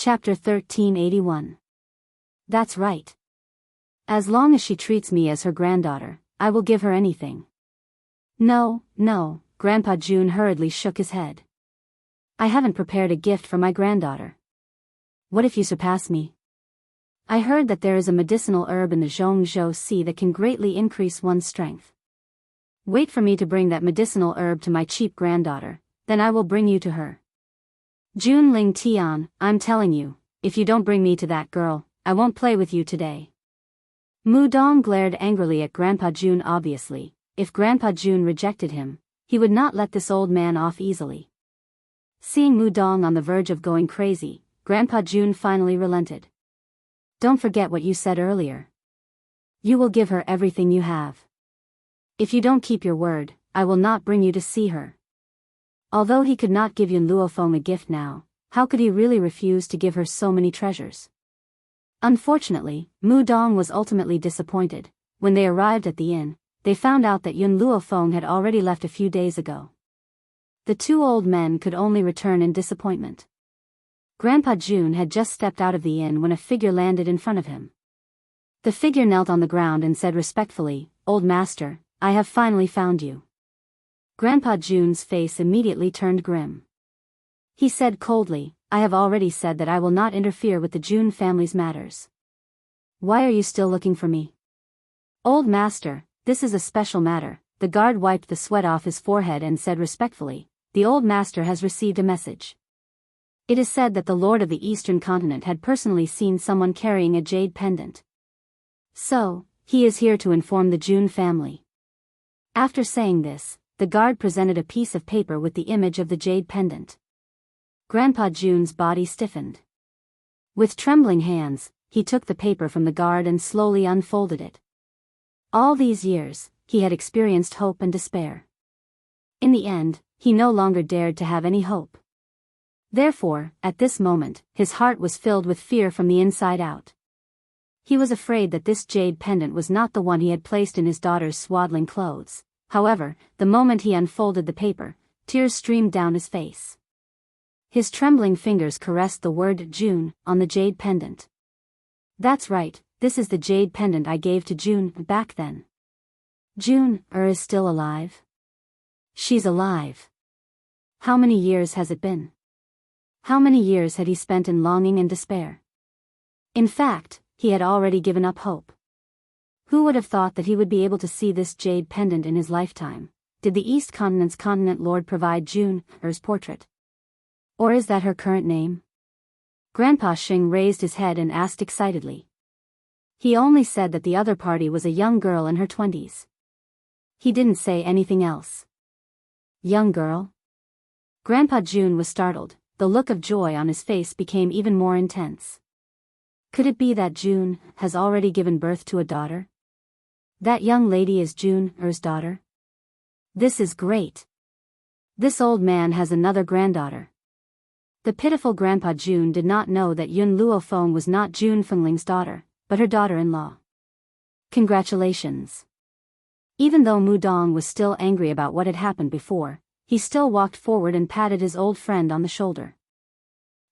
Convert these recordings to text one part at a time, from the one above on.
Chapter 1381. That's right. As long as she treats me as her granddaughter, I will give her anything. No, Grandpa June hurriedly shook his head. I haven't prepared a gift for my granddaughter. What if you surpass me? I heard that there is a medicinal herb in the Zhongzhou Sea that can greatly increase one's strength. Wait for me to bring that medicinal herb to my cheap granddaughter, then I will bring you to her. Jun Ling Tian, I'm telling you, if you don't bring me to that girl, I won't play with you today. Mu Dong glared angrily at Grandpa June. Obviously, if Grandpa June rejected him, he would not let this old man off easily. Seeing Mu Dong on the verge of going crazy, Grandpa June finally relented. Don't forget what you said earlier. You will give her everything you have. If you don't keep your word, I will not bring you to see her. Although he could not give Yun Luofeng a gift now, how could he really refuse to give her so many treasures? Unfortunately, Mu Dong was ultimately disappointed. When they arrived at the inn, they found out that Yun Luofeng had already left a few days ago. The two old men could only return in disappointment. Grandpa June had just stepped out of the inn when a figure landed in front of him. The figure knelt on the ground and said respectfully, "Old master, I have finally found you." Grandpa June's face immediately turned grim. He said coldly, "I have already said that I will not interfere with the June family's matters. Why are you still looking for me?" "Old master, this is a special matter." The guard wiped the sweat off his forehead and said respectfully, "The old master has received a message. It is said that the Lord of the Eastern Continent had personally seen someone carrying a jade pendant. So, he is here to inform the June family." After saying this, the guard presented a piece of paper with the image of the jade pendant. Grandpa June's body stiffened. With trembling hands, he took the paper from the guard and slowly unfolded it. All these years, he had experienced hope and despair. In the end, he no longer dared to have any hope. Therefore, at this moment, his heart was filled with fear from the inside out. He was afraid that this jade pendant was not the one he had placed in his daughter's swaddling clothes. However, the moment he unfolded the paper, tears streamed down his face. His trembling fingers caressed the word June on the jade pendant. "That's right, this is the jade pendant I gave to June back then." "June is still alive?" "She's alive." How many years has it been? How many years had he spent in longing and despair? In fact, he had already given up hope. Who would have thought that he would be able to see this jade pendant in his lifetime? Did the East Continent's continent lord provide June's portrait? Or is that her current name? Grandpa Xing raised his head and asked excitedly. He only said that the other party was a young girl in her 20s. He didn't say anything else. Young girl? Grandpa June was startled. The look of joy on his face became even more intense. Could it be that June has already given birth to a daughter? That young lady is June's daughter? This is great. This old man has another granddaughter. The pitiful Grandpa June did not know that Yun Luofeng was not June Fengling's daughter, but her daughter-in-law. Congratulations. Even though Mu Dong was still angry about what had happened before, he still walked forward and patted his old friend on the shoulder.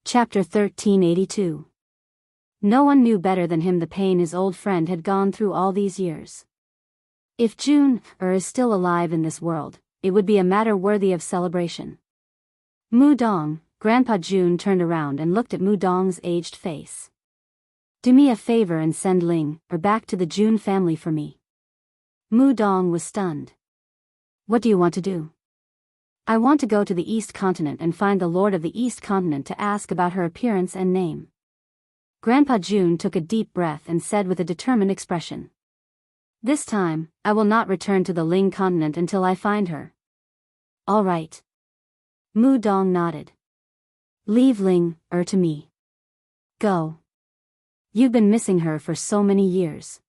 Chapter 1382. No one knew better than him the pain his old friend had gone through all these years. If June is still alive in this world, it would be a matter worthy of celebration. Mu Dong, Grandpa June turned around and looked at Mu Dong's aged face. "Do me a favor and send Ling back to the June family for me." Mu Dong was stunned. "What do you want to do?" "I want to go to the East Continent and find the Lord of the East Continent to ask about her appearance and name." Grandpa June took a deep breath and said with a determined expression, "This time, I will not return to the Ling continent until I find her." "All right." Mu Dong nodded. "Leave Ling to me. Go. You've been missing her for so many years.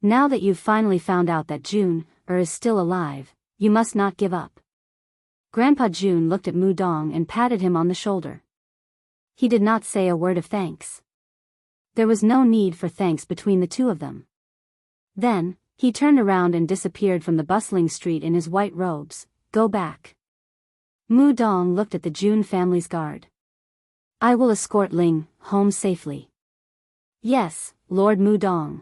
Now that you've finally found out that June is still alive, you must not give up." Grandpa June looked at Mu Dong and patted him on the shoulder. He did not say a word of thanks. There was no need for thanks between the two of them. Then, he turned around and disappeared from the bustling street in his white robes. "Go back." Mu Dong looked at the June family's guard. I will escort Ling home safely. Yes, Lord Mudong.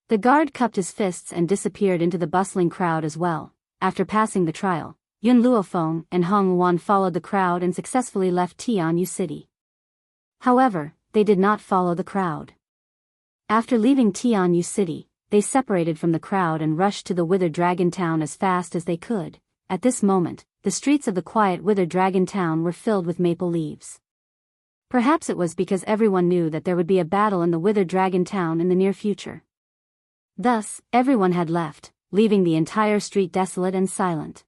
The guard cupped his fists and disappeared into the bustling crowd as well. After passing the trial, Yun Luofeng and Hong Wan followed the crowd and successfully left Tianyu City. However, they did not follow the crowd. After leaving Tianyu City, they separated from the crowd and rushed to the Withered Dragon Town as fast as they could. At this moment, the streets of the quiet Withered Dragon Town were filled with maple leaves. Perhaps it was because everyone knew that there would be a battle in the Withered Dragon Town in the near future. Thus, everyone had left, leaving the entire street desolate and silent.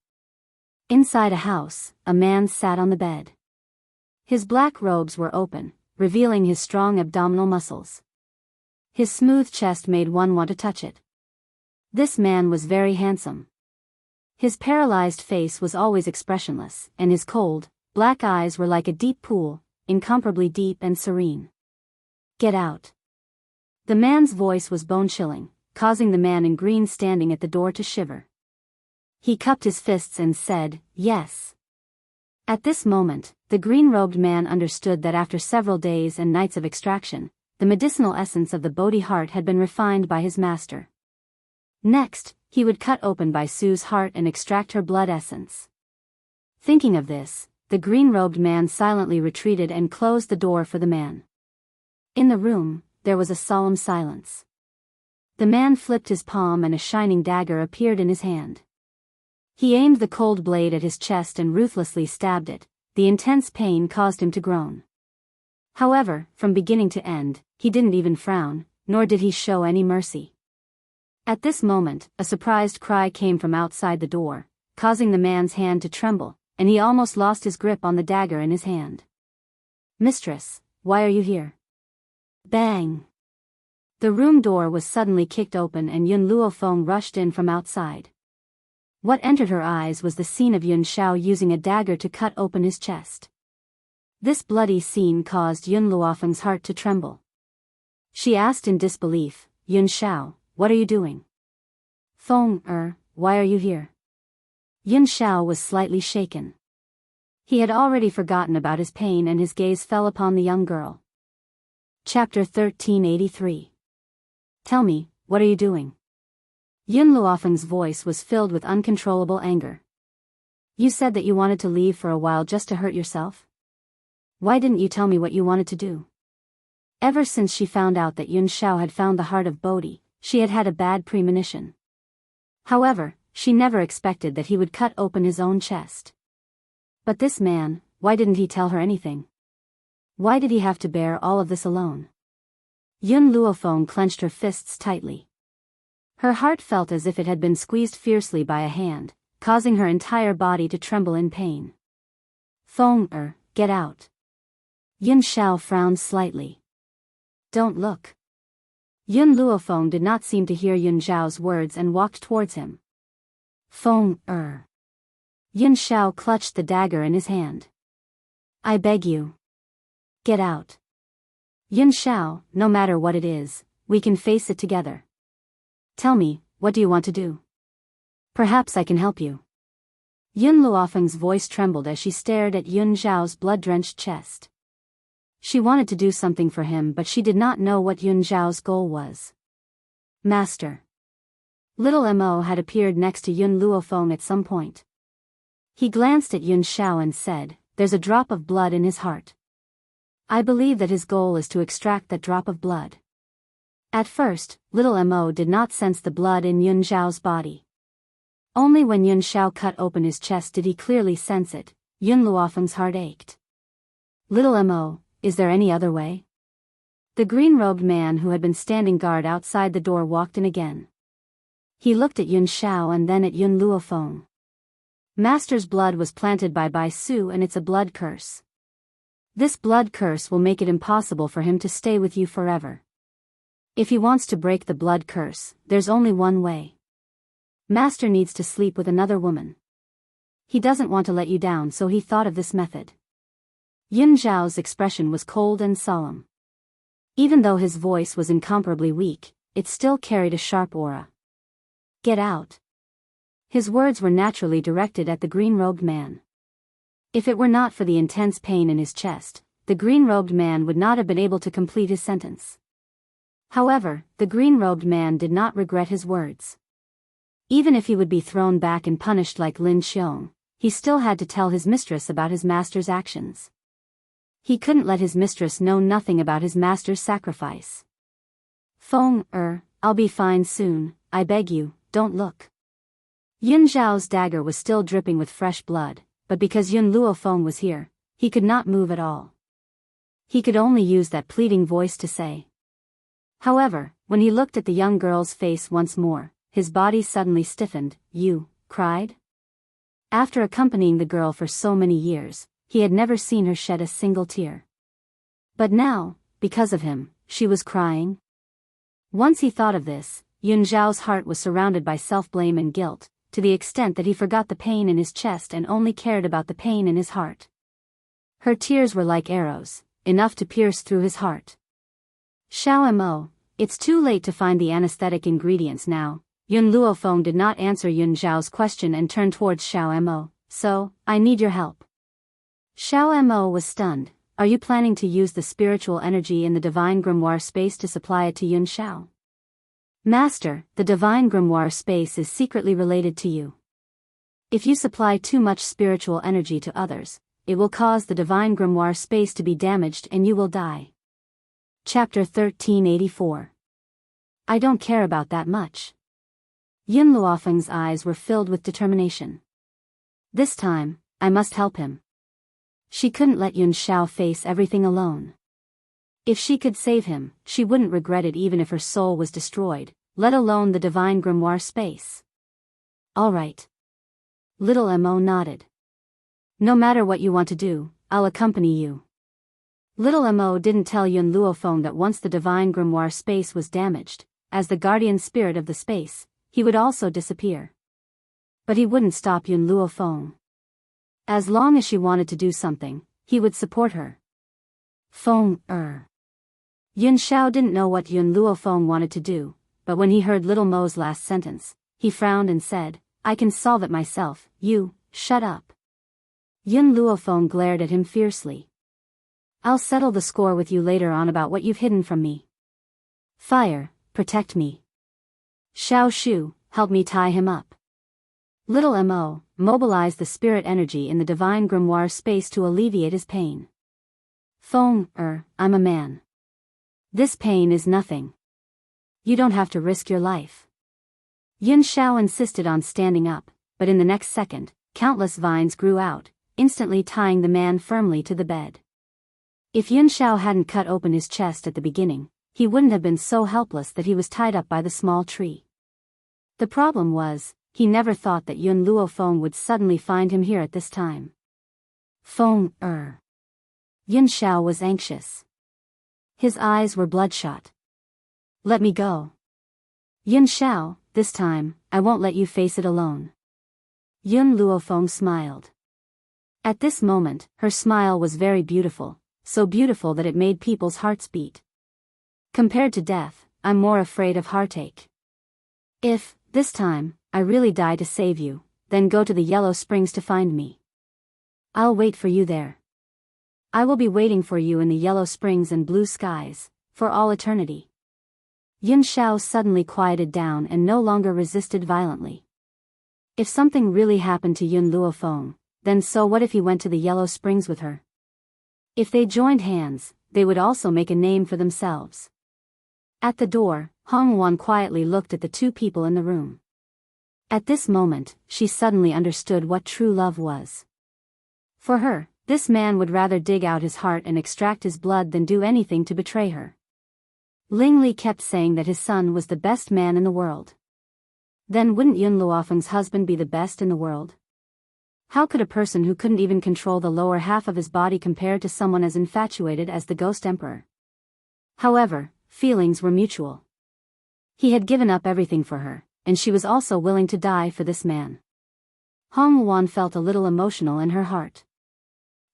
Inside a house, a man sat on the bed. His black robes were open, revealing his strong abdominal muscles. His smooth chest made one want to touch it. This man was very handsome. His paralyzed face was always expressionless, and his cold, black eyes were like a deep pool, incomparably deep and serene. Get out. The man's voice was bone-chilling, causing the man in green standing at the door to shiver. He cupped his fists and said, "Yes." At this moment, the green-robed man understood that after several days and nights of extraction, the medicinal essence of the Bodhi heart had been refined by his master. Next, he would cut open Bai Su's heart and extract her blood essence. Thinking of this, the green-robed man silently retreated and closed the door for the man. In the room, there was a solemn silence. The man flipped his palm and a shining dagger appeared in his hand. He aimed the cold blade at his chest and ruthlessly stabbed it. The intense pain caused him to groan. However, from beginning to end, he didn't even frown, nor did he show any mercy. At this moment, a surprised cry came from outside the door, causing the man's hand to tremble, and he almost lost his grip on the dagger in his hand. "Mistress, why are you here?" Bang! The room door was suddenly kicked open and Yun Luofeng rushed in from outside. What entered her eyes was the scene of Yun Shao using a dagger to cut open his chest. This bloody scene caused Yun Luofeng's heart to tremble. She asked in disbelief, "Yun Shao, what are you doing?" "Feng, why are you here?" Yun Shao was slightly shaken. He had already forgotten about his pain and his gaze fell upon the young girl. Chapter 1383. Tell me, what are you doing? Yun Luofeng's voice was filled with uncontrollable anger. You said that you wanted to leave for a while just to hurt yourself? Why didn't you tell me what you wanted to do? Ever since she found out that Yun Shao had found the heart of Bodhi, she had had a bad premonition. However, she never expected that he would cut open his own chest. But this man, why didn't he tell her anything? Why did he have to bear all of this alone? Yun Luofeng clenched her fists tightly. Her heart felt as if it had been squeezed fiercely by a hand, causing her entire body to tremble in pain. Feng, get out. Yun Shao frowned slightly. Don't look. Yun Luofeng did not seem to hear Yun Zhao's words and walked towards him. Feng, Yun Shao clutched the dagger in his hand. I beg you. Get out. Yun Shao, no matter what it is, we can face it together. Tell me, what do you want to do? Perhaps I can help you. Yun Luofeng's voice trembled as she stared at Yun Zhao's blood-drenched chest. She wanted to do something for him but she did not know what Yun Zhao's goal was. Master. Little Mo had appeared next to Yun Luofeng at some point. He glanced at Yun Shao and said, "There's a drop of blood in his heart. I believe that his goal is to extract that drop of blood." At first, little Mo did not sense the blood in Yun Zhao's body. Only when Yun Shao cut open his chest did he clearly sense it. Yun Luofeng's heart ached. Little Mo, is there any other way? The green-robed man who had been standing guard outside the door walked in again. He looked at Yun Shao and then at Yun Luofeng. Master's blood was planted by Bai Su and it's a blood curse. This blood curse will make it impossible for him to stay with you forever. If he wants to break the blood curse, there's only one way. Master needs to sleep with another woman. He doesn't want to let you down, so he thought of this method. Yun Zhao's expression was cold and solemn. Even though his voice was incomparably weak, it still carried a sharp aura. Get out. His words were naturally directed at the green-robed man. If it were not for the intense pain in his chest, the green-robed man would not have been able to complete his sentence. However, the green-robed man did not regret his words. Even if he would be thrown back and punished like Lin Xiong, he still had to tell his mistress about his master's actions. He couldn't let his mistress know nothing about his master's sacrifice. Feng, I'll be fine soon, I beg you, don't look. Yun Zhao's dagger was still dripping with fresh blood, but because Yun Luofeng was here, he could not move at all. He could only use that pleading voice to say. However, when he looked at the young girl's face once more, his body suddenly stiffened. You cried? After accompanying the girl for so many years, he had never seen her shed a single tear. But now, because of him, she was crying. Once he thought of this, Yun Zhao's heart was surrounded by self-blame and guilt, to the extent that he forgot the pain in his chest and only cared about the pain in his heart. Her tears were like arrows, enough to pierce through his heart. Xiao Mo, it's too late to find the anesthetic ingredients now. Yun Luofeng did not answer Yun Zhao's question and turned towards Xiao Mo. So, I need your help. Xiao Mo was stunned. Are you planning to use the spiritual energy in the divine grimoire space to supply it to Yun Xiao? Master, the divine grimoire space is secretly related to you. If you supply too much spiritual energy to others, it will cause the divine grimoire space to be damaged and you will die. Chapter 1384. I don't care about that much. Yun Luofeng's eyes were filled with determination. This time, I must help him. She couldn't let Yun Xiao face everything alone. If she could save him, she wouldn't regret it even if her soul was destroyed, let alone the divine grimoire space. All right. Little Mo nodded. No matter what you want to do, I'll accompany you. Little Mo didn't tell Yun Luofeng that once the divine grimoire space was damaged, as the guardian spirit of the space, he would also disappear. But he wouldn't stop Yun Luofeng. As long as she wanted to do something, he would support her. Feng, Yun Xiao didn't know what Yun Luofeng wanted to do, but when he heard Little Mo's last sentence, he frowned and said, I can solve it myself. You, shut up. Yun Luofeng glared at him fiercely. I'll settle the score with you later on about what you've hidden from me. Fire, protect me. Xiao Shu, help me tie him up. Little Mo, mobilize the spirit energy in the divine grimoire space to alleviate his pain. Feng, I'm a man. This pain is nothing. You don't have to risk your life. Yun Xiao insisted on standing up, but in the next second, countless vines grew out, instantly tying the man firmly to the bed. If Yun Xiao hadn't cut open his chest at the beginning, he wouldn't have been so helpless that he was tied up by the small tree. The problem was, he never thought that Yun Luofeng would suddenly find him here at this time. Feng, Yun Xiao was anxious. His eyes were bloodshot. Let me go. Yun Xiao, this time, I won't let you face it alone. Yun Luofeng smiled. At this moment, her smile was very beautiful, so beautiful that it made people's hearts beat. Compared to death, I'm more afraid of heartache. If, this time, I really die to save you, then go to the Yellow Springs to find me. I'll wait for you there. I will be waiting for you in the Yellow Springs and blue skies, for all eternity. Yun Xiao suddenly quieted down and no longer resisted violently. If something really happened to Yun Luofeng, then so what if he went to the Yellow Springs with her? If they joined hands, they would also make a name for themselves. At the door, Hong Wan quietly looked at the two people in the room. At this moment, she suddenly understood what true love was. For her, this man would rather dig out his heart and extract his blood than do anything to betray her. Ling Li kept saying that his son was the best man in the world. Then wouldn't Yun Luofeng's husband be the best in the world? How could a person who couldn't even control the lower half of his body compare to someone as infatuated as the Ghost Emperor? However, feelings were mutual. He had given up everything for her, and she was also willing to die for this man. Hong Wan felt a little emotional in her heart.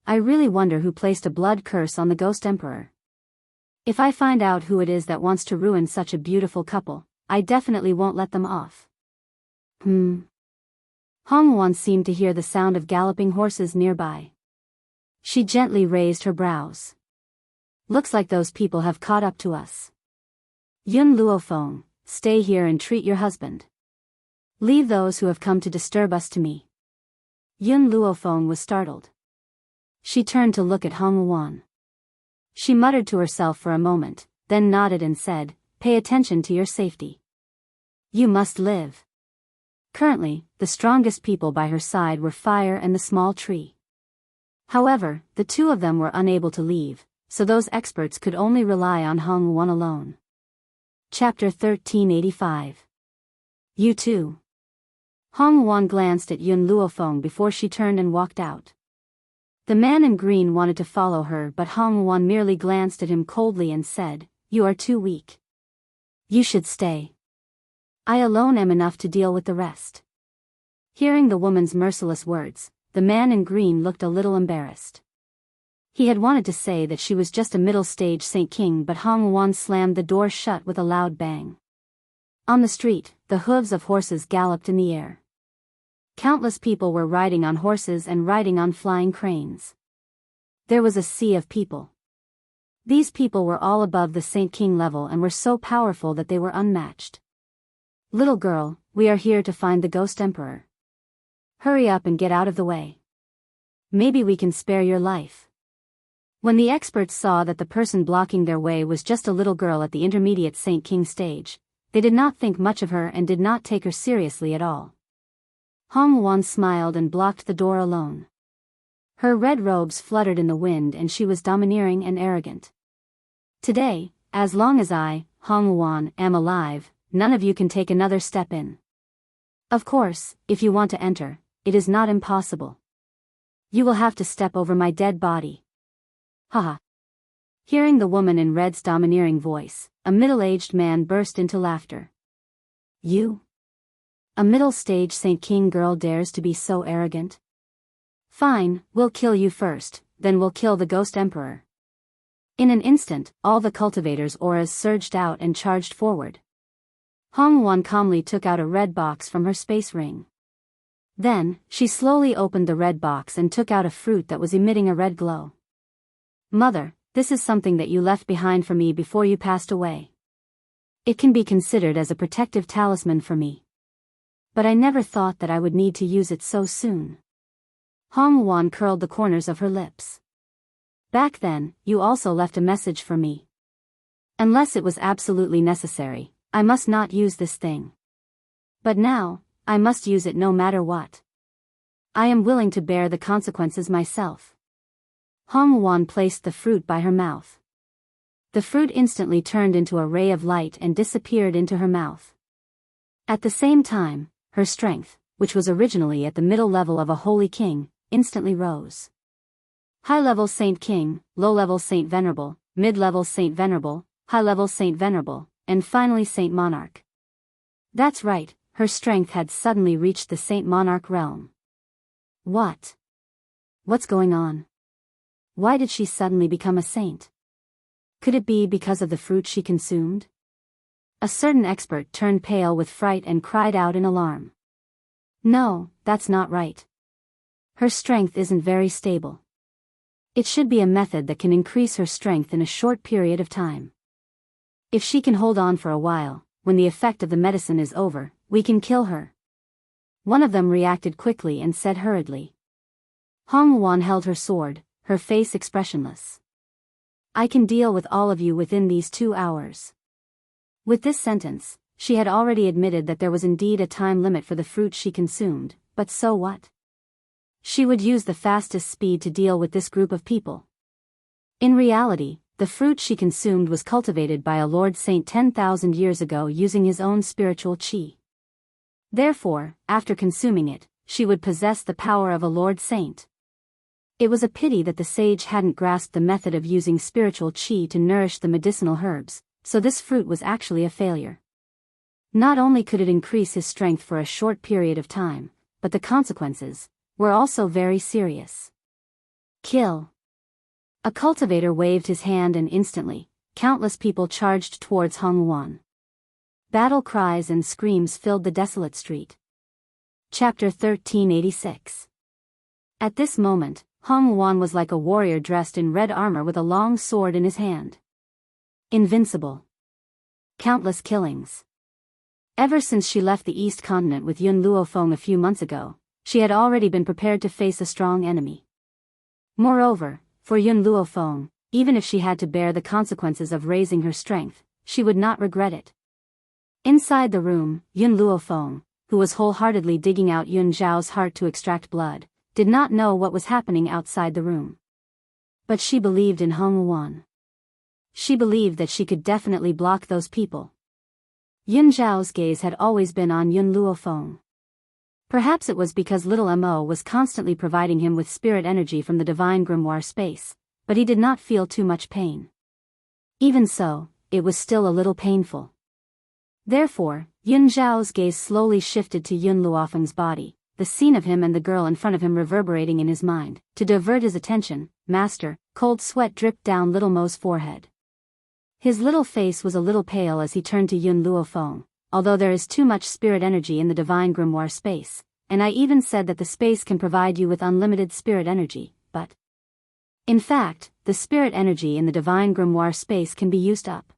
I really wonder who placed a blood curse on the Ghost Emperor. If I find out who it is that wants to ruin such a beautiful couple, I definitely won't let them off. Hong Wan seemed to hear the sound of galloping horses nearby. She gently raised her brows. Looks like those people have caught up to us. Yun Luofeng, stay here and treat your husband. Leave those who have come to disturb us to me. Yun Luofeng was startled. She turned to look at Hong Wuan. She muttered to herself for a moment, then nodded and said, pay attention to your safety. You must live. Currently, the strongest people by her side were Fire and the small tree. However, the two of them were unable to leave, so those experts could only rely on Hong Wuan alone. Chapter 1385. You too. Hong Wuan glanced at Yun Luofeng before she turned and walked out. The man in green wanted to follow her, but Hong Wuan merely glanced at him coldly and said, you are too weak. You should stay. I alone am enough to deal with the rest. Hearing the woman's merciless words, the man in green looked a little embarrassed. He had wanted to say that she was just a middle-stage Saint King, but Hong Wuan slammed the door shut with a loud bang. On the street, the hooves of horses galloped in the air. Countless people were riding on horses and riding on flying cranes. There was a sea of people. These people were all above the Saint King level and were so powerful that they were unmatched. Little girl, we are here to find the Ghost Emperor. Hurry up and get out of the way. Maybe we can spare your life. When the experts saw that the person blocking their way was just a little girl at the intermediate Saint King stage, they did not think much of her and did not take her seriously at all. Hong Wuan smiled and blocked the door alone. Her red robes fluttered in the wind and she was domineering and arrogant. Today, as long as I, Hong Wuan, am alive, none of you can take another step in. Of course, if you want to enter, it is not impossible. You will have to step over my dead body. Haha. Hearing the woman in red's domineering voice, a middle-aged man burst into laughter. You? A middle-stage Saint King girl dares to be so arrogant? Fine, we'll kill you first, then we'll kill the Ghost Emperor. In an instant, all the cultivators' auras surged out and charged forward. Hong Wuan calmly took out a red box from her space ring. Then, she slowly opened the red box and took out a fruit that was emitting a red glow. Mother, this is something that you left behind for me before you passed away. It can be considered as a protective talisman for me. But I never thought that I would need to use it so soon. Hong Wuan curled the corners of her lips. Back then, you also left a message for me. Unless it was absolutely necessary, I must not use this thing. But now, I must use it no matter what. I am willing to bear the consequences myself. Hong Wuan placed the fruit by her mouth. The fruit instantly turned into a ray of light and disappeared into her mouth. At the same time, her strength, which was originally at the middle level of a holy king, instantly rose. High-level Saint King, low-level Saint Venerable, mid-level Saint Venerable, high-level Saint Venerable, and finally Saint Monarch. That's right, her strength had suddenly reached the Saint Monarch realm. What? What's going on? Why did she suddenly become a saint? Could it be because of the fruit she consumed? A certain expert turned pale with fright and cried out in alarm. No, that's not right. Her strength isn't very stable. It should be a method that can increase her strength in a short period of time. If she can hold on for a while, when the effect of the medicine is over, we can kill her. One of them reacted quickly and said hurriedly. Hong Wuan held her sword, her face expressionless. I can deal with all of you within these 2 hours. With this sentence, she had already admitted that there was indeed a time limit for the fruit she consumed, but so what? She would use the fastest speed to deal with this group of people. In reality, the fruit she consumed was cultivated by a Lord Saint 10,000 years ago using his own spiritual qi. Therefore, after consuming it, she would possess the power of a Lord Saint. It was a pity that the sage hadn't grasped the method of using spiritual qi to nourish the medicinal herbs, so this fruit was actually a failure. Not only could it increase his strength for a short period of time, but the consequences were also very serious. Kill. A cultivator waved his hand and instantly, countless people charged towards Hong Wuan. Battle cries and screams filled the desolate street. Chapter 1386. At this moment, Hong Wan was like a warrior dressed in red armor with a long sword in his hand. Invincible. Countless killings. Ever since she left the East Continent with Yun Luofeng a few months ago, she had already been prepared to face a strong enemy. Moreover, for Yun Luofeng, even if she had to bear the consequences of raising her strength, she would not regret it. Inside the room, Yun Luofeng, who was wholeheartedly digging out Yun Zhao's heart to extract blood, did not know what was happening outside the room. But she believed in Hong Wan. She believed that she could definitely block those people. Yun Zhao's gaze had always been on Yun Luofeng. Perhaps it was because little Mo was constantly providing him with spirit energy from the divine grimoire space, but he did not feel too much pain. Even so, it was still a little painful. Therefore, Yun Zhao's gaze slowly shifted to Yun Luofeng's body, the scene of him and the girl in front of him reverberating in his mind. To divert his attention, master, cold sweat dripped down little Mo's forehead. His little face was a little pale as he turned to Yun Luofeng. Although there is too much spirit energy in the divine grimoire space, and I even said that the space can provide you with unlimited spirit energy, but in fact, the spirit energy in the divine grimoire space can be used up.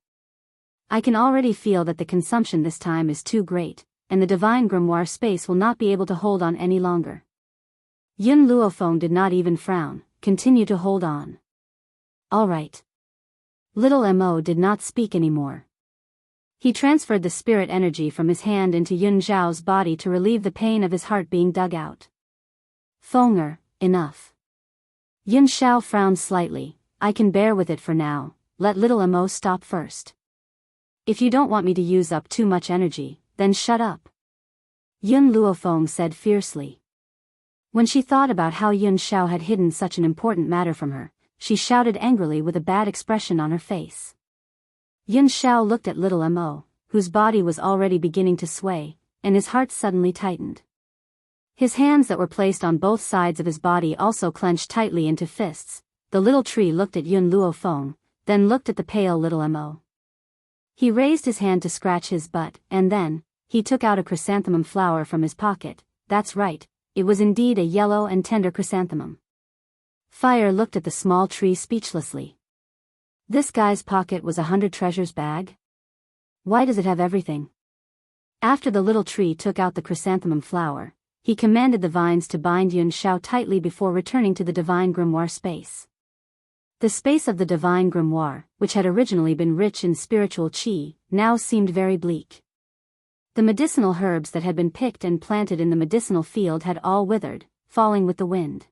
I can already feel that the consumption this time is too great, and the divine grimoire space will not be able to hold on any longer. Yun Luofeng did not even frown, continue to hold on. All right. Little Mo did not speak anymore. He transferred the spirit energy from his hand into Yun Zhao's body to relieve the pain of his heart being dug out. Fenger, enough. Yun Zhao frowned slightly. I can bear with it for now, let little Mo stop first. If you don't want me to use up too much energy, then shut up. Yun Luofeng said fiercely. When she thought about how Yun Zhao had hidden such an important matter from her, she shouted angrily with a bad expression on her face. Yun Zhao looked at little Mo, whose body was already beginning to sway, and his heart suddenly tightened. His hands that were placed on both sides of his body also clenched tightly into fists. The little tree looked at Yun Luofeng, then looked at the pale little Mo. He raised his hand to scratch his butt, and then, he took out a chrysanthemum flower from his pocket. That's right, it was indeed a yellow and tender chrysanthemum. Fire looked at the small tree speechlessly. This guy's pocket was 100 treasures bag? Why does it have everything? After the little tree took out the chrysanthemum flower, he commanded the vines to bind Yun Zhao tightly before returning to the divine grimoire space. The space of the divine grimoire, which had originally been rich in spiritual qi, now seemed very bleak. The medicinal herbs that had been picked and planted in the medicinal field had all withered, falling with the wind.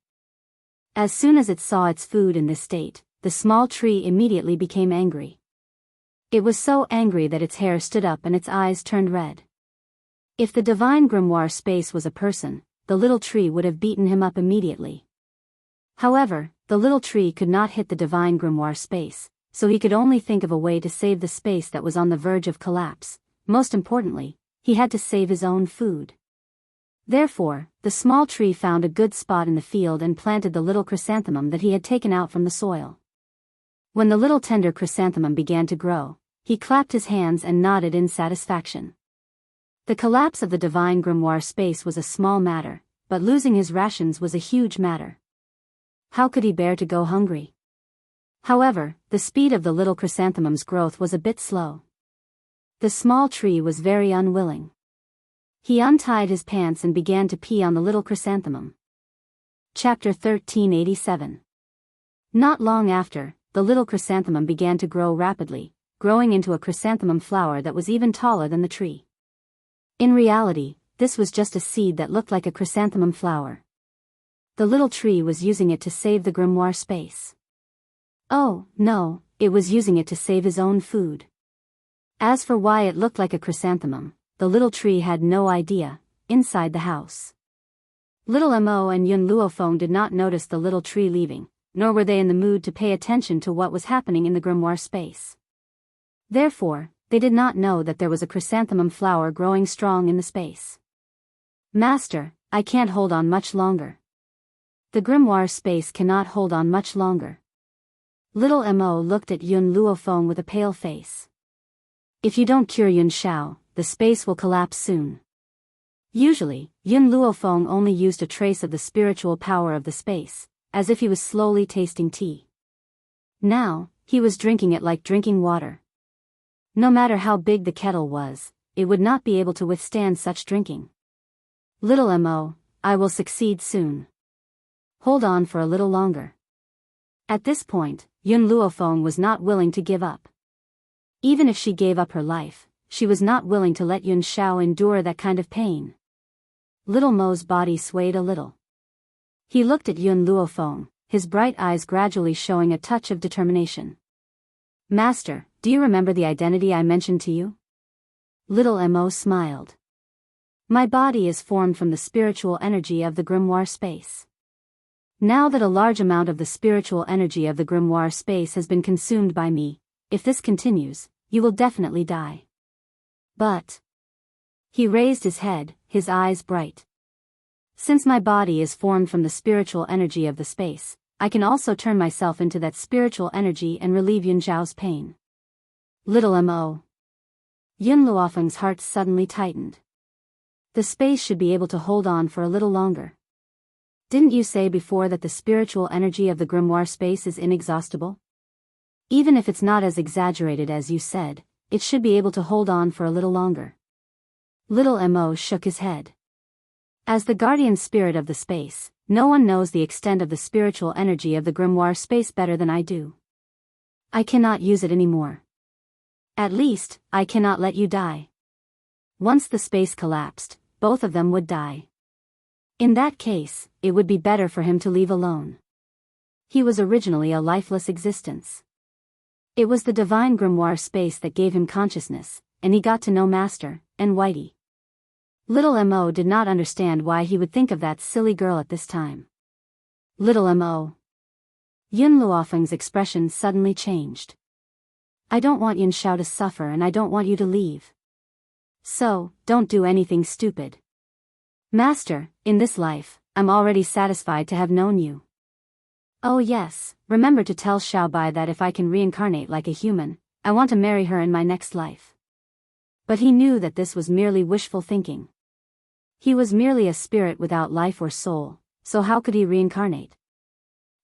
As soon as it saw its food in this state, the small tree immediately became angry. It was so angry that its hair stood up and its eyes turned red. If the divine grimoire space was a person, the little tree would have beaten him up immediately. However, the little tree could not hit the divine grimoire space, so he could only think of a way to save the space that was on the verge of collapse. Most importantly, he had to save his own food. Therefore, the small tree found a good spot in the field and planted the little chrysanthemum that he had taken out from the soil. When the little tender chrysanthemum began to grow, he clapped his hands and nodded in satisfaction. The collapse of the divine grimoire space was a small matter, but losing his rations was a huge matter. How could he bear to go hungry? However, the speed of the little chrysanthemum's growth was a bit slow. The small tree was very unwilling. He untied his pants and began to pee on the little chrysanthemum. Chapter 1387. Not long after, the little chrysanthemum began to grow rapidly, growing into a chrysanthemum flower that was even taller than the tree. In reality, this was just a seed that looked like a chrysanthemum flower. The little tree was using it to save the grimoire space. Oh, no, it was using it to save his own food. As for why it looked like a chrysanthemum, the little tree had no idea. Inside the house, little Mo and Yun Luofeng did not notice the little tree leaving, nor were they in the mood to pay attention to what was happening in the grimoire space. Therefore, they did not know that there was a chrysanthemum flower growing strong in the space. Master, I can't hold on much longer. The grimoire space cannot hold on much longer. Little Mo looked at Yun Luofeng with a pale face. If you don't cure Yun Zhao, the space will collapse soon. Usually, Yun Luofeng only used a trace of the spiritual power of the space, as if he was slowly tasting tea. Now, he was drinking it like drinking water. No matter how big the kettle was, it would not be able to withstand such drinking. Little Mo, I will succeed soon. Hold on for a little longer. At this point, Yun Luofeng was not willing to give up. Even if she gave up her life, she was not willing to let Yun Shao endure that kind of pain. Little Mo's body swayed a little. He looked at Yun Luofeng, his bright eyes gradually showing a touch of determination. Master, do you remember the identity I mentioned to you? Little Mo smiled. My body is formed from the spiritual energy of the grimoire space. Now that a large amount of the spiritual energy of the grimoire space has been consumed by me, if this continues, you will definitely die. But... He raised his head, his eyes bright. Since my body is formed from the spiritual energy of the space, I can also turn myself into that spiritual energy and relieve Yun Zhao's pain. Little Mo. Yun Luofeng's heart suddenly tightened. The space should be able to hold on for a little longer. Didn't you say before that the spiritual energy of the grimoire space is inexhaustible? Even if it's not as exaggerated as you said, it should be able to hold on for a little longer. Little Mo shook his head. As the guardian spirit of the space, no one knows the extent of the spiritual energy of the grimoire space better than I do. I cannot use it anymore. At least, I cannot let you die. Once the space collapsed, both of them would die. In that case, it would be better for him to leave alone. He was originally a lifeless existence. It was the divine grimoire space that gave him consciousness, and he got to know Master, and Whitey. Little Mo did not understand why he would think of that silly girl at this time. Little Mo. Yun Luofeng's expression suddenly changed. I don't want Yun Shao to suffer and I don't want you to leave. So, don't do anything stupid. Master, in this life, I'm already satisfied to have known you. Oh yes, remember to tell Xiaobai that if I can reincarnate like a human, I want to marry her in my next life. But he knew that this was merely wishful thinking. He was merely a spirit without life or soul, so how could he reincarnate?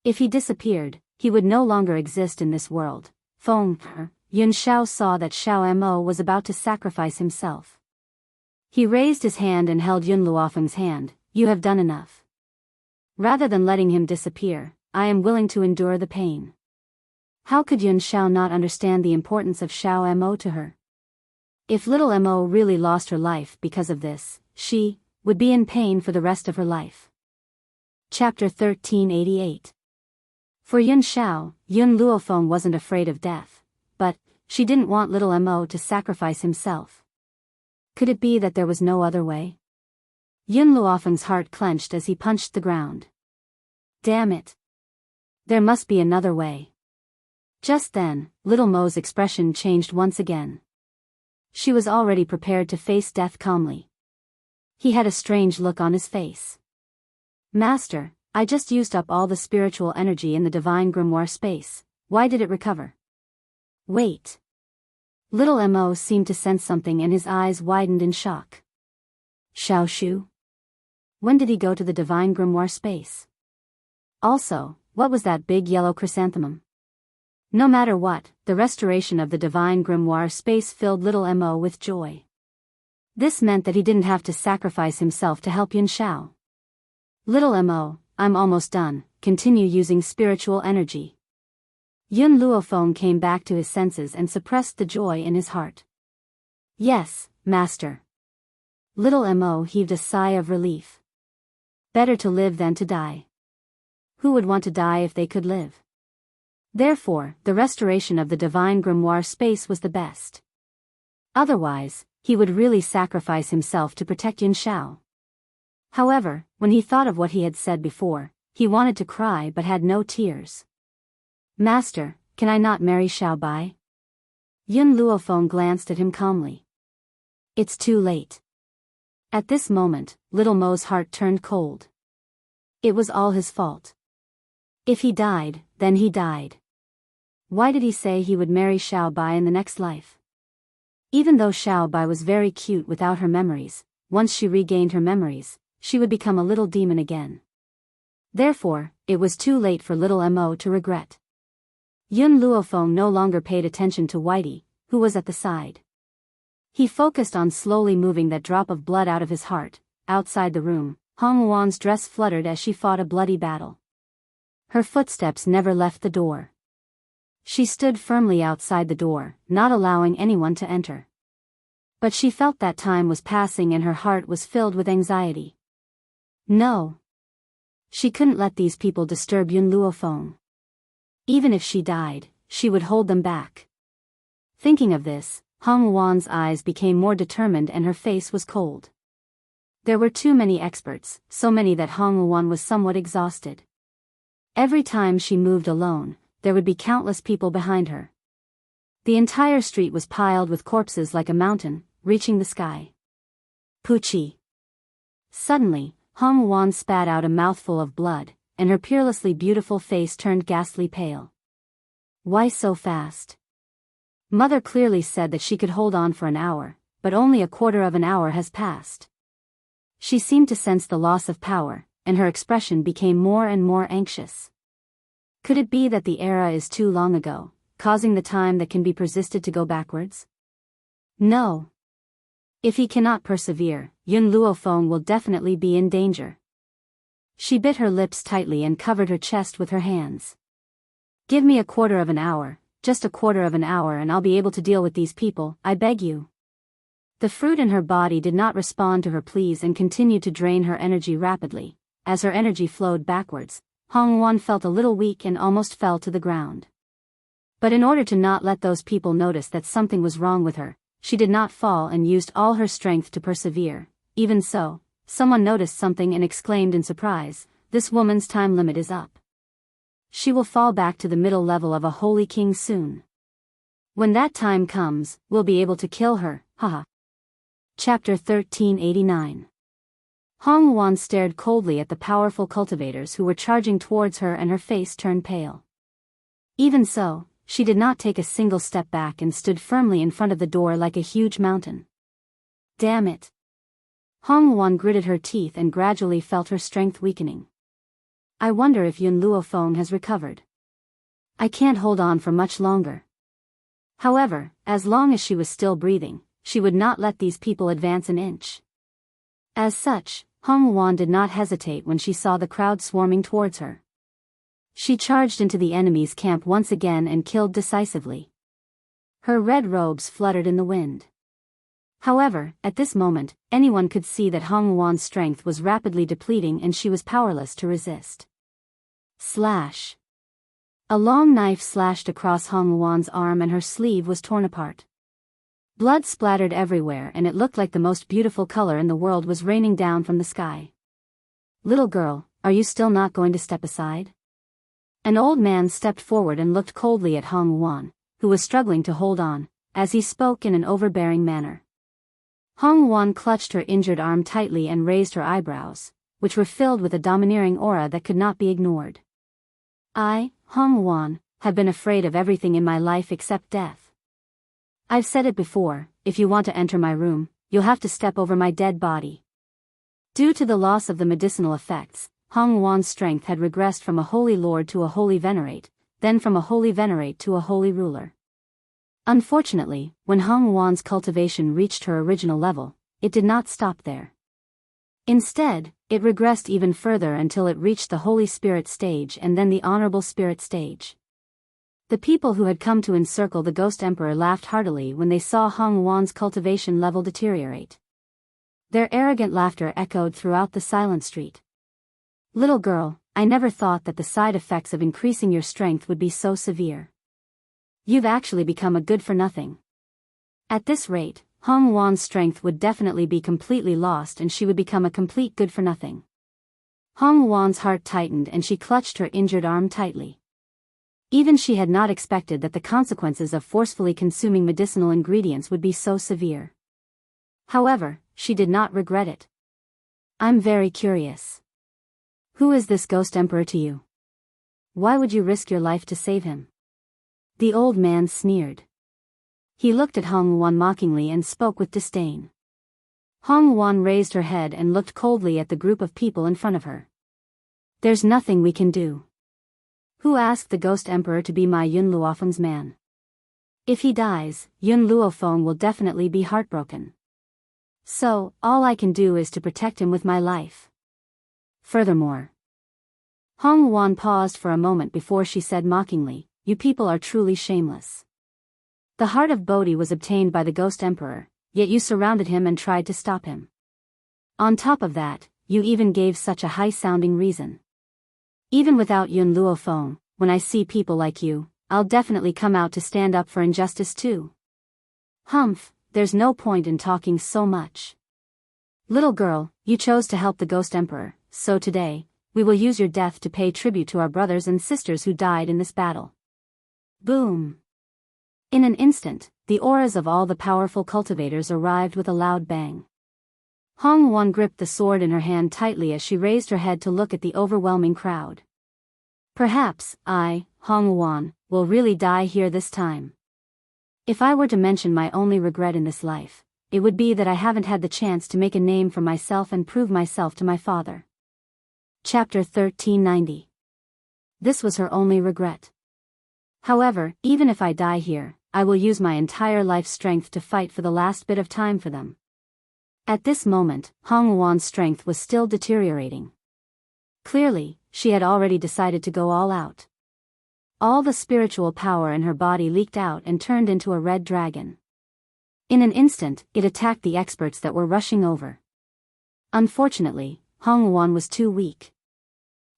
If he disappeared, he would no longer exist in this world. Yun Shao saw that Xiao Mo was about to sacrifice himself. He raised his hand and held Yun Luofeng's hand. You have done enough. Rather than letting him disappear, I am willing to endure the pain. How could Yun Shao not understand the importance of Xiao Mo to her? If little Mo really lost her life because of this, she would be in pain for the rest of her life. Chapter 1388. For Yun Shao, Yun Luofeng wasn't afraid of death, but she didn't want little Mo to sacrifice himself. Could it be that there was no other way? Yun Luofeng's heart clenched as he punched the ground. Damn it. There must be another way. Just then, little Mo's expression changed once again. She was already prepared to face death calmly. He had a strange look on his face. Master, I just used up all the spiritual energy in the divine grimoire space. Why did it recover? Wait. Little Mo seemed to sense something and his eyes widened in shock. Xiao Shu? When did he go to the divine grimoire space? Also, what was that big yellow chrysanthemum? No matter what, the restoration of the divine grimoire space filled little Mo with joy. This meant that he didn't have to sacrifice himself to help Yun Shao. Little Mo, I'm almost done, continue using spiritual energy. Yun Luofeng came back to his senses and suppressed the joy in his heart. Yes, Master. Little Mo heaved a sigh of relief. Better to live than to die. Who would want to die if they could live? Therefore, the restoration of the divine grimoire space was the best. Otherwise, he would really sacrifice himself to protect Yun Shao. However, when he thought of what he had said before, he wanted to cry but had no tears. Master, can I not marry Xiaobai? Yun Luofeng glanced at him calmly. It's too late. At this moment, little Mo's heart turned cold. It was all his fault. If he died, then he died. Why did he say he would marry Xiaobai in the next life? Even though Xiaobai was very cute without her memories, once she regained her memories, she would become a little demon again. Therefore, it was too late for little Mo to regret. Yun Luofeng no longer paid attention to Whitey, who was at the side. He focused on slowly moving that drop of blood out of his heart. Outside the room, Hong Wan's dress fluttered as she fought a bloody battle. Her footsteps never left the door. She stood firmly outside the door, not allowing anyone to enter. But she felt that time was passing and her heart was filled with anxiety. No. She couldn't let these people disturb Yun Luofeng. Even if she died, she would hold them back. Thinking of this, Hong Wan's eyes became more determined and her face was cold. There were too many experts, so many that Hong Wan was somewhat exhausted. Every time she moved alone, there would be countless people behind her. The entire street was piled with corpses like a mountain, reaching the sky. Poochie. Suddenly, Hong Wan spat out a mouthful of blood, and her peerlessly beautiful face turned ghastly pale. Why so fast? Mother clearly said that she could hold on for an hour, but only a quarter of an hour has passed. She seemed to sense the loss of power, and her expression became more and more anxious. Could it be that the era is too long ago, causing the time that can be persisted to go backwards? No. If he cannot persevere, Yun Luofeng will definitely be in danger. She bit her lips tightly and covered her chest with her hands. Give me a quarter of an hour, just a quarter of an hour, and I'll be able to deal with these people, I beg you. The fruit in her body did not respond to her pleas and continued to drain her energy rapidly. As her energy flowed backwards, Hong Wan felt a little weak and almost fell to the ground. But in order to not let those people notice that something was wrong with her, she did not fall and used all her strength to persevere. Even so, someone noticed something and exclaimed in surprise, "This woman's time limit is up. She will fall back to the middle level of a holy king soon. When that time comes, we'll be able to kill her, haha." Chapter 1389. Hong Wan stared coldly at the powerful cultivators who were charging towards her and her face turned pale. Even so, she did not take a single step back and stood firmly in front of the door like a huge mountain. Damn it. Hong Wan gritted her teeth and gradually felt her strength weakening. I wonder if Yun Luofeng has recovered. I can't hold on for much longer. However, as long as she was still breathing, she would not let these people advance an inch. As such, Hong Wan did not hesitate when she saw the crowd swarming towards her. She charged into the enemy's camp once again and killed decisively. Her red robes fluttered in the wind. However, at this moment, anyone could see that Hong Wan's strength was rapidly depleting and she was powerless to resist. Slash. A long knife slashed across Hong Wan's arm and her sleeve was torn apart. Blood splattered everywhere and it looked like the most beautiful color in the world was raining down from the sky. Little girl, are you still not going to step aside? An old man stepped forward and looked coldly at Hong Wan, who was struggling to hold on, as he spoke in an overbearing manner. Hong Wan clutched her injured arm tightly and raised her eyebrows, which were filled with a domineering aura that could not be ignored. I, Hong Wan, have been afraid of everything in my life except death. I've said it before, if you want to enter my room, you'll have to step over my dead body. Due to the loss of the medicinal effects, Hong Wan's strength had regressed from a holy lord to a holy venerate, then from a holy venerate to a holy ruler. Unfortunately, when Hong Wan's cultivation reached her original level, it did not stop there. Instead, it regressed even further until it reached the Holy Spirit stage and then the Honorable Spirit stage. The people who had come to encircle the Ghost Emperor laughed heartily when they saw Hong Wan's cultivation level deteriorate. Their arrogant laughter echoed throughout the silent street. Little girl, I never thought that the side effects of increasing your strength would be so severe. You've actually become a good-for-nothing. At this rate, Hong Wan's strength would definitely be completely lost and she would become a complete good-for-nothing. Hong Wan's heart tightened and she clutched her injured arm tightly. Even she had not expected that the consequences of forcefully consuming medicinal ingredients would be so severe. However, she did not regret it. I'm very curious. Who is this Ghost Emperor to you? Why would you risk your life to save him? The old man sneered. He looked at Hong Wan mockingly and spoke with disdain. Hong Wan raised her head and looked coldly at the group of people in front of her. There's nothing we can do. Who asked the Ghost Emperor to be my Yun Luofeng's man? If he dies, Yun Luofeng will definitely be heartbroken. So, all I can do is to protect him with my life. Furthermore. Hong Wuan paused for a moment before she said mockingly, you people are truly shameless. The heart of Bodhi was obtained by the Ghost Emperor, yet you surrounded him and tried to stop him. On top of that, you even gave such a high-sounding reason. Even without Yun Luofeng, when I see people like you, I'll definitely come out to stand up for injustice too. Humph, there's no point in talking so much. Little girl, you chose to help the Ghost Emperor, so today, we will use your death to pay tribute to our brothers and sisters who died in this battle. Boom! In an instant, the auras of all the powerful cultivators arrived with a loud bang. Hong Wuan gripped the sword in her hand tightly as she raised her head to look at the overwhelming crowd. Perhaps, I, Hong Wuan, will really die here this time. If I were to mention my only regret in this life, it would be that I haven't had the chance to make a name for myself and prove myself to my father. Chapter 1390. This was her only regret. However, even if I die here, I will use my entire life's strength to fight for the last bit of time for them. At this moment, Hong Wuan's strength was still deteriorating. Clearly, she had already decided to go all out. All the spiritual power in her body leaked out and turned into a red dragon. In an instant, it attacked the experts that were rushing over. Unfortunately, Hong Wuan was too weak.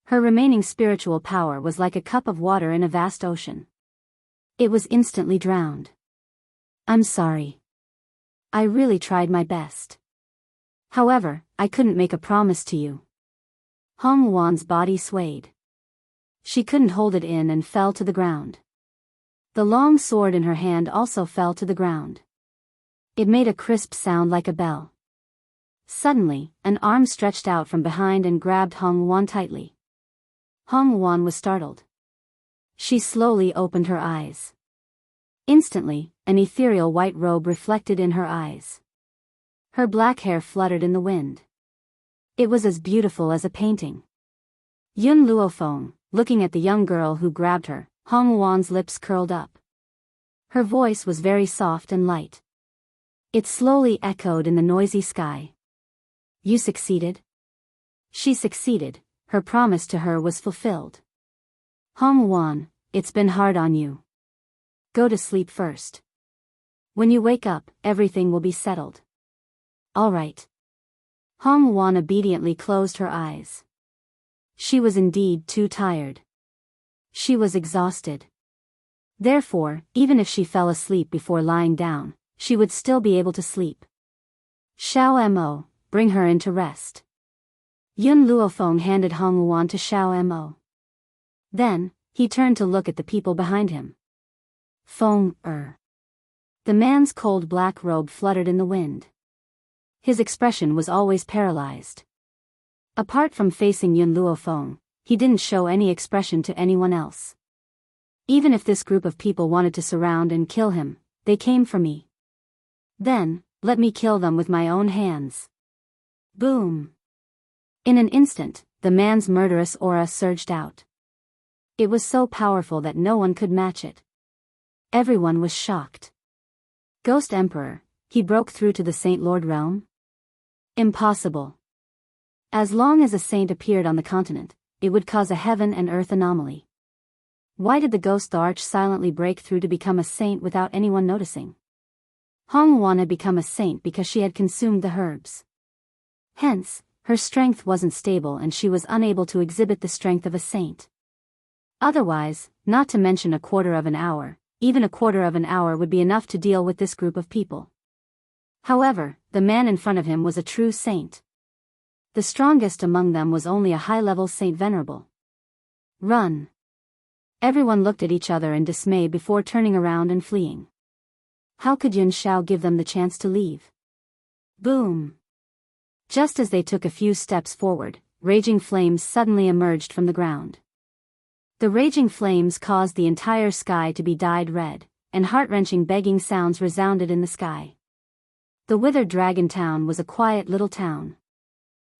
Her remaining spiritual power was like a cup of water in a vast ocean. It was instantly drowned. I'm sorry. I really tried my best. However, I couldn't make a promise to you. Hong Wuan's body swayed. She couldn't hold it in and fell to the ground. The long sword in her hand also fell to the ground. It made a crisp sound like a bell. Suddenly, an arm stretched out from behind and grabbed Hong Wuan tightly. Hong Wuan was startled. She slowly opened her eyes. Instantly, an ethereal white robe reflected in her eyes. Her black hair fluttered in the wind. It was as beautiful as a painting. Yun Luofeng, looking at the young girl who grabbed her, Hong Wuan's lips curled up. Her voice was very soft and light. It slowly echoed in the noisy sky. You succeeded? She succeeded, her promise to her was fulfilled. Hong Wuan, it's been hard on you. Go to sleep first. When you wake up, everything will be settled. All right. Hong Wuan obediently closed her eyes. She was indeed too tired. She was exhausted. Therefore, even if she fell asleep before lying down, she would still be able to sleep. Xiao Mo, bring her in to rest. Yun Luofeng handed Hong Wuan to Xiao Mo. Then, he turned to look at the people behind him. Feng. The man's cold black robe fluttered in the wind. His expression was always paralyzed. Apart from facing Yun Luofeng, he didn't show any expression to anyone else. Even if this group of people wanted to surround and kill him, they came for me. Then, let me kill them with my own hands. Boom! In an instant, the man's murderous aura surged out. It was so powerful that no one could match it. Everyone was shocked. Ghost Emperor, he broke through to the Saint Lord realm? Impossible. As long as a saint appeared on the continent, it would cause a heaven and earth anomaly. Why did the Ghost Arch silently break through to become a saint without anyone noticing? Hong Wuan had become a saint because she had consumed the herbs. Hence, her strength wasn't stable and she was unable to exhibit the strength of a saint. Otherwise, not to mention a quarter of an hour, even a quarter of an hour would be enough to deal with this group of people. However, the man in front of him was a true saint. The strongest among them was only a high-level Saint Venerable. Run! Everyone looked at each other in dismay before turning around and fleeing. How could Yun Xiao give them the chance to leave? Boom! Just as they took a few steps forward, raging flames suddenly emerged from the ground. The raging flames caused the entire sky to be dyed red, and heart-wrenching begging sounds resounded in the sky. The withered dragon town was a quiet little town.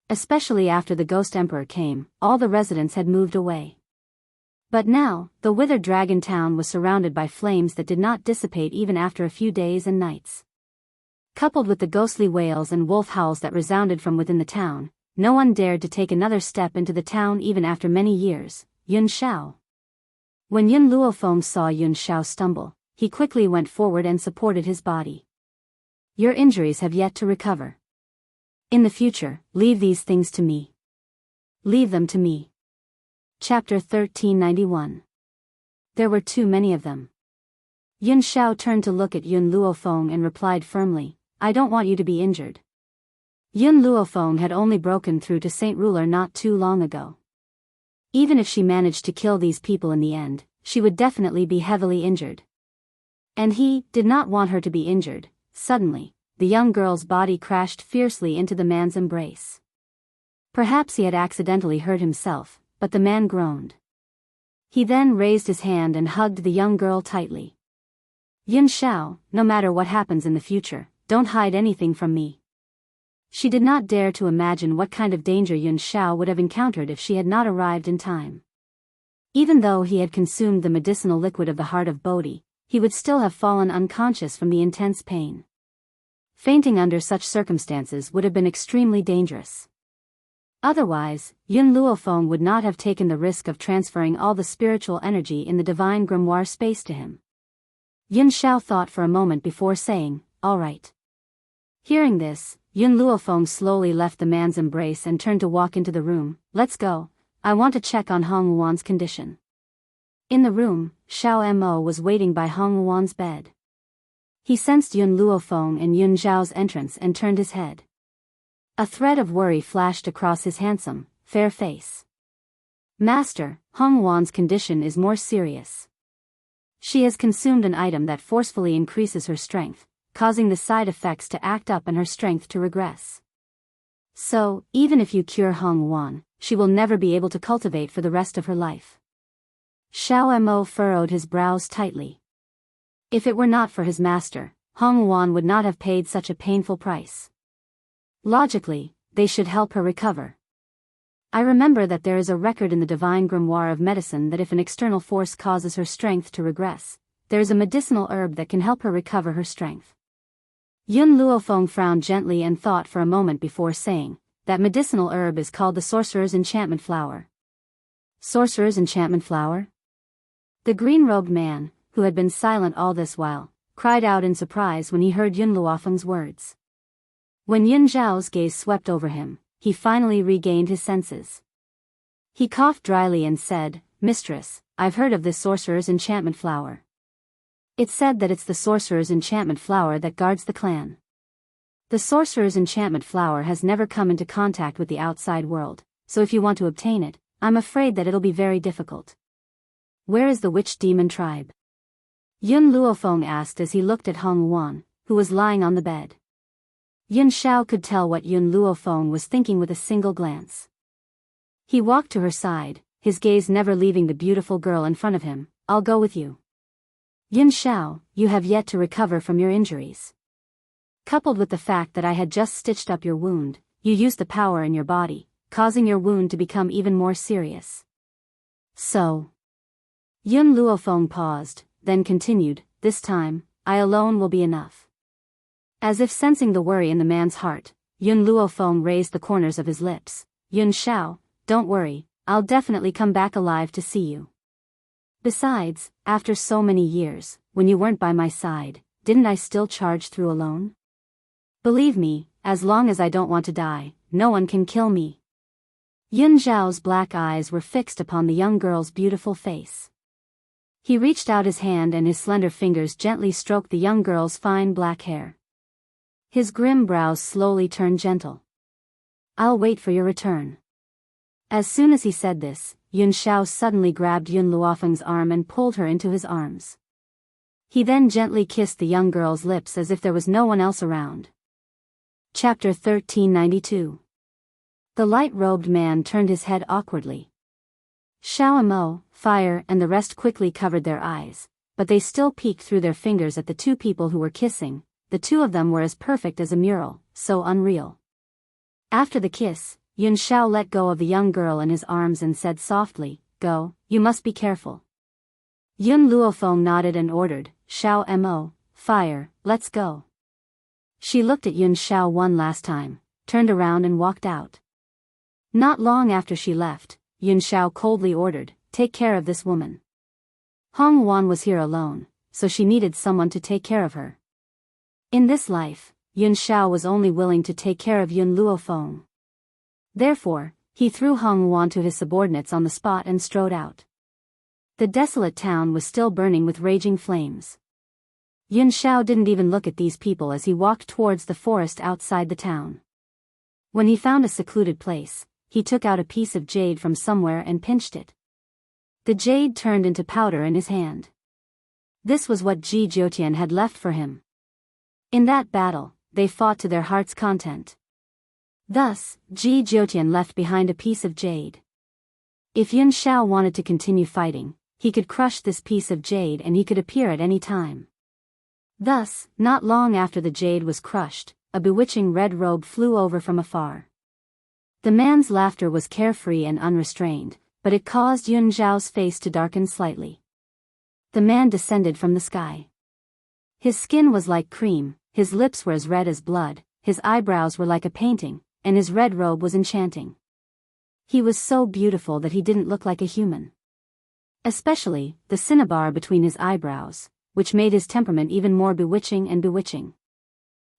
Especially after the Ghost Emperor came, all the residents had moved away. But now, the withered dragon town was surrounded by flames that did not dissipate even after a few days and nights. Coupled with the ghostly wails and wolf howls that resounded from within the town, no one dared to take another step into the town even after many years. Yun Shao. When Yun Luofeng saw Yun Shao stumble, he quickly went forward and supported his body. Your injuries have yet to recover. In the future, leave these things to me. Leave them to me. Chapter 1391. There were too many of them. Yun Shao turned to look at Yun Luofeng and replied firmly, I don't want you to be injured. Yun Luofeng had only broken through to Saint Ruler not too long ago. Even if she managed to kill these people in the end, she would definitely be heavily injured. And he did not want her to be injured. Suddenly, the young girl's body crashed fiercely into the man's embrace. Perhaps he had accidentally hurt himself, but the man groaned. He then raised his hand and hugged the young girl tightly. Yun Shao, no matter what happens in the future, don't hide anything from me. She did not dare to imagine what kind of danger Yun Shao would have encountered if she had not arrived in time. Even though he had consumed the medicinal liquid of the heart of Bodhi, he would still have fallen unconscious from the intense pain. Fainting under such circumstances would have been extremely dangerous. Otherwise, Yun Luofeng would not have taken the risk of transferring all the spiritual energy in the divine grimoire space to him. Yun Shao thought for a moment before saying, all right. Hearing this, Yun Luofeng slowly left the man's embrace and turned to walk into the room. Let's go, I want to check on Hong Wuan's condition. In the room, Xiao Mo was waiting by Hong Wuan's bed. He sensed Yun Luofeng and Yun Zhao's entrance and turned his head. A thread of worry flashed across his handsome, fair face. Master, Hong Wuan's condition is more serious. She has consumed an item that forcefully increases her strength, causing the side effects to act up and her strength to regress. So, even if you cure Hong Wuan, she will never be able to cultivate for the rest of her life. Xiao Mo furrowed his brows tightly. If it were not for his master, Hong Wuan would not have paid such a painful price. Logically, they should help her recover. I remember that there is a record in the divine grimoire of medicine that if an external force causes her strength to regress, there is a medicinal herb that can help her recover her strength. Yun Luofeng frowned gently and thought for a moment before saying, that medicinal herb is called the sorcerer's enchantment flower. Sorcerer's enchantment flower? The green-robed man, who had been silent all this while, cried out in surprise when he heard Yun Luofeng's words. When Yun Zhao's gaze swept over him, he finally regained his senses. He coughed dryly and said, Mistress, I've heard of this sorcerer's enchantment flower. It's said that it's the sorcerer's enchantment flower that guards the clan. The sorcerer's enchantment flower has never come into contact with the outside world, so if you want to obtain it, I'm afraid that it'll be very difficult. Where is the witch demon tribe? Yun Luofeng asked as he looked at Hong Wuan, who was lying on the bed. Yun Shao could tell what Yun Luofeng was thinking with a single glance. He walked to her side, his gaze never leaving the beautiful girl in front of him. I'll go with you. Yun Shao, you have yet to recover from your injuries. Coupled with the fact that I had just stitched up your wound, you used the power in your body, causing your wound to become even more serious. So. Yun Luofeng paused, then continued, this time, I alone will be enough. As if sensing the worry in the man's heart, Yun Luofeng raised the corners of his lips. Yun Shao, don't worry, I'll definitely come back alive to see you. Besides, after so many years, when you weren't by my side, didn't I still charge through alone? Believe me, as long as I don't want to die, no one can kill me. Yun Zhao's black eyes were fixed upon the young girl's beautiful face. He reached out his hand and his slender fingers gently stroked the young girl's fine black hair. His grim brows slowly turned gentle. I'll wait for your return. As soon as he said this, Yun Shao suddenly grabbed Yun Luofeng's arm and pulled her into his arms. He then gently kissed the young girl's lips as if there was no one else around. Chapter 1392. The light-robed man turned his head awkwardly. Xiao Mo, Fire and the rest quickly covered their eyes, but they still peeked through their fingers at the two people who were kissing. The two of them were as perfect as a mural, so unreal. After the kiss, Yun Shao let go of the young girl in his arms and said softly, "Go, you must be careful." Yun Luofeng nodded and ordered, "Shao Mo, fire, let's go." She looked at Yun Shao one last time, turned around and walked out. Not long after she left, Yun Shao coldly ordered, "Take care of this woman." Hong Wan was here alone, so she needed someone to take care of her. In this life, Yun Shao was only willing to take care of Yun Luofeng. Therefore, he threw Hong Wan to his subordinates on the spot and strode out. The desolate town was still burning with raging flames. Yun Shao didn't even look at these people as he walked towards the forest outside the town. When he found a secluded place, he took out a piece of jade from somewhere and pinched it. The jade turned into powder in his hand. This was what Ji Jiutian had left for him. In that battle, they fought to their heart's content. Thus, Ji Jiutian left behind a piece of jade. If Yun Shao wanted to continue fighting, he could crush this piece of jade and he could appear at any time. Thus, not long after the jade was crushed, a bewitching red robe flew over from afar. The man's laughter was carefree and unrestrained, but it caused Yun Zhao's face to darken slightly. The man descended from the sky. His skin was like cream, his lips were as red as blood, his eyebrows were like a painting, and his red robe was enchanting. He was so beautiful that he didn't look like a human. Especially, the cinnabar between his eyebrows, which made his temperament even more bewitching and bewitching.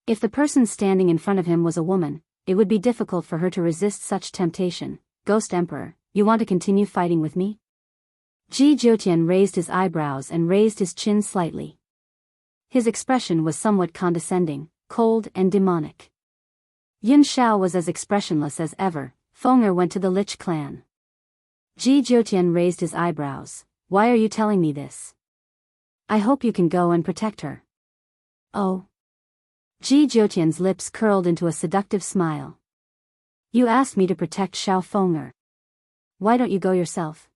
If the person standing in front of him was a woman, it would be difficult for her to resist such temptation. "Ghost Emperor, you want to continue fighting with me?" Ji Jiutian raised his eyebrows and raised his chin slightly. His expression was somewhat condescending, cold and demonic. Yun Shao was as expressionless as ever. Fenger went to the Lich clan. Ji Jiutian raised his eyebrows. "Why are you telling me this? I hope you can go and protect her." "Oh." Ji Jiutian's lips curled into a seductive smile. "You asked me to protect Shao Fenger. Why don't you go yourself?"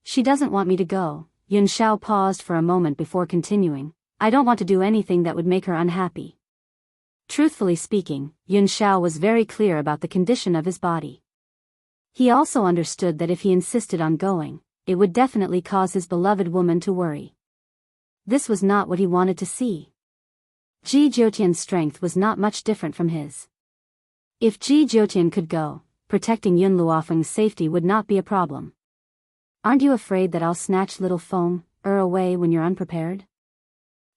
"She doesn't want me to go." Yun Shao paused for a moment before continuing. "I don't want to do anything that would make her unhappy." Truthfully speaking, Yun Shao was very clear about the condition of his body. He also understood that if he insisted on going, it would definitely cause his beloved woman to worry. This was not what he wanted to see. Ji Jiutian's strength was not much different from his. If Ji Jiutian could go, protecting Yun Luofeng's safety would not be a problem. "Aren't you afraid that I'll snatch little Fenger away when you're unprepared?"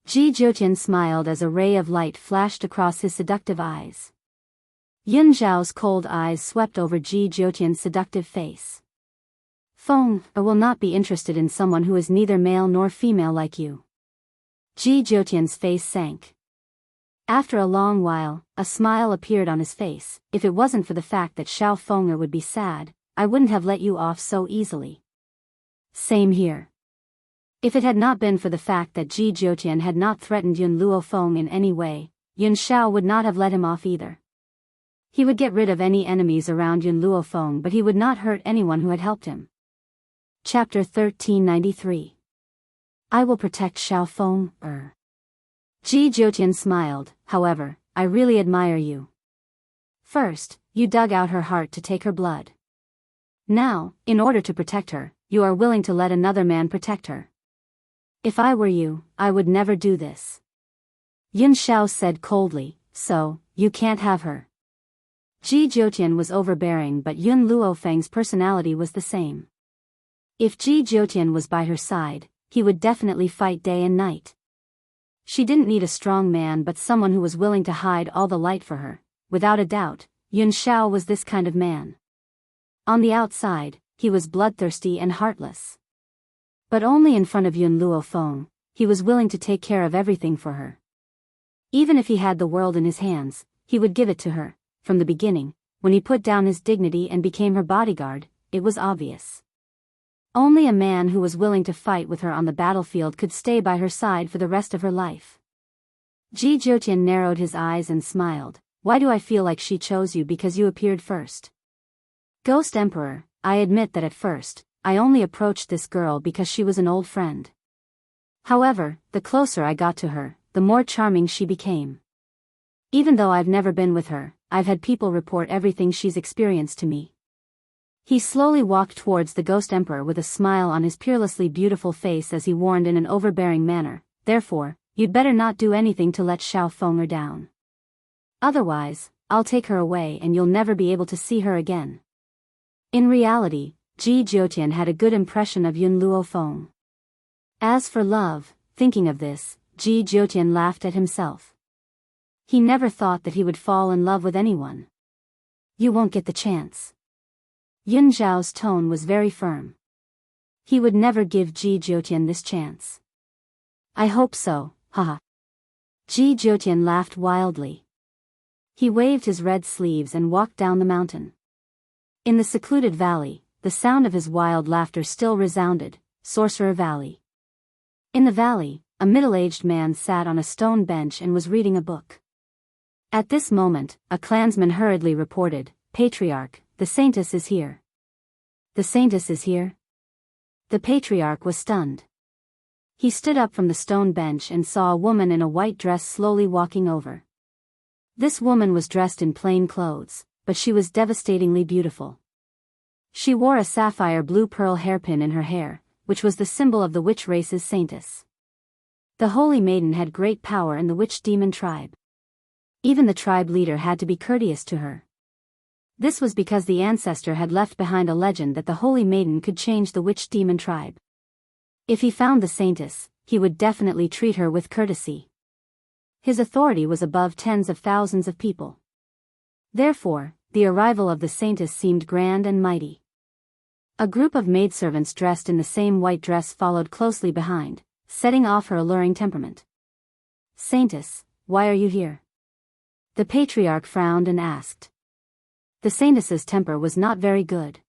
Ji Jiutian smiled as a ray of light flashed across his seductive eyes. Yun Zhao's cold eyes swept over Ji Jiutian's seductive face. "Fenger will not be interested in someone who is neither male nor female like you." Ji Jiutian's face sank. After a long while, a smile appeared on his face. "If it wasn't for the fact that Shao Fenger would be sad, I wouldn't have let you off so easily." "Same here." If it had not been for the fact that Ji Jiutian had not threatened Yun Luofeng in any way, Yun Shao would not have let him off either. He would get rid of any enemies around Yun Luofeng, but he would not hurt anyone who had helped him. Chapter 1393. I will protect Shao Fenger. Ji Jiutian smiled. "However, I really admire you. First, you dug out her heart to take her blood. Now, in order to protect her, you are willing to let another man protect her. If I were you, I would never do this." Yun Shao said coldly, "So, you can't have her." Ji Jiutian was overbearing, but Yun Luofeng's personality was the same. If Ji Jiutian was by her side, he would definitely fight day and night. She didn't need a strong man but someone who was willing to hide all the light for her. Without a doubt, Yun Shao was this kind of man. On the outside, he was bloodthirsty and heartless. But only in front of Yun Luofeng, he was willing to take care of everything for her. Even if he had the world in his hands, he would give it to her. From the beginning, when he put down his dignity and became her bodyguard, it was obvious. Only a man who was willing to fight with her on the battlefield could stay by her side for the rest of her life. Ji Jiutian narrowed his eyes and smiled. "Why do I feel like she chose you because you appeared first?" "Ghost Emperor, I admit that at first, I only approached this girl because she was an old friend. However, the closer I got to her, the more charming she became. Even though I've never been with her, I've had people report everything she's experienced to me. He slowly walked towards the ghost emperor with a smile on his peerlessly beautiful face as he warned in an overbearing manner, therefore, you'd better not do anything to let Xiao Feng down. Otherwise, I'll take her away and you'll never be able to see her again. In reality, Ji Jiutian had a good impression of Yun Luofeng. As for love, thinking of this, Ji Jiutian laughed at himself. He never thought that he would fall in love with anyone. You won't get the chance. Yun Zhao's tone was very firm. He would never give Ji Jiutian this chance. I hope so, haha. Ji Jiutian laughed wildly. He waved his red sleeves and walked down the mountain. In the secluded valley, the sound of his wild laughter still resounded, Sorcerer Valley. In the valley, a middle-aged man sat on a stone bench and was reading a book. At this moment, a clansman hurriedly reported, Patriarch, the Saintess is here. The Saintess is here? The Patriarch was stunned. He stood up from the stone bench and saw a woman in a white dress slowly walking over. This woman was dressed in plain clothes, but she was devastatingly beautiful. She wore a sapphire blue pearl hairpin in her hair, which was the symbol of the witch race's saintess. The holy maiden had great power in the witch demon tribe. Even the tribe leader had to be courteous to her. This was because the ancestor had left behind a legend that the holy maiden could change the witch demon tribe. If he found the saintess, he would definitely treat her with courtesy. His authority was above tens of thousands of people. Therefore, the arrival of the saintess seemed grand and mighty. A group of maidservants dressed in the same white dress followed closely behind, setting off her alluring temperament. Saintess, why are you here? The patriarch frowned and asked. The saintess's temper was not very good.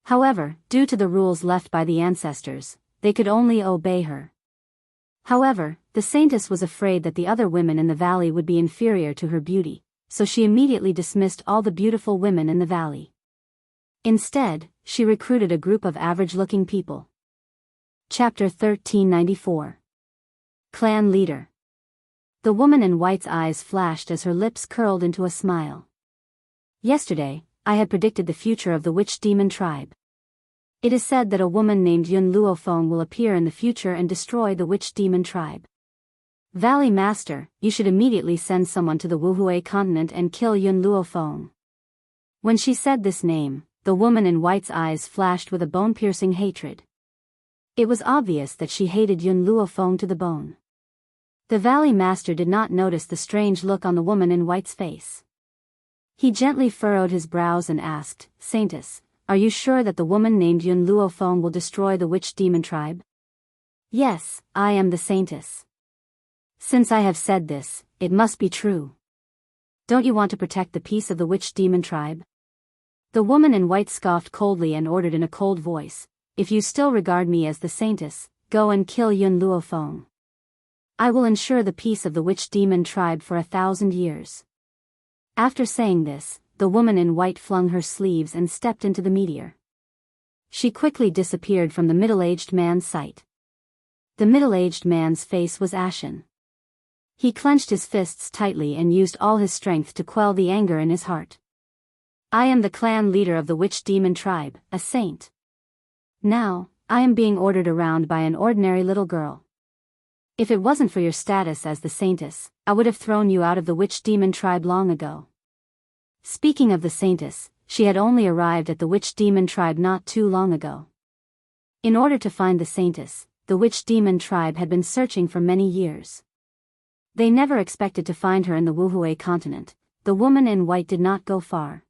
However, due to the rules left by the ancestors, they could only obey her. However, the saintess was afraid that the other women in the valley would be inferior to her beauty, so she immediately dismissed all the beautiful women in the valley. Instead, she recruited a group of average-looking people. Chapter 1394. Clan Leader. The woman in white's eyes flashed as her lips curled into a smile. Yesterday, I had predicted the future of the witch demon tribe. It is said that a woman named Yun Luofeng will appear in the future and destroy the witch demon tribe. Valley Master, you should immediately send someone to the Wuhui continent and kill Yun Luofeng. When she said this name, the woman in white's eyes flashed with a bone-piercing hatred. It was obvious that she hated Yun Luofeng to the bone. The Valley Master did not notice the strange look on the woman in white's face. He gently furrowed his brows and asked, Saintess, are you sure that the woman named Yun Luofeng will destroy the witch demon tribe? Yes, I am the Saintess. Since I have said this, it must be true. Don't you want to protect the peace of the witch demon tribe? The woman in white scoffed coldly and ordered in a cold voice, if you still regard me as the Saintess, go and kill Yun Luofeng. I will ensure the peace of the witch demon tribe for 1,000 years. After saying this, the woman in white flung her sleeves and stepped into the meteor. She quickly disappeared from the middle-aged man's sight. The middle-aged man's face was ashen. He clenched his fists tightly and used all his strength to quell the anger in his heart. I am the clan leader of the witch demon tribe, a saint. Now, I am being ordered around by an ordinary little girl. If it wasn't for your status as the saintess, I would have thrown you out of the witch demon tribe long ago. Speaking of the saintess, she had only arrived at the witch demon tribe not too long ago. In order to find the saintess, the witch demon tribe had been searching for many years. They never expected to find her in the Wuhui continent. The woman in white did not go far.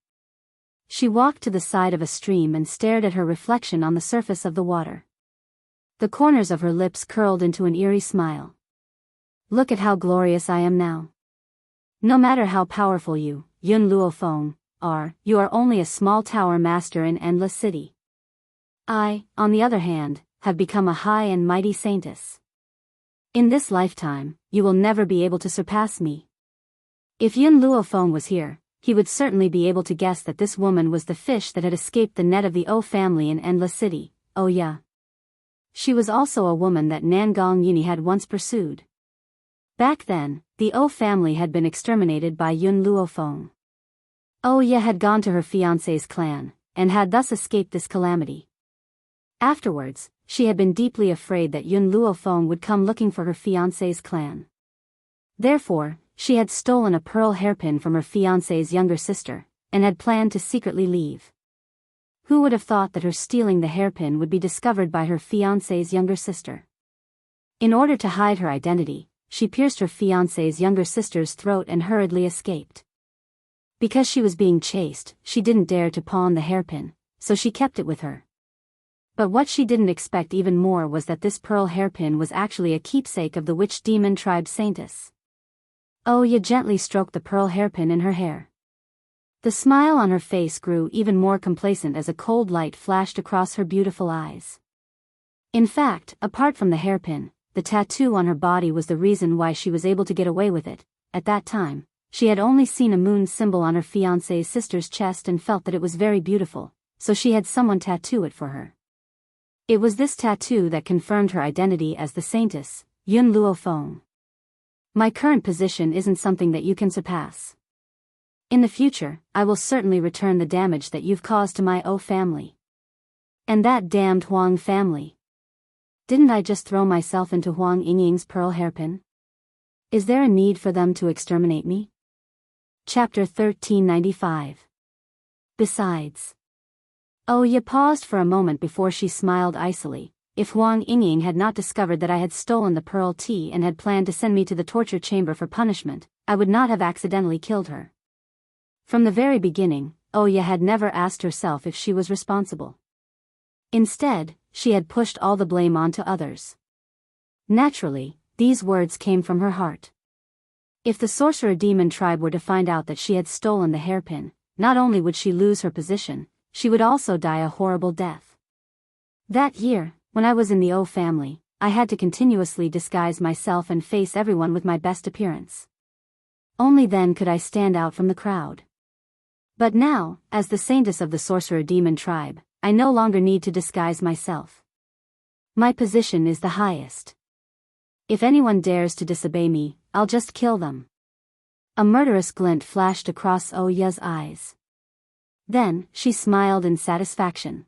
She walked to the side of a stream and stared at her reflection on the surface of the water. The corners of her lips curled into an eerie smile. Look at how glorious I am now. No matter how powerful you, Yun Luofeng, are, you are only a small tower master in Endless City. I, on the other hand, have become a high and mighty saintess. In this lifetime, you will never be able to surpass me. If Yun Luofeng was here, he would certainly be able to guess that this woman was the fish that had escaped the net of the O family in Endless City. Oh yeah. She was also a woman that Nangong Yuni had once pursued. Back then, the O family had been exterminated by Yun Luofeng. Oya had gone to her fiancé's clan, and had thus escaped this calamity. Afterwards, she had been deeply afraid that Yun Luofeng would come looking for her fiancé's clan. Therefore, she had stolen a pearl hairpin from her fiancé's younger sister, and had planned to secretly leave. Who would have thought that her stealing the hairpin would be discovered by her fiancé's younger sister? In order to hide her identity, she pierced her fiancé's younger sister's throat and hurriedly escaped. Because she was being chased, she didn't dare to pawn the hairpin, so she kept it with her. But what she didn't expect even more was that this pearl hairpin was actually a keepsake of the witch demon tribe saintess. Oya gently stroked the pearl hairpin in her hair. The smile on her face grew even more complacent as a cold light flashed across her beautiful eyes. In fact, apart from the hairpin, the tattoo on her body was the reason why she was able to get away with it. At that time, she had only seen a moon symbol on her fiancé's sister's chest and felt that it was very beautiful, so she had someone tattoo it for her. It was this tattoo that confirmed her identity as the saintess, Yun Luofeng. My current position isn't something that you can surpass. In the future, I will certainly return the damage that you've caused to my family. And that damned Huang family. Didn't I just throw myself into Huang Yingying's pearl hairpin? Is there a need for them to exterminate me? Chapter 1395. Besides. Oya paused for a moment before she smiled icily. If Huang Yingying had not discovered that I had stolen the pearl tea and had planned to send me to the torture chamber for punishment, I would not have accidentally killed her. From the very beginning, Oya had never asked herself if she was responsible. Instead, she had pushed all the blame onto others. Naturally, these words came from her heart. If the sorcerer demon tribe were to find out that she had stolen the hairpin, not only would she lose her position, she would also die a horrible death. That year, when I was in the family, I had to continuously disguise myself and face everyone with my best appearance. Only then could I stand out from the crowd. But now, as the saintess of the sorcerer demon tribe, I no longer need to disguise myself. My position is the highest. If anyone dares to disobey me, I'll just kill them. A murderous glint flashed across Oya's eyes. Then, she smiled in satisfaction.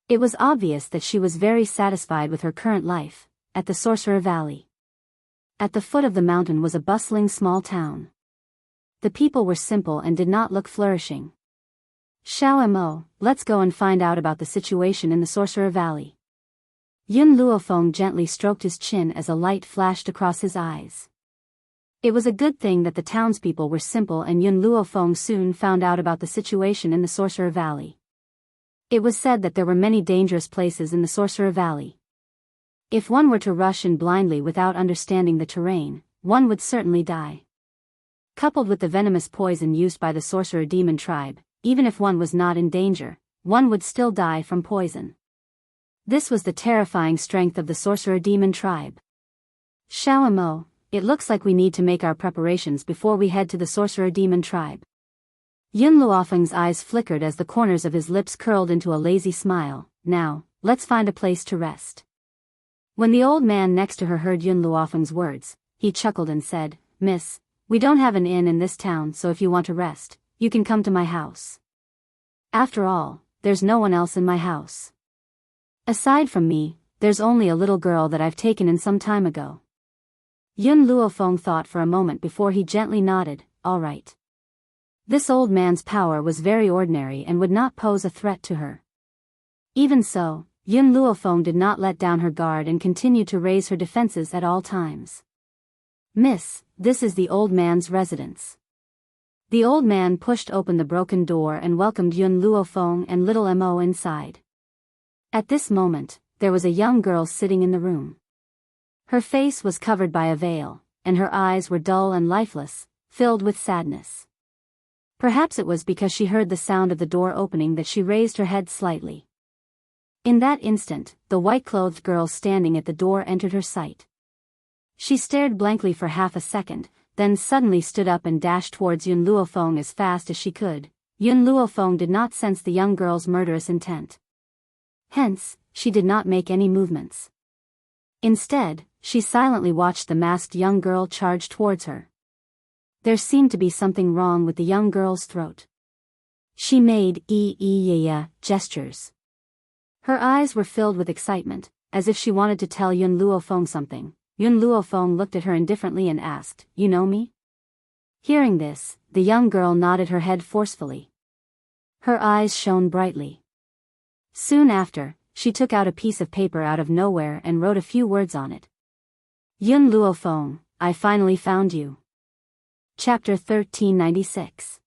It was obvious that she was very satisfied with her current life, at the Sorcerer Valley. At the foot of the mountain was a bustling small town. The people were simple and did not look flourishing. Xiao Mo, let's go and find out about the situation in the Sorcerer Valley. Yun Luofeng gently stroked his chin as a light flashed across his eyes. It was a good thing that the townspeople were simple and Yun Luofeng soon found out about the situation in the Sorcerer Valley. It was said that there were many dangerous places in the Sorcerer Valley. If one were to rush in blindly without understanding the terrain, one would certainly die. Coupled with the venomous poison used by the sorcerer demon tribe, even if one was not in danger, one would still die from poison. This was the terrifying strength of the sorcerer demon tribe. Xiao Mo, it looks like we need to make our preparations before we head to the sorcerer demon tribe. Yun Luofeng's eyes flickered as the corners of his lips curled into a lazy smile. Now, let's find a place to rest. When the old man next to her heard Yun Luofeng's words, he chuckled and said, "Miss, we don't have an inn in this town, so if you want to rest, you can come to my house. After all, there's no one else in my house. Aside from me, there's only a little girl that I've taken in some time ago." Yun Luofeng thought for a moment before he gently nodded, "All right." This old man's power was very ordinary and would not pose a threat to her. Even so, Yun Luofeng did not let down her guard and continued to raise her defenses at all times. "Miss, this is the old man's residence." The old man pushed open the broken door and welcomed Yun Luofeng and little Mo inside. At this moment, there was a young girl sitting in the room. Her face was covered by a veil, and her eyes were dull and lifeless, filled with sadness. Perhaps it was because she heard the sound of the door opening that she raised her head slightly. In that instant, the white-clothed girl standing at the door entered her sight. She stared blankly for half a second, then suddenly stood up and dashed towards Yun Luofeng as fast as she could. Yun Luofeng did not sense the young girl's murderous intent. Hence, she did not make any movements. Instead, she silently watched the masked young girl charge towards her. There seemed to be something wrong with the young girl's throat. She made gestures. Her eyes were filled with excitement, as if she wanted to tell Yun Luofeng something. Yun Luofeng looked at her indifferently and asked, "You know me?" Hearing this, the young girl nodded her head forcefully. Her eyes shone brightly. Soon after, she took out a piece of paper out of nowhere and wrote a few words on it. Yun Luofeng, I finally found you. Chapter 1396.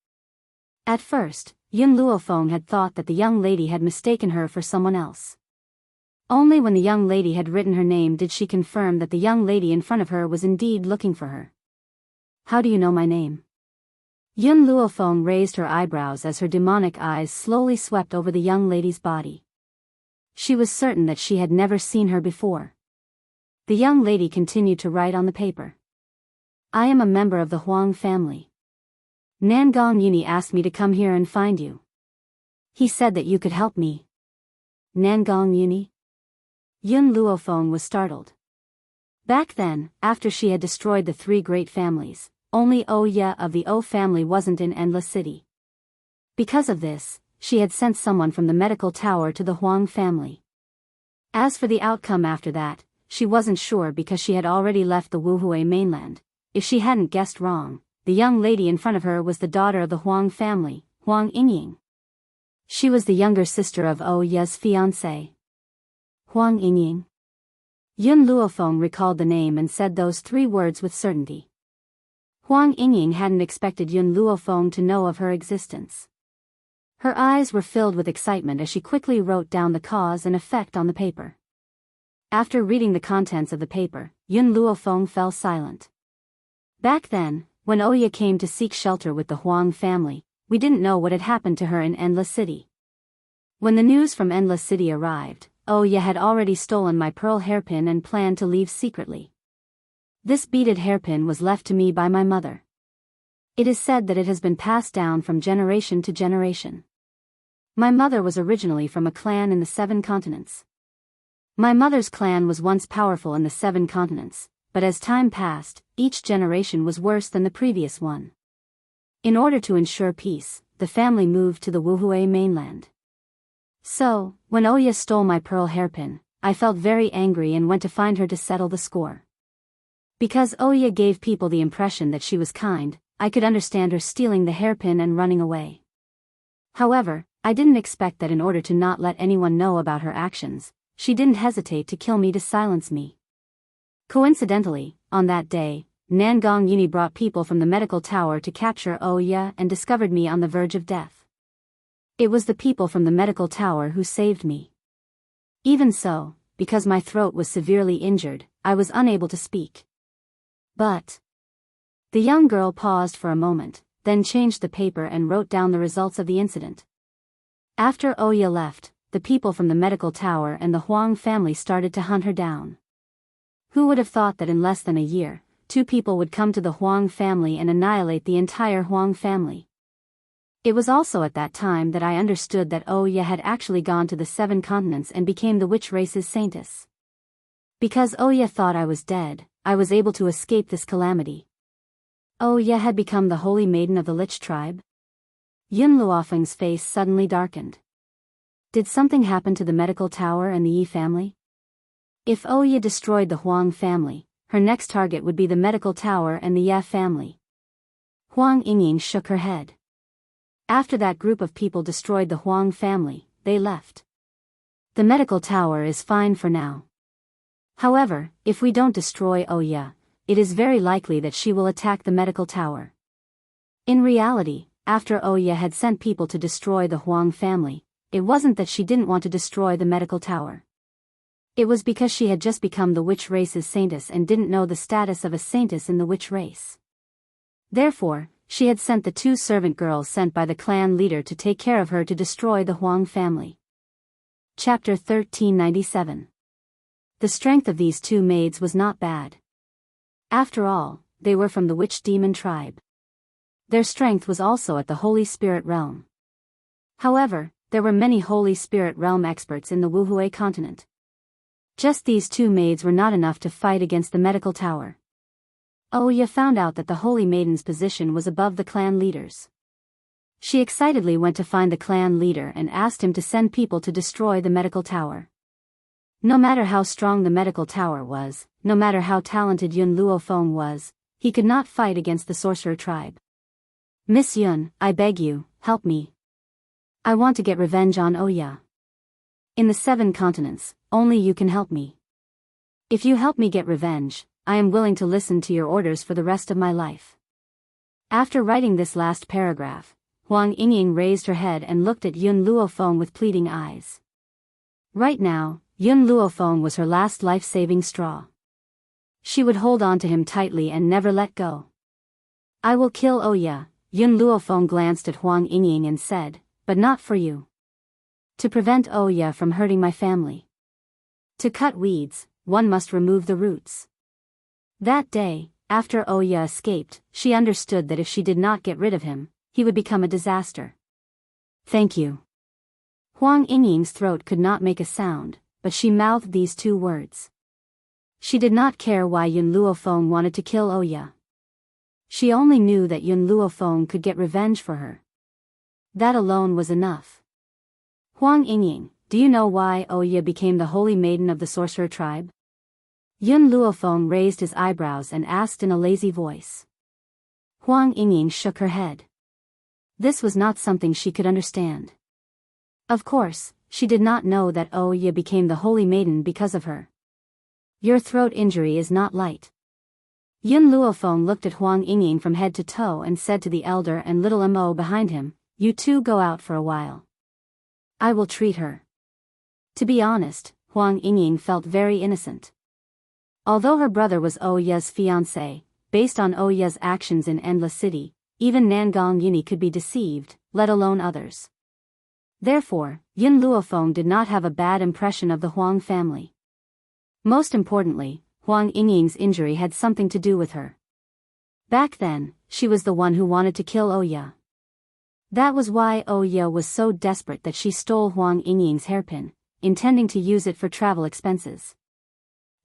At first, Yun Luofeng had thought that the young lady had mistaken her for someone else. Only when the young lady had written her name did she confirm that the young lady in front of her was indeed looking for her. How do you know my name? Yun Luofeng raised her eyebrows as her demonic eyes slowly swept over the young lady's body. She was certain that she had never seen her before. The young lady continued to write on the paper. I am a member of the Huang family. Nangong Yuni asked me to come here and find you. He said that you could help me. Nangong Yuni? Yun Luofeng was startled. Back then, after she had destroyed the three great families, only Oya of the O family wasn't in Endless City. Because of this, she had sent someone from the medical tower to the Huang family. As for the outcome after that, she wasn't sure because she had already left the Wuhui mainland. If she hadn't guessed wrong, the young lady in front of her was the daughter of the Huang family, Huang Yingying. She was the younger sister of Oya's fiancé. Huang Yingying. Yun Luofeng recalled the name and said those three words with certainty. Huang Yingying hadn't expected Yun Luofeng to know of her existence. Her eyes were filled with excitement as she quickly wrote down the cause and effect on the paper. After reading the contents of the paper, Yun Luofeng fell silent. Back then, when Oya came to seek shelter with the Huang family, we didn't know what had happened to her in Endless City. When the news from Endless City arrived, Oya had already stolen my pearl hairpin and planned to leave secretly. This beaded hairpin was left to me by my mother. It is said that it has been passed down from generation to generation. My mother was originally from a clan in the 7 continents. My mother's clan was once powerful in the 7 continents, but as time passed, each generation was worse than the previous one. In order to ensure peace, the family moved to the Wuhui mainland. So, when Oya stole my pearl hairpin, I felt very angry and went to find her to settle the score. Because Oya gave people the impression that she was kind, I could understand her stealing the hairpin and running away. However, I didn't expect that in order to not let anyone know about her actions, she didn't hesitate to kill me to silence me. Coincidentally, on that day, Nangong Yuni brought people from the medical tower to capture Oya and discovered me on the verge of death. It was the people from the medical tower who saved me. Even so, because my throat was severely injured, I was unable to speak. But the young girl paused for a moment, then changed the paper and wrote down the results of the incident. After Oya left, the people from the medical tower and the Huang family started to hunt her down. Who would have thought that in less than a year, 2 people would come to the Huang family and annihilate the entire Huang family? It was also at that time that I understood that Oya had actually gone to the 7 continents and became the witch race's saintess. Because Oya thought I was dead, I was able to escape this calamity. Oya had become the holy maiden of the Lich tribe? Yun Luofeng's face suddenly darkened. Did something happen to the medical tower and the Yi family? If Oya destroyed the Huang family, her next target would be the medical tower and the Ye family. Huang Yingying shook her head. After that group of people destroyed the Huang family, they left. The medical tower is fine for now. However, if we don't destroy Oya, it is very likely that she will attack the medical tower. In reality, after Oya had sent people to destroy the Huang family, it wasn't that she didn't want to destroy the medical tower. It was because she had just become the witch race's saintess and didn't know the status of a saintess in the witch race. Therefore, she had sent the 2 servant girls sent by the clan leader to take care of her to destroy the Huang family. Chapter 1397. The strength of these 2 maids was not bad. After all, they were from the witch demon tribe. Their strength was also at the Holy Spirit realm. However, there were many Holy Spirit realm experts in the Wuhui continent. Just these 2 maids were not enough to fight against the medical tower. Oya found out that the Holy Maiden's position was above the clan leaders. She excitedly went to find the clan leader and asked him to send people to destroy the medical tower. No matter how strong the medical tower was, no matter how talented Yun Luofeng was, he could not fight against the sorcerer tribe. Miss Yun, I beg you, help me. I want to get revenge on Oya. In the 7 continents, only you can help me. If you help me get revenge, I am willing to listen to your orders for the rest of my life. After writing this last paragraph, Huang Yingying raised her head and looked at Yun Luofeng with pleading eyes. Right now, Yun Luofeng was her last life-saving straw. She would hold on to him tightly and never let go. I will kill Oya, Yun Luofeng glanced at Huang Yingying and said, but not for you. To prevent Oya from hurting my family. To cut weeds, one must remove the roots. That day, after Oya escaped, she understood that if she did not get rid of him, he would become a disaster. Thank you. Huang Yingying's throat could not make a sound, but she mouthed these 2 words. She did not care why Yun Luofeng wanted to kill Oya. She only knew that Yun Luofeng could get revenge for her. That alone was enough. Huang Yingying, do you know why Oya became the holy maiden of the sorcerer tribe? Yun Luofeng raised his eyebrows and asked in a lazy voice. Huang Yingying shook her head. This was not something she could understand. Of course, she did not know that Oya became the holy maiden because of her. Your throat injury is not light. Yun Luofeng looked at Huang Yingying from head to toe and said to the elder and little Mo behind him, you 2 go out for a while. I will treat her. To be honest, Huang Yingying felt very innocent. Although her brother was Oya's fiancé, based on Oya's actions in Endless City, even Nangong Yuni could be deceived, let alone others. Therefore, Yun Luofeng did not have a bad impression of the Huang family. Most importantly, Huang Yingying's injury had something to do with her. Back then, she was the one who wanted to kill Oya. That was why Oya was so desperate that she stole Huang Yingying's hairpin, intending to use it for travel expenses.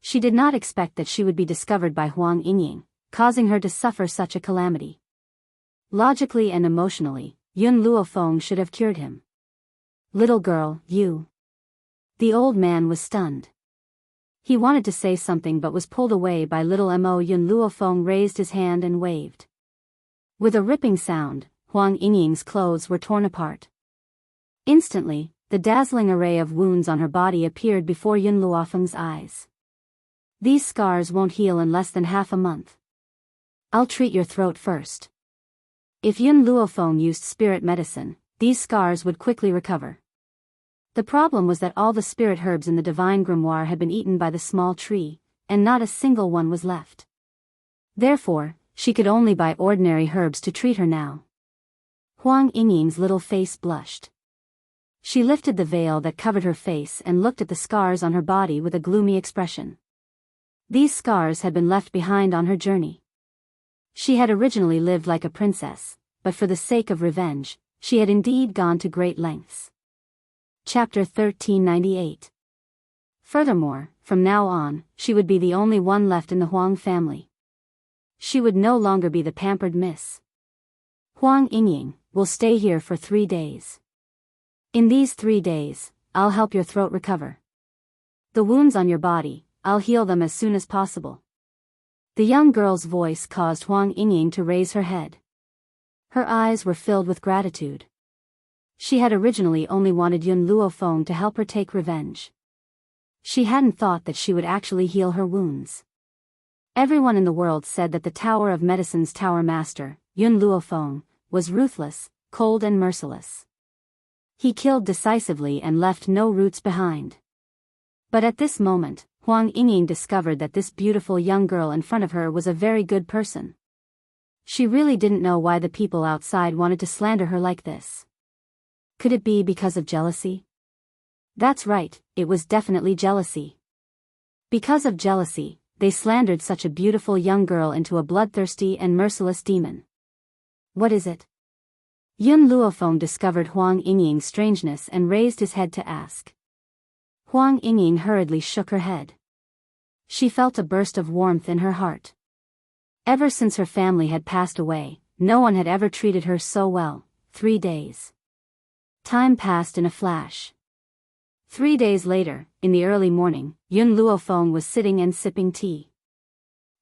She did not expect that she would be discovered by Huang Yingying, causing her to suffer such a calamity. Logically and emotionally, Yun Luofeng should have cured him. Little girl, you. The old man was stunned. He wanted to say something but was pulled away by little Mo. Yun Luofeng raised his hand and waved. With a ripping sound, Huang Yingying's clothes were torn apart. Instantly, the dazzling array of wounds on her body appeared before Yun Luofeng's eyes. These scars won't heal in less than half a month. I'll treat your throat first. If Yun Luofeng used spirit medicine, these scars would quickly recover. The problem was that all the spirit herbs in the divine grimoire had been eaten by the small tree, and not a single one was left. Therefore, she could only buy ordinary herbs to treat her now. Huang Yingying's little face blushed. She lifted the veil that covered her face and looked at the scars on her body with a gloomy expression. These scars had been left behind on her journey. She had originally lived like a princess, but for the sake of revenge, she had indeed gone to great lengths. Chapter 1398. Furthermore, from now on, she would be the only one left in the Huang family. She would no longer be the pampered miss. Huang Yingying will stay here for 3 days. In these 3 days, I'll help your throat recover. The wounds on your body, I'll heal them as soon as possible. The young girl's voice caused Huang Yingying to raise her head. Her eyes were filled with gratitude. She had originally only wanted Yun Luofeng to help her take revenge. She hadn't thought that she would actually heal her wounds. Everyone in the world said that the Tower of Medicine's Tower Master, Yun Luofeng, was ruthless, cold and merciless. He killed decisively and left no roots behind. But at this moment, Huang Yingying discovered that this beautiful young girl in front of her was a very good person. She really didn't know why the people outside wanted to slander her like this. Could it be because of jealousy? That's right, it was definitely jealousy. Because of jealousy, they slandered such a beautiful young girl into a bloodthirsty and merciless demon. What is it? Yun Luofeng discovered Huang Yingying's strangeness and raised his head to ask. Huang Yingying hurriedly shook her head. She felt a burst of warmth in her heart. Ever since her family had passed away, no one had ever treated her so well, 3 days. Time passed in a flash. 3 days later, in the early morning, Yun Luofeng was sitting and sipping tea.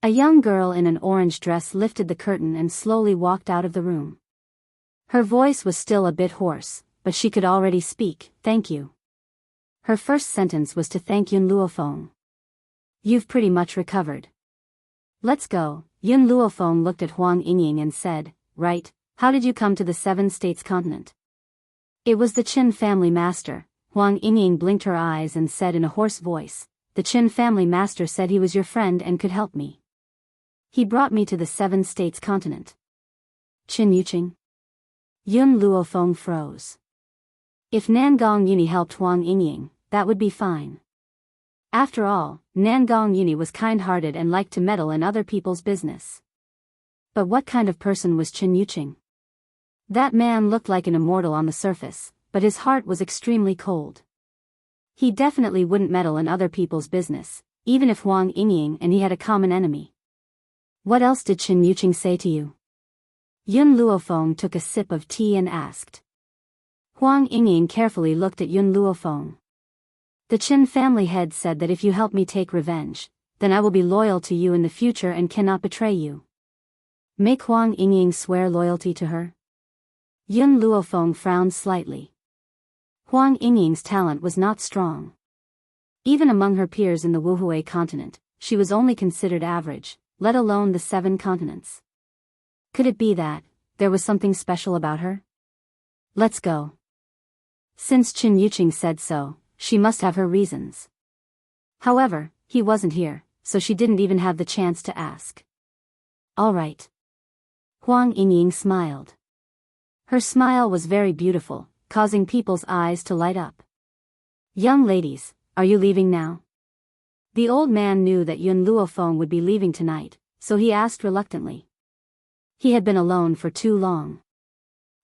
A young girl in an orange dress lifted the curtain and slowly walked out of the room. Her voice was still a bit hoarse, but she could already speak. "Thank you." Her first sentence was to thank Yun Luofeng. "You've pretty much recovered. Let's go." Yun Luofeng looked at Huang Yingying and said, "Right, how did you come to the 7 states continent?" "It was the Qin family master." Huang Yingying blinked her eyes and said in a hoarse voice, "The Qin family master said he was your friend and could help me. He brought me to the 7 states continent." "Qin Yuqing?" Yun Luofeng froze. If Nangong Yuni helped Huang Yingying, that would be fine. After all, Nangong Yuni was kind-hearted and liked to meddle in other people's business. But what kind of person was Qin Yuqing? That man looked like an immortal on the surface, but his heart was extremely cold. He definitely wouldn't meddle in other people's business, even if Huang Yingying and he had a common enemy. "What else did Qin Yuqing say to you?" Yun Luofeng took a sip of tea and asked. Huang Yingying carefully looked at Yun Luofeng. "The Qin family head said that if you help me take revenge, then I will be loyal to you in the future and cannot betray you." Make Huang Yingying swear loyalty to her? Yun Luofeng frowned slightly. Huang Yingying's talent was not strong. Even among her peers in the Wuhui continent, she was only considered average, let alone the 7 continents. Could it be that there was something special about her? "Let's go." Since Qin Yuqing said so, she must have her reasons. However, he wasn't here, so she didn't even have the chance to ask. "All right." Huang Yingying smiled. Her smile was very beautiful, causing people's eyes to light up. "Young ladies, are you leaving now?" The old man knew that Yun Luofeng would be leaving tonight, so he asked reluctantly. He had been alone for too long.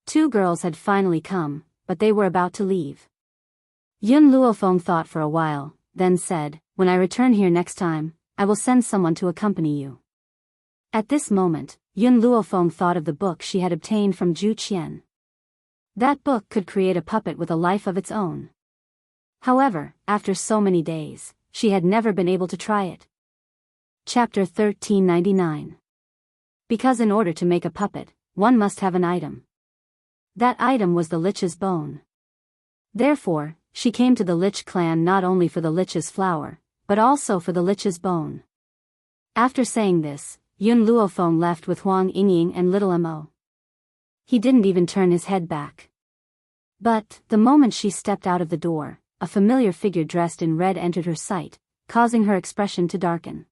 2 girls had finally come, but they were about to leave. Yun Luofeng thought for a while, then said, "When I return here next time, I will send someone to accompany you." At this moment, Yun Luofeng thought of the book she had obtained from Zhu Qian. That book could create a puppet with a life of its own. However, after so many days, she had never been able to try it. Chapter 1399. Because in order to make a puppet, one must have an item. That item was the lich's bone. Therefore, she came to the Lich clan not only for the lich's flower, but also for the lich's bone. After saying this, Yun Luofeng left with Huang Yingying and little Mo. He didn't even turn his head back. But, the moment she stepped out of the door, a familiar figure dressed in red entered her sight, causing her expression to darken.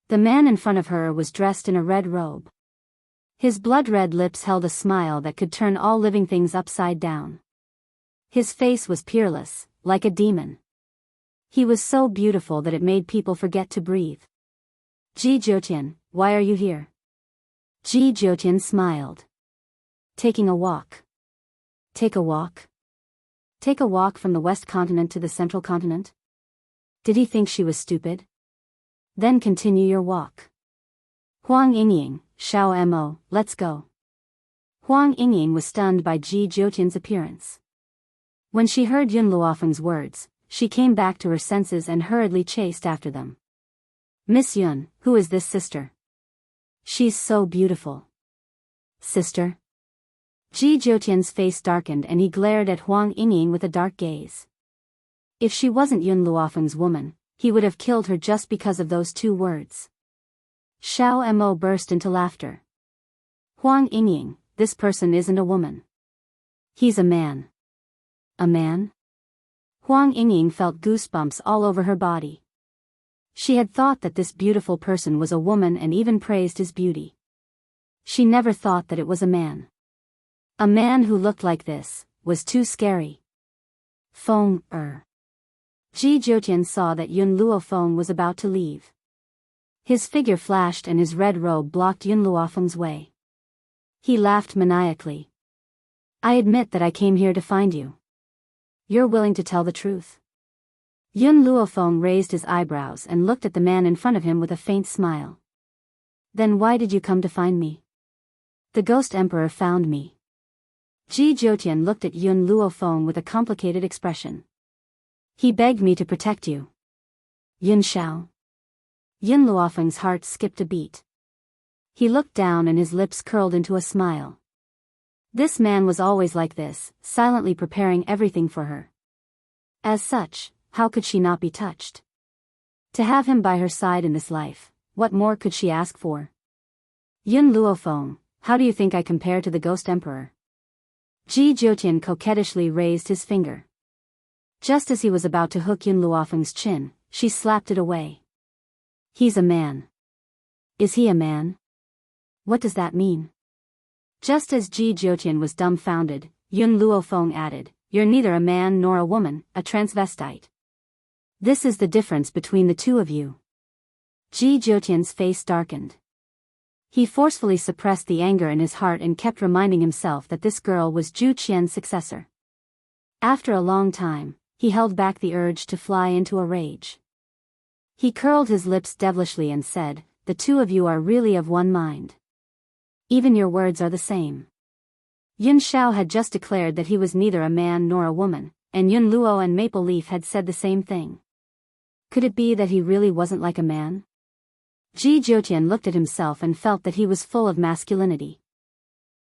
The man in front of her was dressed in a red robe. His blood-red lips held a smile that could turn all living things upside down. His face was peerless, like a demon. He was so beautiful that it made people forget to breathe. "Ji Jiutian, why are you here?" Ji Jiutian smiled. "Taking a walk." "Take a walk?" "Take a walk from the west continent to the central continent?" Did he think she was stupid? "Then continue your walk." "Huang Yingying, Xiao Mo, let's go." Huang Yingying was stunned by Ji Jiutian's appearance. When she heard Yun Luofeng's words, she came back to her senses and hurriedly chased after them. "Miss Yun, who is this sister? She's so beautiful." "Sister?" Ji Jiutian's face darkened and he glared at Huang Yingying with a dark gaze. If she wasn't Yun Luofeng's woman, he would have killed her just because of those 2 words. Xiao Mo burst into laughter. "Huang Yingying, this person isn't a woman. He's a man." "A man?" Huang Yingying felt goosebumps all over her body. She had thought that this beautiful person was a woman and even praised his beauty. She never thought that it was a man. A man who looked like this was too scary. Feng Ji Jiutian saw that Yun Luofeng was about to leave. His figure flashed and his red robe blocked Yun Luofeng's way. He laughed maniacally. "I admit that I came here to find you. You're willing to tell the truth?" Yun Luofeng raised his eyebrows and looked at the man in front of him with a faint smile. "Then why did you come to find me?" "The Ghost Emperor found me." Ji Jiutian looked at Yun Luofeng with a complicated expression. He begged me to protect you. Yun Xiao. Yun Luofeng's heart skipped a beat. He looked down and his lips curled into a smile. This man was always like this, silently preparing everything for her. As such, how could she not be touched? To have him by her side in this life, what more could she ask for? Yun Luofeng, how do you think I compare to the Ghost Emperor? Ji Jiutian coquettishly raised his finger. Just as he was about to hook Yun Luofeng's chin, she slapped it away. He's a man. Is he a man? What does that mean? Just as Ji Jiutian was dumbfounded, Yun Luofeng added, You're neither a man nor a woman, a transvestite. This is the difference between the two of you. Ji Jiutian's face darkened. He forcefully suppressed the anger in his heart and kept reminding himself that this girl was Zhu Qian's successor. After a long time, he held back the urge to fly into a rage. He curled his lips devilishly and said, The two of you are really of one mind. Even your words are the same. Yun Xiao had just declared that he was neither a man nor a woman, and Yun Luo and Maple Leaf had said the same thing. Could it be that he really wasn't like a man? Ji Jiutian looked at himself and felt that he was full of masculinity.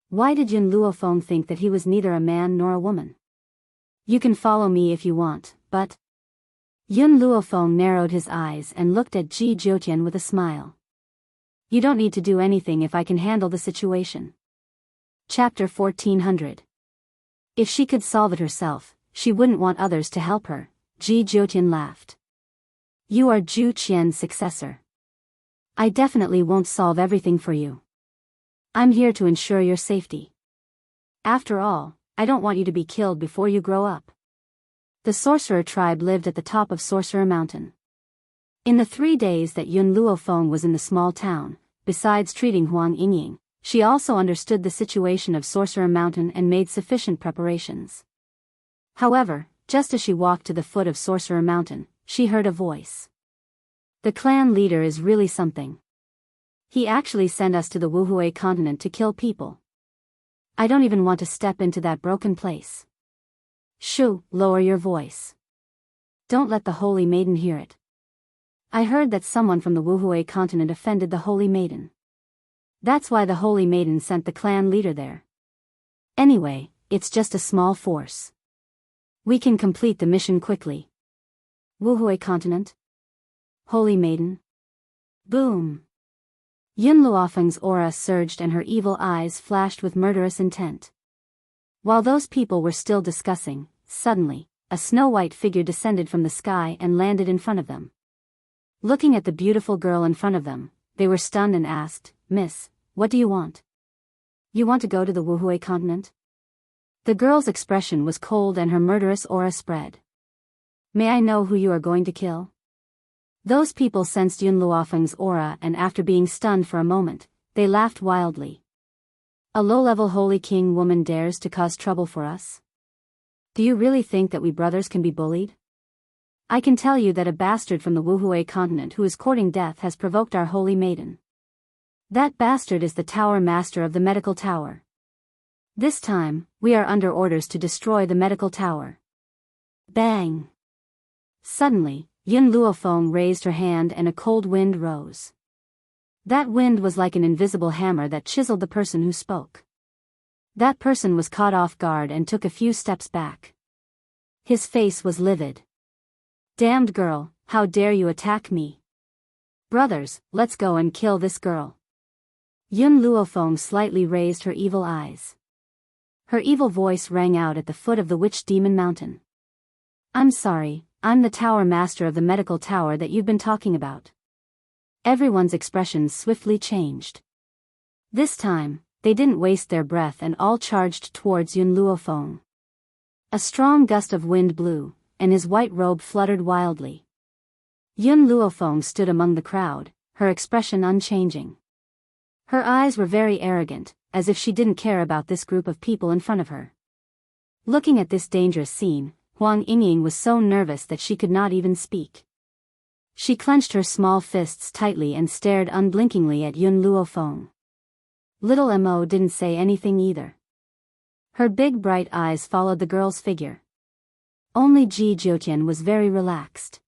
Why did Yun Luofeng think that he was neither a man nor a woman? You can follow me if you want, but... Yun Luofeng narrowed his eyes and looked at Ji Jiutian with a smile. You don't need to do anything if I can handle the situation. Chapter 1400. If she could solve it herself, she wouldn't want others to help her. Ji Jiutian laughed. You are Zhu Qian's successor. I definitely won't solve everything for you. I'm here to ensure your safety. After all, I don't want you to be killed before you grow up. The sorcerer tribe lived at the top of Sorcerer Mountain. In the 3 days that Yun Luofeng was in the small town, besides treating Huang Yingying, she also understood the situation of Sorcerer Mountain and made sufficient preparations. However, just as she walked to the foot of Sorcerer Mountain, she heard a voice. The clan leader is really something. He actually sent us to the Wuhui continent to kill people. I don't even want to step into that broken place. Shoo, lower your voice. Don't let the Holy Maiden hear it. I heard that someone from the Wuhui continent offended the Holy Maiden. That's why the Holy Maiden sent the clan leader there. Anyway, it's just a small force. We can complete the mission quickly. Wuhui continent? Holy Maiden? Boom! Yun Luofeng's aura surged and her evil eyes flashed with murderous intent. While those people were still discussing, suddenly, a snow-white figure descended from the sky and landed in front of them. Looking at the beautiful girl in front of them, they were stunned and asked, Miss, what do you want? You want to go to the Wuhui continent? The girl's expression was cold and her murderous aura spread. May I know who you are going to kill? Those people sensed Yun Luofeng's aura and after being stunned for a moment, they laughed wildly. A low-level holy king woman dares to cause trouble for us? Do you really think that we brothers can be bullied? I can tell you that a bastard from the Wuhui continent who is courting death has provoked our holy maiden. That bastard is the tower master of the medical tower. This time, we are under orders to destroy the medical tower. Bang! Suddenly, Yun Luofeng raised her hand and a cold wind rose. That wind was like an invisible hammer that chiseled the person who spoke. That person was caught off guard and took a few steps back. His face was livid. Damned girl, how dare you attack me? Brothers, let's go and kill this girl. Yun Luofeng slightly raised her evil eyes. Her evil voice rang out at the foot of the Witch Demon Mountain. I'm sorry, I'm the tower master of the medical tower that you've been talking about. Everyone's expressions swiftly changed. This time, they didn't waste their breath and all charged towards Yun Luofeng. A strong gust of wind blew, and his white robe fluttered wildly. Yun Luofeng stood among the crowd, her expression unchanging. Her eyes were very arrogant, as if she didn't care about this group of people in front of her. Looking at this dangerous scene, Huang Yingying was so nervous that she could not even speak. She clenched her small fists tightly and stared unblinkingly at Yun Luofeng. Little Mo didn't say anything either. Her big bright eyes followed the girl's figure. Only Ji Jiutian was very relaxed.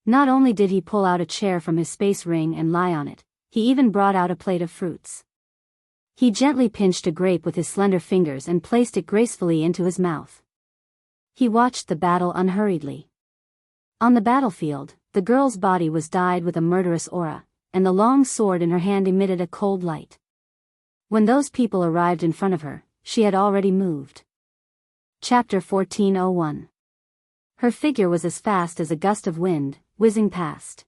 Not only did he pull out a chair from his space ring and lie on it, he even brought out a plate of fruits. He gently pinched a grape with his slender fingers and placed it gracefully into his mouth. He watched the battle unhurriedly. On the battlefield, the girl's body was dyed with a murderous aura, and the long sword in her hand emitted a cold light. When those people arrived in front of her, she had already moved. Chapter 1401. Her figure was as fast as a gust of wind, whizzing past.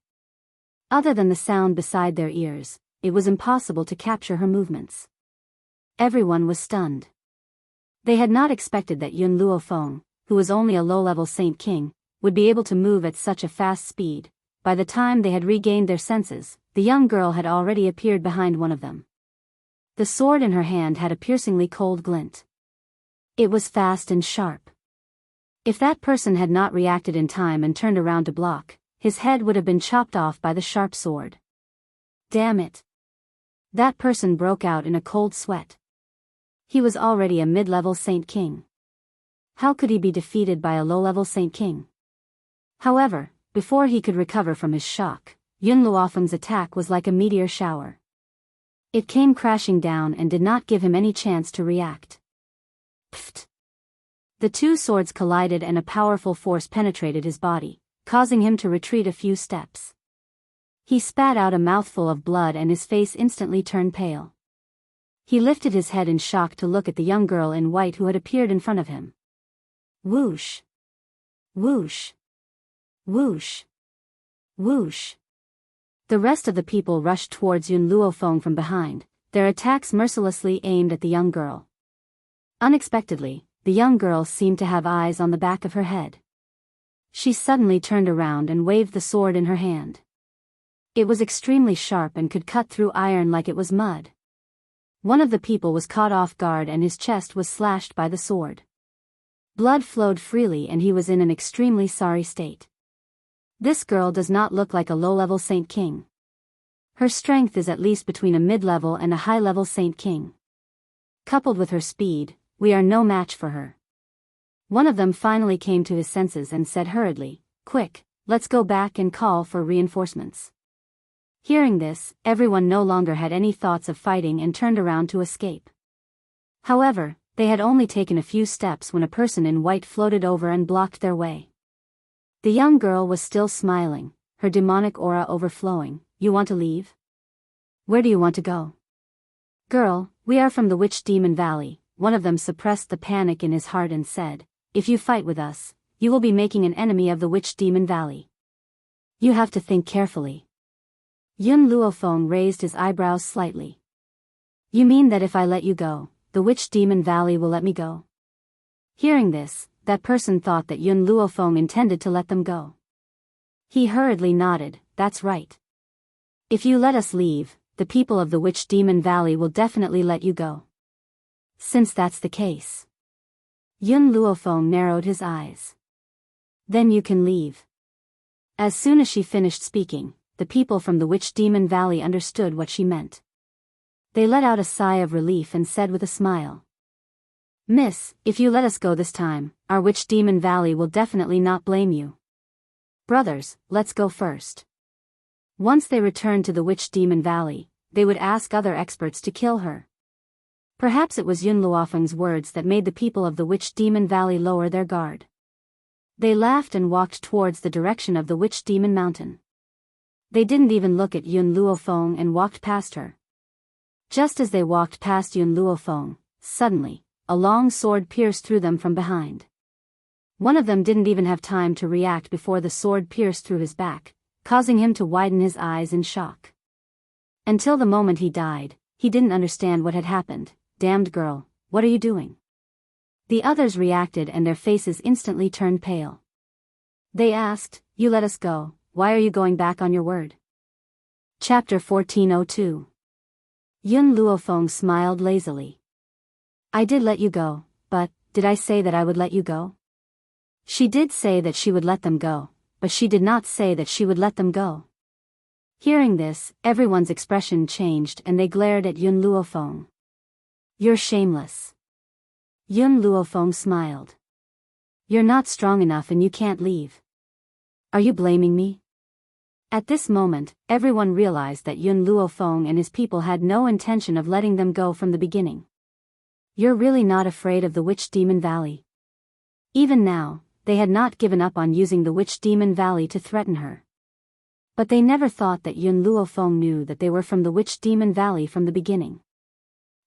Other than the sound beside their ears, it was impossible to capture her movements. Everyone was stunned. They had not expected that Yun Luofeng, who was only a low-level Saint King, would be able to move at such a fast speed. By the time they had regained their senses, the young girl had already appeared behind one of them. The sword in her hand had a piercingly cold glint. It was fast and sharp. If that person had not reacted in time and turned around to block, his head would have been chopped off by the sharp sword. Damn it! That person broke out in a cold sweat. He was already a mid-level Saint King. How could he be defeated by a low-level Saint King? However, before he could recover from his shock, Yun Luofeng's attack was like a meteor shower. It came crashing down and did not give him any chance to react. Pfft! The two swords collided and a powerful force penetrated his body, causing him to retreat a few steps. He spat out a mouthful of blood and his face instantly turned pale. He lifted his head in shock to look at the young girl in white who had appeared in front of him. Whoosh! Whoosh! Whoosh! Whoosh! The rest of the people rushed towards Yun Luofeng from behind, their attacks mercilessly aimed at the young girl. Unexpectedly, the young girl seemed to have eyes on the back of her head. She suddenly turned around and waved the sword in her hand. It was extremely sharp and could cut through iron like it was mud. One of the people was caught off guard and his chest was slashed by the sword. Blood flowed freely and he was in an extremely sorry state. This girl does not look like a low-level Saint King. Her strength is at least between a mid-level and a high-level Saint King. Coupled with her speed, we are no match for her. One of them finally came to his senses and said hurriedly, "Quick, let's go back and call for reinforcements." Hearing this, everyone no longer had any thoughts of fighting and turned around to escape. However, they had only taken a few steps when a person in white floated over and blocked their way. The young girl was still smiling, her demonic aura overflowing. "You want to leave? Where do you want to go?" "Girl, we are from the Witch Demon Valley." One of them suppressed the panic in his heart and said, "If you fight with us, you will be making an enemy of the Witch Demon Valley. You have to think carefully." Yun Luofeng raised his eyebrows slightly. "You mean that if I let you go, the Witch Demon Valley will let me go?" Hearing this, that person thought that Yun Luofeng intended to let them go. He hurriedly nodded, "That's right. If you let us leave, the people of the Witch Demon Valley will definitely let you go." "Since that's the case." Yun Luofeng narrowed his eyes. "Then you can leave." As soon as she finished speaking, the people from the Witch Demon Valley understood what she meant. They let out a sigh of relief and said with a smile, "Miss, if you let us go this time, our Witch Demon Valley will definitely not blame you. Brothers, let's go first." Once they returned to the Witch Demon Valley, they would ask other experts to kill her. Perhaps it was Yun Luofeng's words that made the people of the Witch Demon Valley lower their guard. They laughed and walked towards the direction of the Witch Demon Mountain. They didn't even look at Yun Luofeng and walked past her. Just as they walked past Yun Luofeng, suddenly, a long sword pierced through them from behind. One of them didn't even have time to react before the sword pierced through his back, causing him to widen his eyes in shock. Until the moment he died, he didn't understand what had happened. "Damned girl, what are you doing?" The others reacted and their faces instantly turned pale. They asked, "You let us go, why are you going back on your word?" Chapter 1402. Yun Luofeng smiled lazily. "I did let you go, but, did I say that I would let you go?" She did say that she would let them go, but she did not say that she would let them go. Hearing this, everyone's expression changed and they glared at Yun Luofeng. "You're shameless." Yun Luofeng smiled. You're not strong enough and you can't leave. Are you blaming me? At this moment, everyone realized that Yun Luofeng and his people had no intention of letting them go from the beginning. You're really not afraid of the Witch Demon Valley? Even now, they had not given up on using the Witch Demon Valley to threaten her. But they never thought that Yun Luofeng knew that they were from the Witch Demon Valley from the beginning.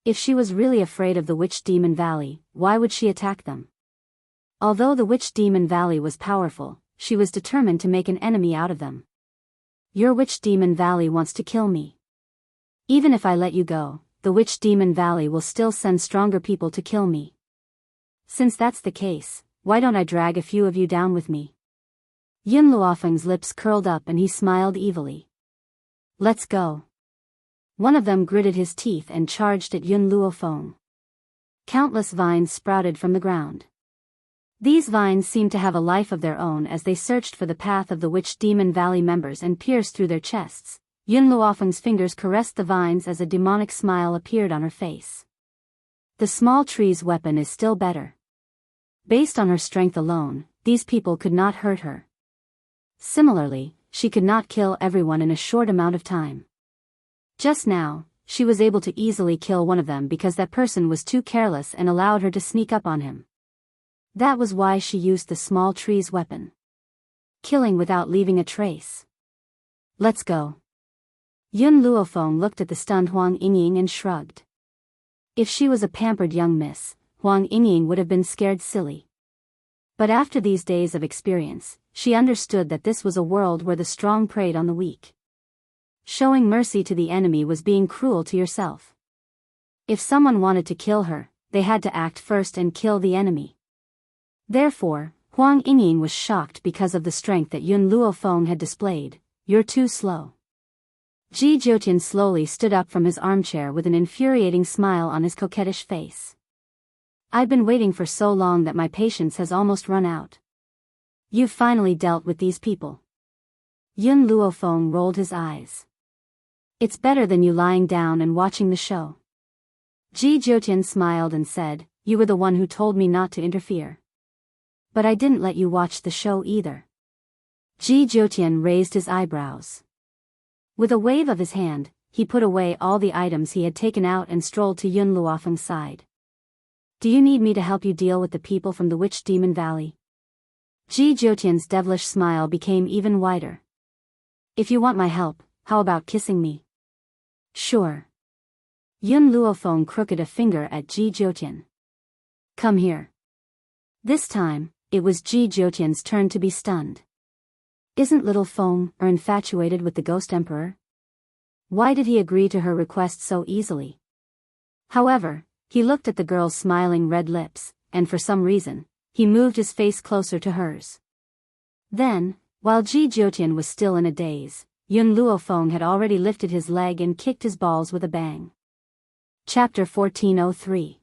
If she was really afraid of the Witch Demon Valley, why would she attack them? Although the Witch Demon Valley was powerful, she was determined to make an enemy out of them. Your Witch Demon Valley wants to kill me. Even if I let you go, the Witch Demon Valley will still send stronger people to kill me. Since that's the case, why don't I drag a few of you down with me? Yun Luofeng's lips curled up and he smiled evilly. Let's go. One of them gritted his teeth and charged at Yun Luofeng. Countless vines sprouted from the ground. These vines seemed to have a life of their own as they searched for the path of the Witch Demon Valley members and pierced through their chests. Yun Luofeng's fingers caressed the vines as a demonic smile appeared on her face. The small tree's weapon is still better. Based on her strength alone, these people could not hurt her. Similarly, she could not kill everyone in a short amount of time. Just now, she was able to easily kill one of them because that person was too careless and allowed her to sneak up on him. That was why she used the small tree's weapon. Killing without leaving a trace. Let's go. Yun Luofeng looked at the stunned Huang Yingying and shrugged. If she was a pampered young miss, Huang Yingying would have been scared silly. But after these days of experience, she understood that this was a world where the strong preyed on the weak. Showing mercy to the enemy was being cruel to yourself. If someone wanted to kill her, they had to act first and kill the enemy. Therefore, Huang Yingying was shocked because of the strength that Yun Luofeng had displayed. You're too slow. Ji Jiutian slowly stood up from his armchair with an infuriating smile on his coquettish face. I've been waiting for so long that my patience has almost run out. You've finally dealt with these people. Yun Luofeng rolled his eyes. It's better than you lying down and watching the show. Ji Jiutian smiled and said, you were the one who told me not to interfere. But I didn't let you watch the show either. Ji Jiutian raised his eyebrows. With a wave of his hand, he put away all the items he had taken out and strolled to Yun Luofeng's side. Do you need me to help you deal with the people from the Witch Demon Valley? Ji Jiutian's devilish smile became even wider. If you want my help, how about kissing me? Sure. Yun Luofeng crooked a finger at Ji Jiutian. Come here. This time, it was Ji Jiutian's turn to be stunned. Isn't little Feng infatuated with the Ghost Emperor? Why did he agree to her request so easily? However, he looked at the girl's smiling red lips, and for some reason, he moved his face closer to hers. Then, while Ji Jiutian was still in a daze, Yun Luofeng had already lifted his leg and kicked his balls with a bang. Chapter 1403.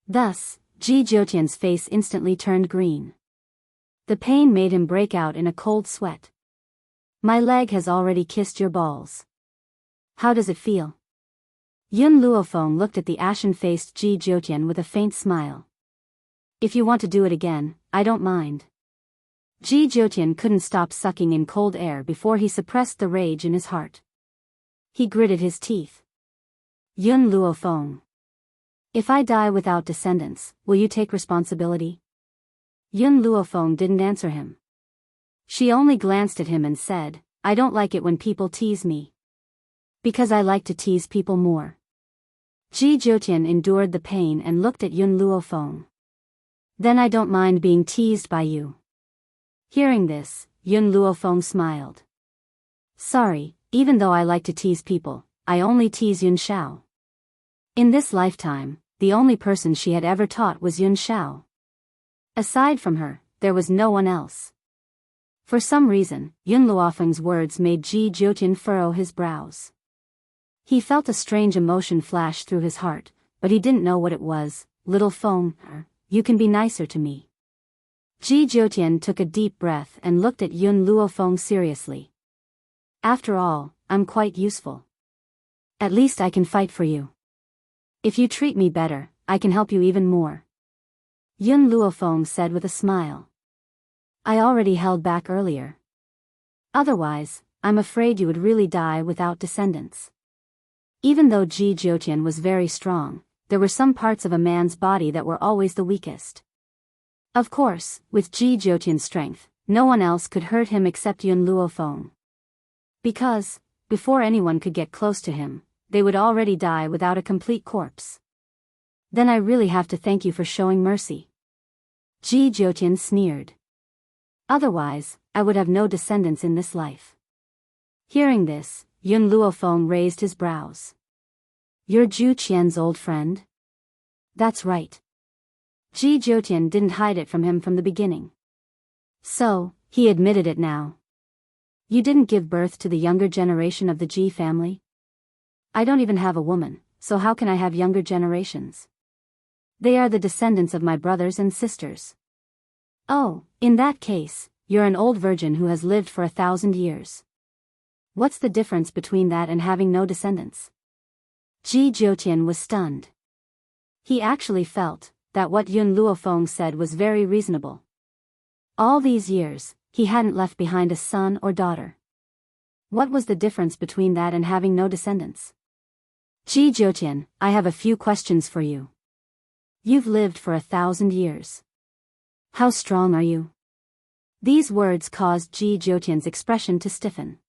Thus, Ji Jiutian's face instantly turned green. The pain made him break out in a cold sweat. My leg has already kissed your balls. How does it feel? Yun Luofeng looked at the ashen-faced Ji Jiutian with a faint smile. If you want to do it again, I don't mind. Ji Jiutian couldn't stop sucking in cold air before he suppressed the rage in his heart. He gritted his teeth. Yun Luofeng. If I die without descendants, will you take responsibility? Yun Luofeng didn't answer him. She only glanced at him and said, I don't like it when people tease me. Because I like to tease people more. Ji Jiutian endured the pain and looked at Yun Luofeng. Then I don't mind being teased by you. Hearing this, Yun Luofeng smiled. Sorry, even though I like to tease people, I only tease Yun Shao. In this lifetime, the only person she had ever taught was Yun Shao. Aside from her, there was no one else. For some reason, Yun Luofeng's words made Ji Jiutian furrow his brows. He felt a strange emotion flash through his heart, but he didn't know what it was. Little Feng, you can be nicer to me. Ji Jiutian took a deep breath and looked at Yun Luofeng seriously. After all, I'm quite useful. At least I can fight for you. If you treat me better, I can help you even more. Yun Luofeng said with a smile. I already held back earlier. Otherwise, I'm afraid you would really die without descendants. Even though Ji Jiutian was very strong, there were some parts of a man's body that were always the weakest. Of course, with Ji Jiutian's strength, no one else could hurt him except Yun Luofeng. Because, before anyone could get close to him, they would already die without a complete corpse. Then I really have to thank you for showing mercy. Ji Jiutian sneered. Otherwise, I would have no descendants in this life. Hearing this, Yun Luofeng raised his brows. You're Zhu Qian's old friend? That's right. Ji Jiutian didn't hide it from him from the beginning. So, he admitted it now. You didn't give birth to the younger generation of the Ji family? I don't even have a woman, so how can I have younger generations? They are the descendants of my brothers and sisters. Oh, in that case, you're an old virgin who has lived for 1,000 years. What's the difference between that and having no descendants? Ji Jiutian was stunned. He actually felt that what Yun Luofeng said was very reasonable. All these years, he hadn't left behind a son or daughter. What was the difference between that and having no descendants? Ji Jiutian, I have a few questions for you. You've lived for 1,000 years. How strong are you? These words caused Ji Jiutian's expression to stiffen.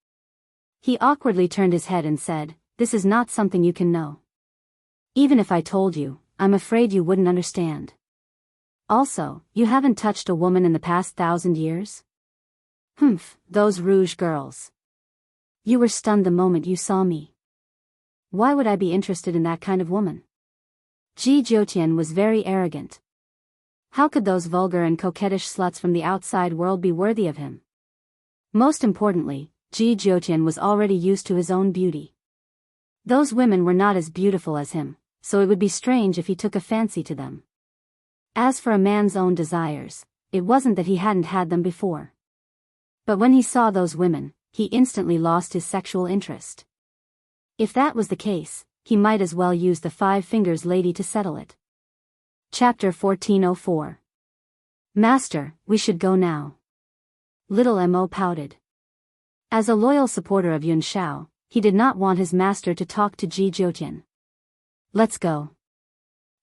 He awkwardly turned his head and said, This is not something you can know. Even if I told you, I'm afraid you wouldn't understand. Also, you haven't touched a woman in the past 1,000 years? Humph, those rouge girls. You were stunned the moment you saw me. Why would I be interested in that kind of woman? Ji Jiutian was very arrogant. How could those vulgar and coquettish sluts from the outside world be worthy of him? Most importantly, Ji Jiutian was already used to his own beauty. Those women were not as beautiful as him, so it would be strange if he took a fancy to them. As for a man's own desires, it wasn't that he hadn't had them before. But when he saw those women, he instantly lost his sexual interest. If that was the case, he might as well use the 5 fingers lady to settle it. Chapter 1404. Master, we should go now. Little Mo pouted. As a loyal supporter of Yun Shao, he did not want his master to talk to Ji Jiutian. Let's go.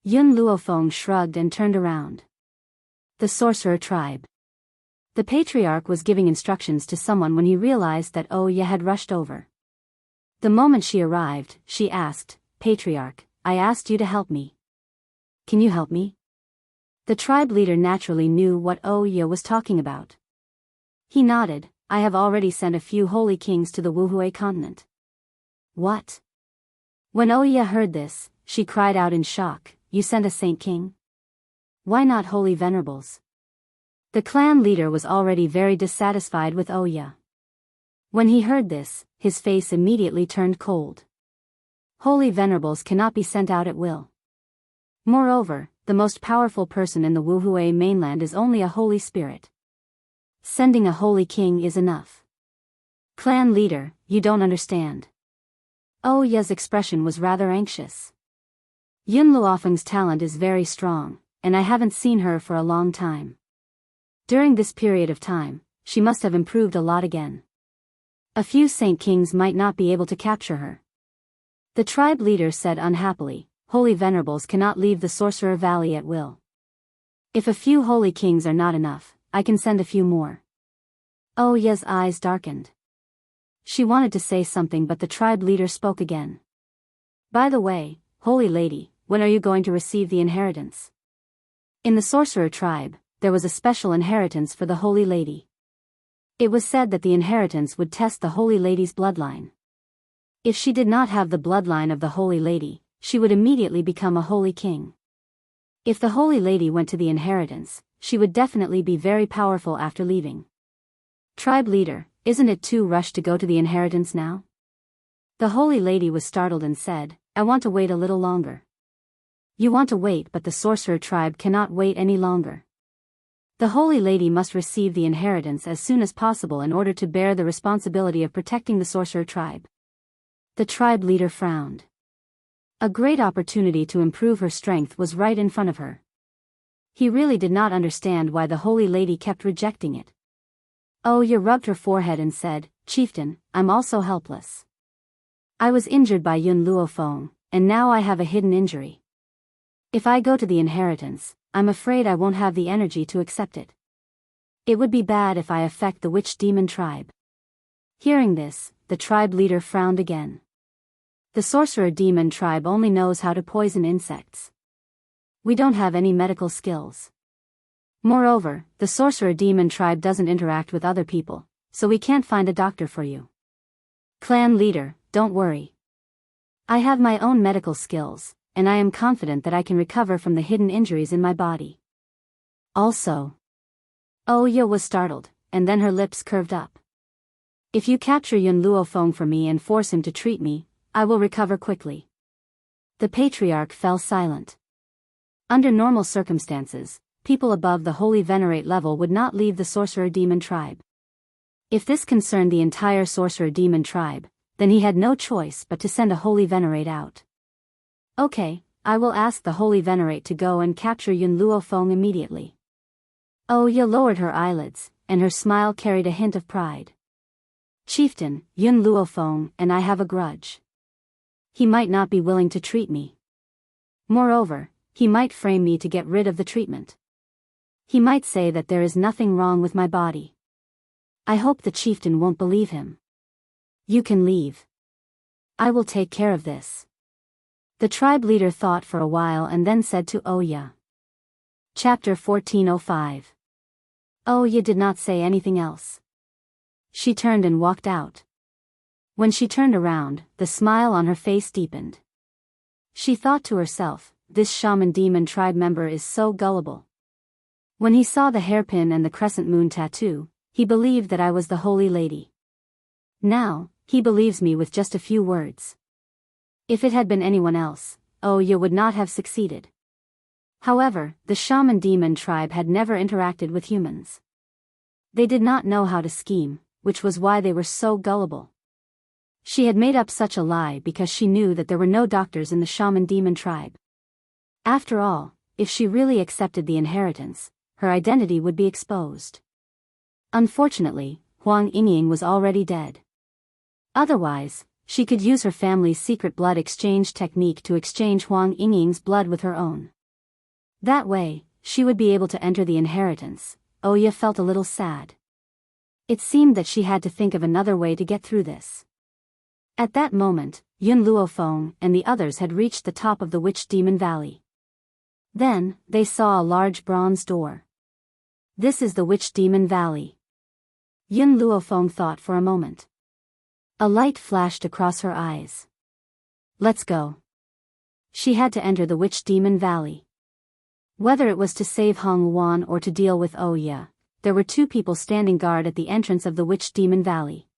Yun Luofeng shrugged and turned around. The sorcerer tribe. The patriarch was giving instructions to someone when he realized that Oya had rushed over. The moment she arrived, she asked, Patriarch, I asked you to help me. Can you help me? The tribe leader naturally knew what Oya was talking about. He nodded, I have already sent a few holy kings to the Wuhui continent. What? When Oya heard this, she cried out in shock, You sent a saint king? Why not holy venerables? The clan leader was already very dissatisfied with Oya. When he heard this, his face immediately turned cold. Holy venerables cannot be sent out at will. Moreover, the most powerful person in the Wuhui mainland is only a holy spirit. Sending a holy king is enough. Clan leader, you don't understand. Oya's expression was rather anxious. Yun Luofeng's talent is very strong, and I haven't seen her for a long time. During this period of time, she must have improved a lot again. A few saint kings might not be able to capture her. The tribe leader said unhappily, Holy venerables cannot leave the Sorcerer Valley at will. If a few holy kings are not enough, I can send a few more. Oya's eyes darkened. She wanted to say something but the tribe leader spoke again. By the way, holy lady, when are you going to receive the inheritance? In the sorcerer tribe, there was a special inheritance for the holy lady. It was said that the inheritance would test the holy lady's bloodline. If she did not have the bloodline of the holy lady, she would immediately become a holy king. If the holy lady went to the inheritance, she would definitely be very powerful after leaving. Tribe leader, isn't it too rushed to go to the inheritance now? The holy lady was startled and said, I want to wait a little longer. You want to wait, but the sorcerer tribe cannot wait any longer. The holy lady must receive the inheritance as soon as possible in order to bear the responsibility of protecting the sorcerer tribe. The tribe leader frowned. A great opportunity to improve her strength was right in front of her. He really did not understand why the holy lady kept rejecting it. Oya rubbed her forehead and said, "Chieftain, I'm also helpless. I was injured by Yun Luofeng, and now I have a hidden injury. If I go to the inheritance, I'm afraid I won't have the energy to accept it. It would be bad if I affect the witch demon tribe." Hearing this, the tribe leader frowned again. The sorcerer demon tribe only knows how to poison insects. We don't have any medical skills. Moreover, the sorcerer demon tribe doesn't interact with other people, so we can't find a doctor for you. Clan leader, don't worry. I have my own medical skills, and I am confident that I can recover from the hidden injuries in my body. Also. Oya was startled, and then her lips curved up. If you capture Yun Luofeng for me and force him to treat me, I will recover quickly. The patriarch fell silent. Under normal circumstances, people above the holy venerate level would not leave the sorcerer demon tribe. If this concerned the entire sorcerer demon tribe, then he had no choice but to send a holy venerate out. Okay, I will ask the holy venerate to go and capture Yun Luofeng immediately. Oya lowered her eyelids, and her smile carried a hint of pride. Chieftain, Yun Luofeng and I have a grudge. He might not be willing to treat me. Moreover, he might frame me to get rid of the treatment. He might say that there is nothing wrong with my body. I hope the chieftain won't believe him. You can leave. I will take care of this. The tribe leader thought for a while and then said to Oya. Chapter 1405. Oya did not say anything else. She turned and walked out. When she turned around, the smile on her face deepened. She thought to herself, this shaman demon tribe member is so gullible. When he saw the hairpin and the crescent moon tattoo, he believed that I was the holy lady. Now, he believes me with just a few words. If it had been anyone else, Oya would not have succeeded. However, the shaman demon tribe had never interacted with humans. They did not know how to scheme, which was why they were so gullible. She had made up such a lie because she knew that there were no doctors in the shaman demon tribe. After all, if she really accepted the inheritance, her identity would be exposed. Unfortunately, Huang Yingying was already dead. Otherwise, she could use her family's secret blood exchange technique to exchange Huang Yingying's blood with her own. That way, she would be able to enter the inheritance. Oya felt a little sad. It seemed that she had to think of another way to get through this. At that moment, Yun Luofeng and the others had reached the top of the Witch Demon Valley. Then, they saw a large bronze door. This is the Witch Demon Valley. Yun Luofeng thought for a moment. A light flashed across her eyes. Let's go. She had to enter the Witch Demon Valley. Whether it was to save Hong Luan or to deal with Oya, there were two people standing guard at the entrance of the Witch Demon Valley.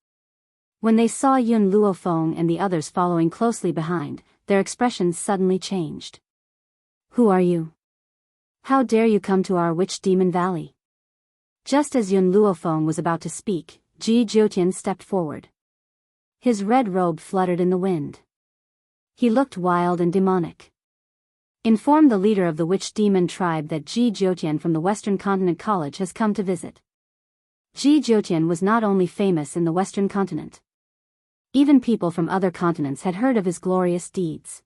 When they saw Yun Luofeng and the others following closely behind, their expressions suddenly changed. Who are you? How dare you come to our Witch Demon Valley? Just as Yun Luofeng was about to speak, Ji Jiotian stepped forward. His red robe fluttered in the wind. He looked wild and demonic. Inform the leader of the Witch Demon tribe that Ji Jiotian from the Western Continent College has come to visit. Ji Jiotian was not only famous in the Western Continent. Even people from other continents had heard of his glorious deeds.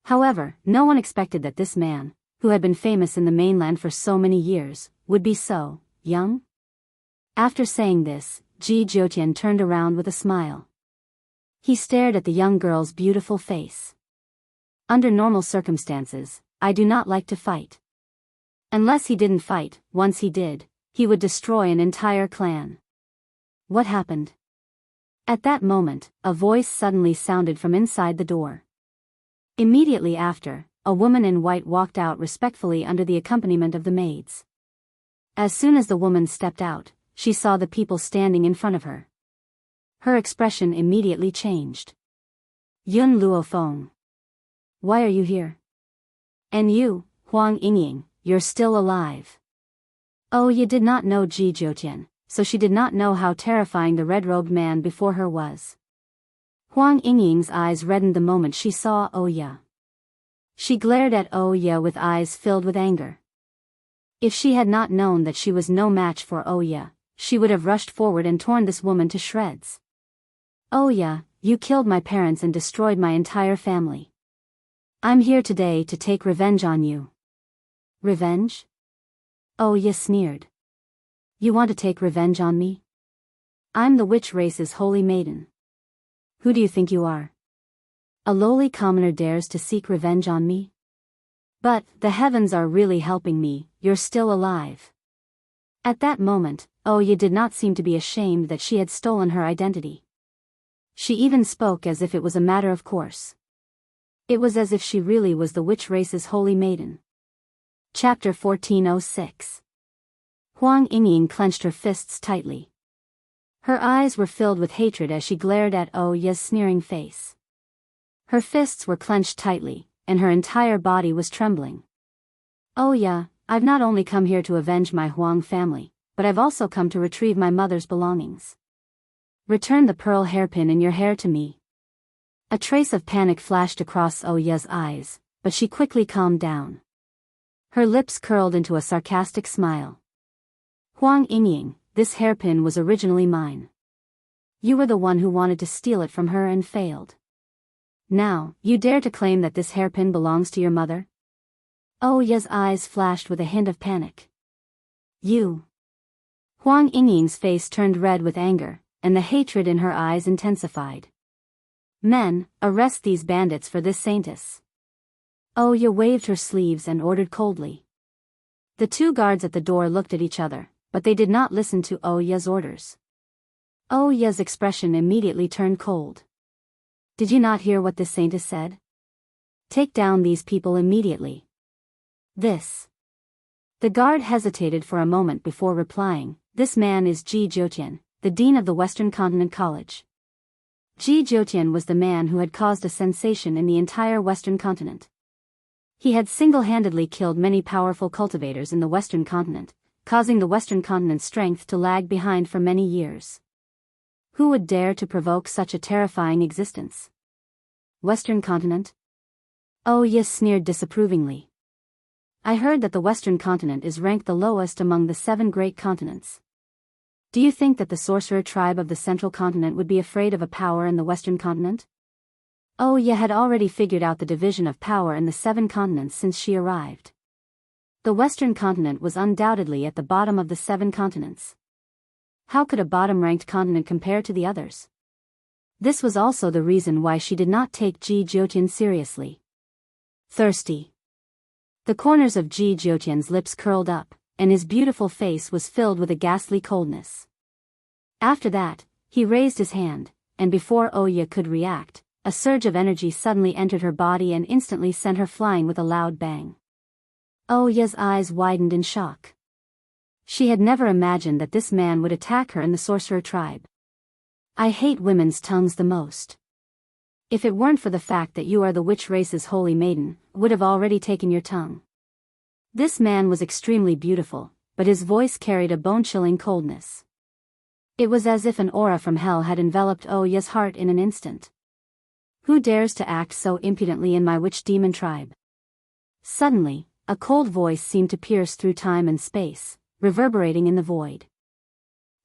However, no one expected that this man, who had been famous in the mainland for so many years, would be so young. After saying this, Ji Jiotian turned around with a smile. He stared at the young girl's beautiful face. Under normal circumstances, I do not like to fight. Unless he didn't fight, once he did, he would destroy an entire clan. What happened? At that moment, a voice suddenly sounded from inside the door. Immediately after, a woman in white walked out respectfully under the accompaniment of the maids. As soon as the woman stepped out, she saw the people standing in front of her. Her expression immediately changed. Yun Luofeng. Why are you here? And you, Huang Yingying, you're still alive. Oya did not know Ji Jiotian, so she did not know how terrifying the red-robed man before her was. Huang Yingying's eyes reddened the moment she saw Oya. She glared at Oya with eyes filled with anger. If she had not known that she was no match for Oya, she would have rushed forward and torn this woman to shreds. Oya, you killed my parents and destroyed my entire family. I'm here today to take revenge on you. Revenge? Oya sneered. You want to take revenge on me? I'm the witch race's holy maiden. Who do you think you are? A lowly commoner dares to seek revenge on me? But, the heavens are really helping me, you're still alive. At that moment, Oya did not seem to be ashamed that she had stolen her identity. She even spoke as if it was a matter of course. It was as if she really was the witch race's holy maiden. Chapter 1406. Huang Yingying clenched her fists tightly. Her eyes were filled with hatred as she glared at Oya's sneering face. Her fists were clenched tightly, and her entire body was trembling. Oya, I've not only come here to avenge my Huang family, but I've also come to retrieve my mother's belongings. Return the pearl hairpin in your hair to me. A trace of panic flashed across Oya's eyes, but she quickly calmed down. Her lips curled into a sarcastic smile. Huang Yingying, this hairpin was originally mine. You were the one who wanted to steal it from her and failed. Now, you dare to claim that this hairpin belongs to your mother? Oya's eyes flashed with a hint of panic. You. Huang Yingying's face turned red with anger, and the hatred in her eyes intensified. Men, arrest these bandits for this saintess. Oya waved her sleeves and ordered coldly. The two guards at the door looked at each other, but they did not listen to Oya's orders. Oya's expression immediately turned cold. Did you not hear what this saintess said? Take down these people immediately. This. The guard hesitated for a moment before replying, this man is Ji Jiutian, the dean of the Western Continent College. Ji Jiutian was the man who had caused a sensation in the entire Western Continent. He had single-handedly killed many powerful cultivators in the Western Continent, causing the Western Continent's strength to lag behind for many years. Who would dare to provoke such a terrifying existence? Western Continent? Oya sneered disapprovingly. I heard that the Western Continent is ranked the lowest among the 7 great continents. Do you think that the sorcerer tribe of the Central Continent would be afraid of a power in the Western Continent? Oya had already figured out the division of power in the 7 continents since she arrived. The Western Continent was undoubtedly at the bottom of the 7 continents. How could a bottom-ranked continent compare to the others? This was also the reason why she did not take Ji Jiutian seriously. Thirsty. The corners of Ji Jiutian's lips curled up, and his beautiful face was filled with a ghastly coldness. After that, he raised his hand, and before Oya could react, a surge of energy suddenly entered her body and instantly sent her flying with a loud bang. Oya's eyes widened in shock. She had never imagined that this man would attack her in the sorcerer tribe. I hate women's tongues the most. If it weren't for the fact that you are the witch race's holy maiden, I would have already taken your tongue. This man was extremely beautiful, but his voice carried a bone-chilling coldness. It was as if an aura from hell had enveloped Oya's heart in an instant. Who dares to act so impudently in my witch demon tribe? Suddenly, a cold voice seemed to pierce through time and space, reverberating in the void.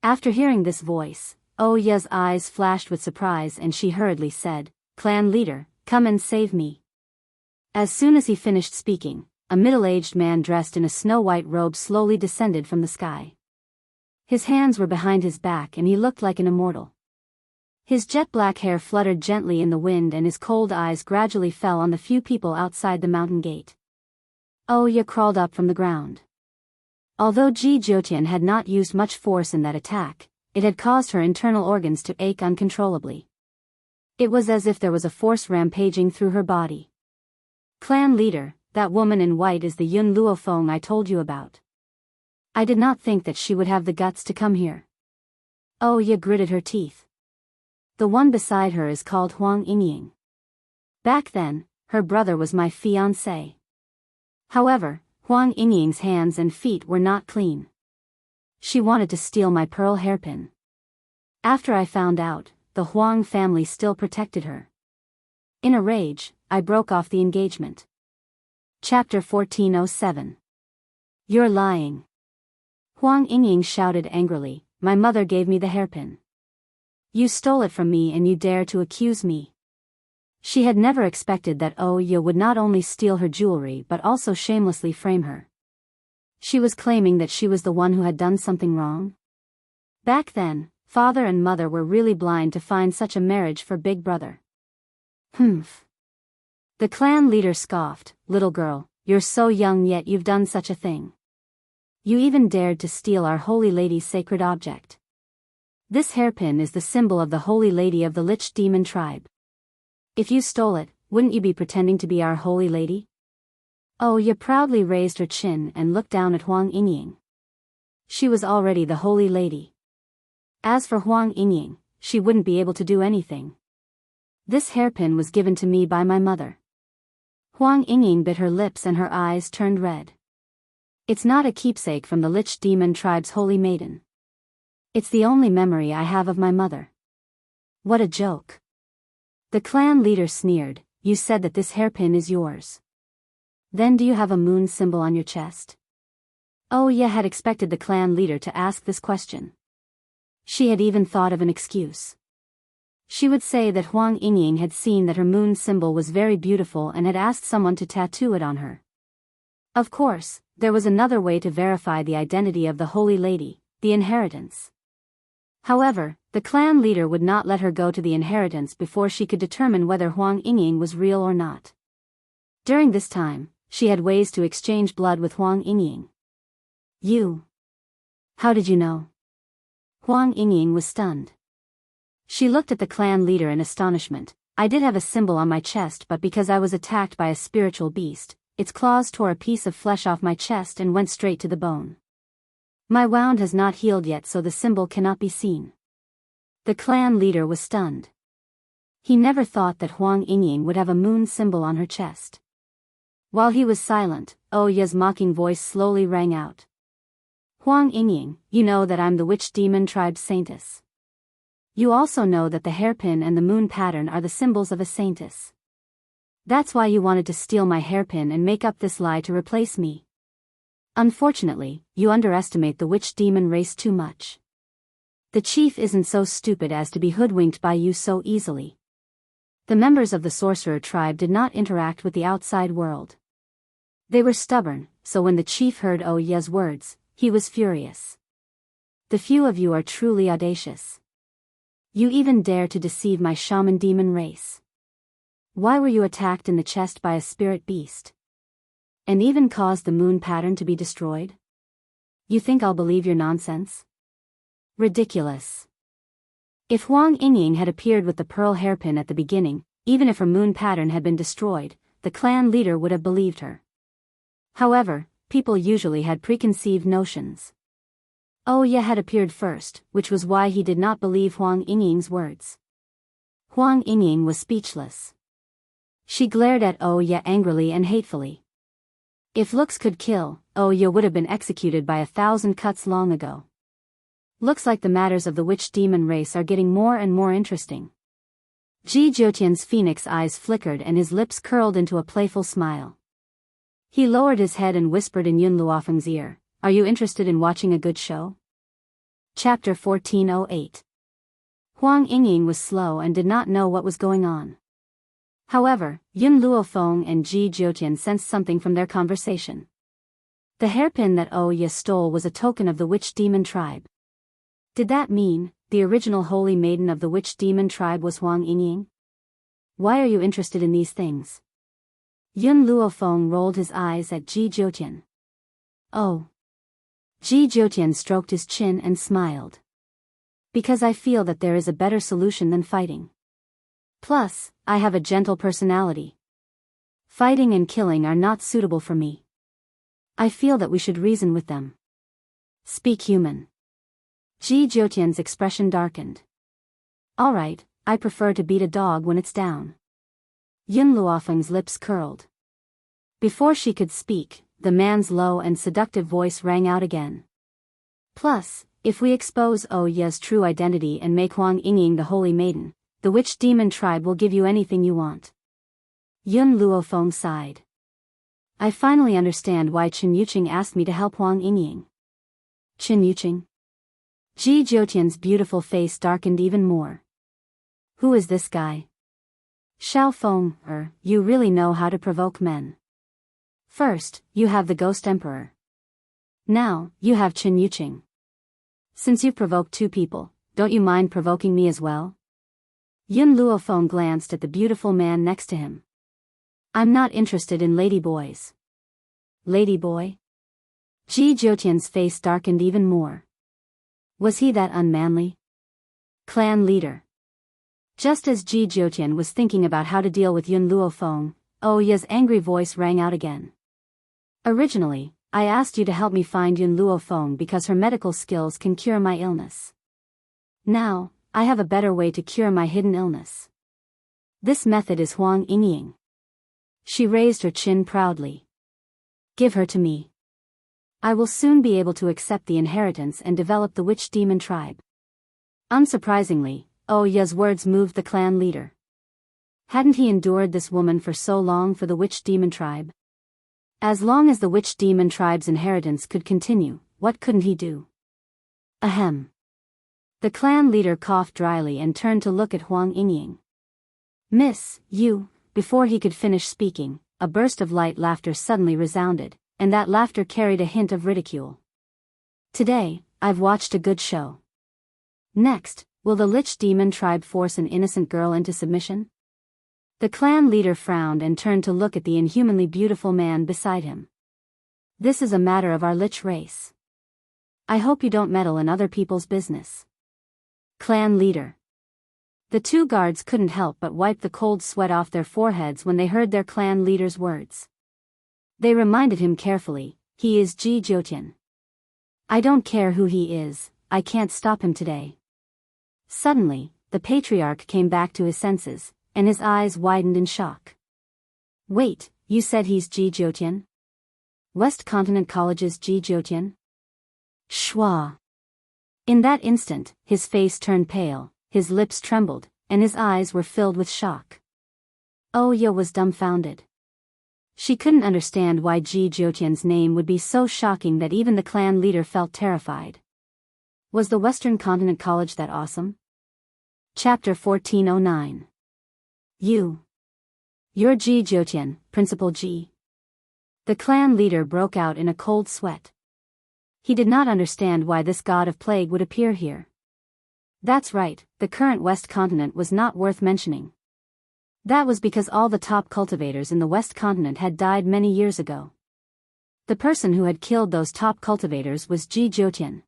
After hearing this voice, Oya's eyes flashed with surprise and she hurriedly said, Clan leader, come and save me. As soon as he finished speaking, a middle-aged man dressed in a snow-white robe slowly descended from the sky. His hands were behind his back and he looked like an immortal. His jet-black hair fluttered gently in the wind and his cold eyes gradually fell on the few people outside the mountain gate. Oya crawled up from the ground. Although Ji Jiutian had not used much force in that attack, it had caused her internal organs to ache uncontrollably. It was as if there was a force rampaging through her body. Clan leader, that woman in white is the Yun Luofeng I told you about. I did not think that she would have the guts to come here. Oya gritted her teeth. The one beside her is called Huang Yingying. Back then, her brother was my fiancé. However, Huang Yingying's hands and feet were not clean. She wanted to steal my pearl hairpin. After I found out, the Huang family still protected her. In a rage, I broke off the engagement. Chapter 1407. You're lying. Huang Yingying shouted angrily, my mother gave me the hairpin. You stole it from me and you dare to accuse me. She had never expected that Ye would not only steal her jewelry but also shamelessly frame her. She was claiming that she was the one who had done something wrong. Back then, father and mother were really blind to find such a marriage for big brother. Humph. The clan leader scoffed, little girl, you're so young yet you've done such a thing. You even dared to steal our Holy Lady's sacred object. This hairpin is the symbol of the Holy Lady of the Lich Demon tribe. If you stole it, wouldn't you be pretending to be our Holy Lady? Ye proudly raised her chin and looked down at Huang Yingying. She was already the Holy Lady. As for Huang Yingying, she wouldn't be able to do anything. This hairpin was given to me by my mother. Huang Yingying bit her lips and her eyes turned red. It's not a keepsake from the Lich Demon tribe's holy maiden. It's the only memory I have of my mother. What a joke. The clan leader sneered, you said that this hairpin is yours. Then do you have a moon symbol on your chest? Ye had expected the clan leader to ask this question. She had even thought of an excuse. She would say that Huang Yingying had seen that her moon symbol was very beautiful and had asked someone to tattoo it on her. Of course, there was another way to verify the identity of the Holy Lady, the inheritance. However, the clan leader would not let her go to the inheritance before she could determine whether Huang Yingying was real or not. During this time, she had ways to exchange blood with Huang Yingying. You? How did you know? Huang Yingying was stunned. She looked at the clan leader in astonishment. I did have a symbol on my chest, but because I was attacked by a spiritual beast, its claws tore a piece of flesh off my chest and went straight to the bone. My wound has not healed yet, so the symbol cannot be seen. The clan leader was stunned. He never thought that Huang Yingying would have a moon symbol on her chest. While he was silent, Ye's mocking voice slowly rang out. Huang Yingying, you know that I'm the Witch Demon tribe's saintess. You also know that the hairpin and the moon pattern are the symbols of a saintess. That's why you wanted to steal my hairpin and make up this lie to replace me. Unfortunately, you underestimate the Witch Demon race too much. The chief isn't so stupid as to be hoodwinked by you so easily. The members of the sorcerer tribe did not interact with the outside world. They were stubborn, so when the chief heard Ye's words, he was furious. The few of you are truly audacious. You even dare to deceive my shaman demon race. Why were you attacked in the chest by a spirit beast? And even caused the moon pattern to be destroyed? You think I'll believe your nonsense? Ridiculous. If Huang Yingying had appeared with the pearl hairpin at the beginning, even if her moon pattern had been destroyed, the clan leader would have believed her. However, people usually had preconceived notions. Ye had appeared first, which was why he did not believe Huang Yingying's words. Huang Yingying was speechless. She glared at Ye angrily and hatefully. If looks could kill, Ye would have been executed by 1,000 cuts long ago. Looks like the matters of the witch demon race are getting more and more interesting. Ji Jiutian's phoenix eyes flickered and his lips curled into a playful smile. He lowered his head and whispered in Yun Luofeng's ear, are you interested in watching a good show? Chapter 1408. Huang Yingying was slow and did not know what was going on. However, Yun Luofeng and Ji Jiutian sensed something from their conversation. The hairpin that Ye stole was a token of the Witch Demon tribe. Did that mean the original holy maiden of the Witch Demon tribe was Huang Yingying? Why are you interested in these things? Yun Luofeng rolled his eyes at Ji Jiutian. Ji Jiutian stroked his chin and smiled. Because I feel that there is a better solution than fighting. Plus, I have a gentle personality. Fighting and killing are not suitable for me. I feel that we should reason with them. Speak human. Ji Jiutian's expression darkened. Alright, I prefer to beat a dog when it's down. Yun Luofeng's lips curled. Before she could speak, the man's low and seductive voice rang out again. Plus, if we expose Ye's true identity and make Huang Yingying the holy maiden, the Witch Demon tribe will give you anything you want. Yun Luofeng sighed. I finally understand why Chen Yuqing asked me to help Huang Yingying. Chen Yuqing? Ji Jiutian's beautiful face darkened even more. Who is this guy? Xiao Feng, you really know how to provoke men. First, you have the Ghost Emperor. Now, you have Chen Yuqing. Since you've provoked two people, don't you mind provoking me as well? Yun Luofeng glanced at the beautiful man next to him. I'm not interested in ladyboys. Ladyboy? Ji Jiutian's face darkened even more. Was he that unmanly? Clan leader. Just as Ji Jiutian was thinking about how to deal with Yun Luofeng, Ya's angry voice rang out again. Originally, I asked you to help me find Yun Luofeng because her medical skills can cure my illness. Now, I have a better way to cure my hidden illness. This method is Huang Yingying. She raised her chin proudly. Give her to me. I will soon be able to accept the inheritance and develop the witch demon tribe. Unsurprisingly, Ya's words moved the clan leader. Hadn't he endured this woman for so long for the witch demon tribe? As long as the witch demon tribe's inheritance could continue, what couldn't he do? Ahem. The clan leader coughed dryly and turned to look at Huang Yingying. Miss, you, before he could finish speaking, a burst of light laughter suddenly resounded, and that laughter carried a hint of ridicule. Today, I've watched a good show. Next, will the Lich Demon tribe force an innocent girl into submission? The clan leader frowned and turned to look at the inhumanly beautiful man beside him. This is a matter of our Lich race. I hope you don't meddle in other people's business. Clan leader. The two guards couldn't help but wipe the cold sweat off their foreheads when they heard their clan leader's words. They reminded him carefully, he is Ji Jiutian. I don't care who he is, I can't stop him today. Suddenly, the patriarch came back to his senses, and his eyes widened in shock. Wait, you said he's Ji Jiutian? West Continent College's Ji Jiutian? Schwa. In that instant, his face turned pale, his lips trembled, and his eyes were filled with shock. Ya was dumbfounded. She couldn't understand why Ji Jiutian's name would be so shocking that even the clan leader felt terrified. Was the Western Continent College that awesome? Chapter 1409. You're Ji Jiutian, Principal Ji. The clan leader broke out in a cold sweat. He did not understand why this god of plague would appear here. That's right, the current West Continent was not worth mentioning. That was because all the top cultivators in the West Continent had died many years ago. The person who had killed those top cultivators was Ji Jiutian.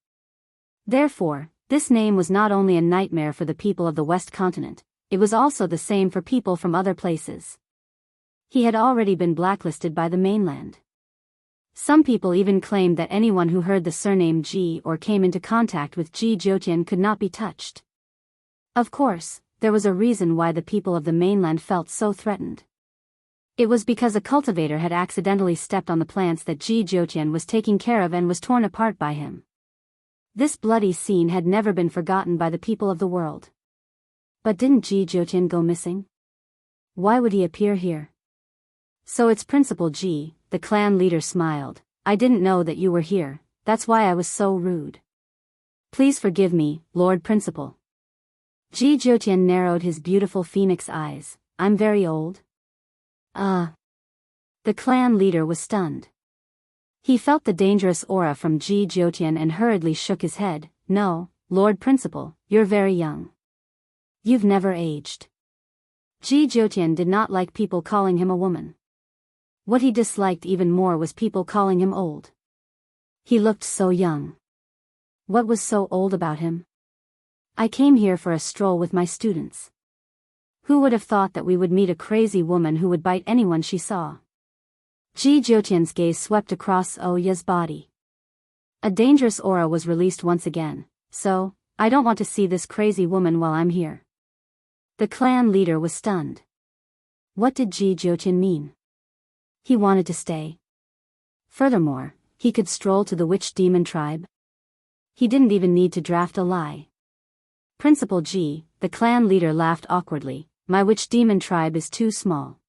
Therefore, this name was not only a nightmare for the people of the West Continent, it was also the same for people from other places. He had already been blacklisted by the mainland. Some people even claimed that anyone who heard the surname Ji or came into contact with Ji Jiutian could not be touched. Of course, there was a reason why the people of the mainland felt so threatened. It was because a cultivator had accidentally stepped on the plants that Ji Jiutian was taking care of and was torn apart by him. This bloody scene had never been forgotten by the people of the world. But didn't Ji Jiutian go missing? Why would he appear here? So it's Principal Ji, the clan leader smiled. I didn't know that you were here, that's why I was so rude. Please forgive me, Lord Principal. Ji Jiutian narrowed his beautiful phoenix eyes. I'm very old. The clan leader was stunned. He felt the dangerous aura from Ji Jiutian and hurriedly shook his head. No, Lord Principal, you're very young. You've never aged. Ji Jiutian did not like people calling him a woman. What he disliked even more was people calling him old. He looked so young. What was so old about him? I came here for a stroll with my students. Who would have thought that we would meet a crazy woman who would bite anyone she saw? Ji Jiutian's gaze swept across Ya's body. A dangerous aura was released once again, so, I don't want to see this crazy woman while I'm here. The clan leader was stunned. What did Ji Jiutian mean? He wanted to stay. Furthermore, he could stroll to the witch demon tribe. He didn't even need to draft a lie. Principal Ji, the clan leader laughed awkwardly. My witch demon tribe is too small.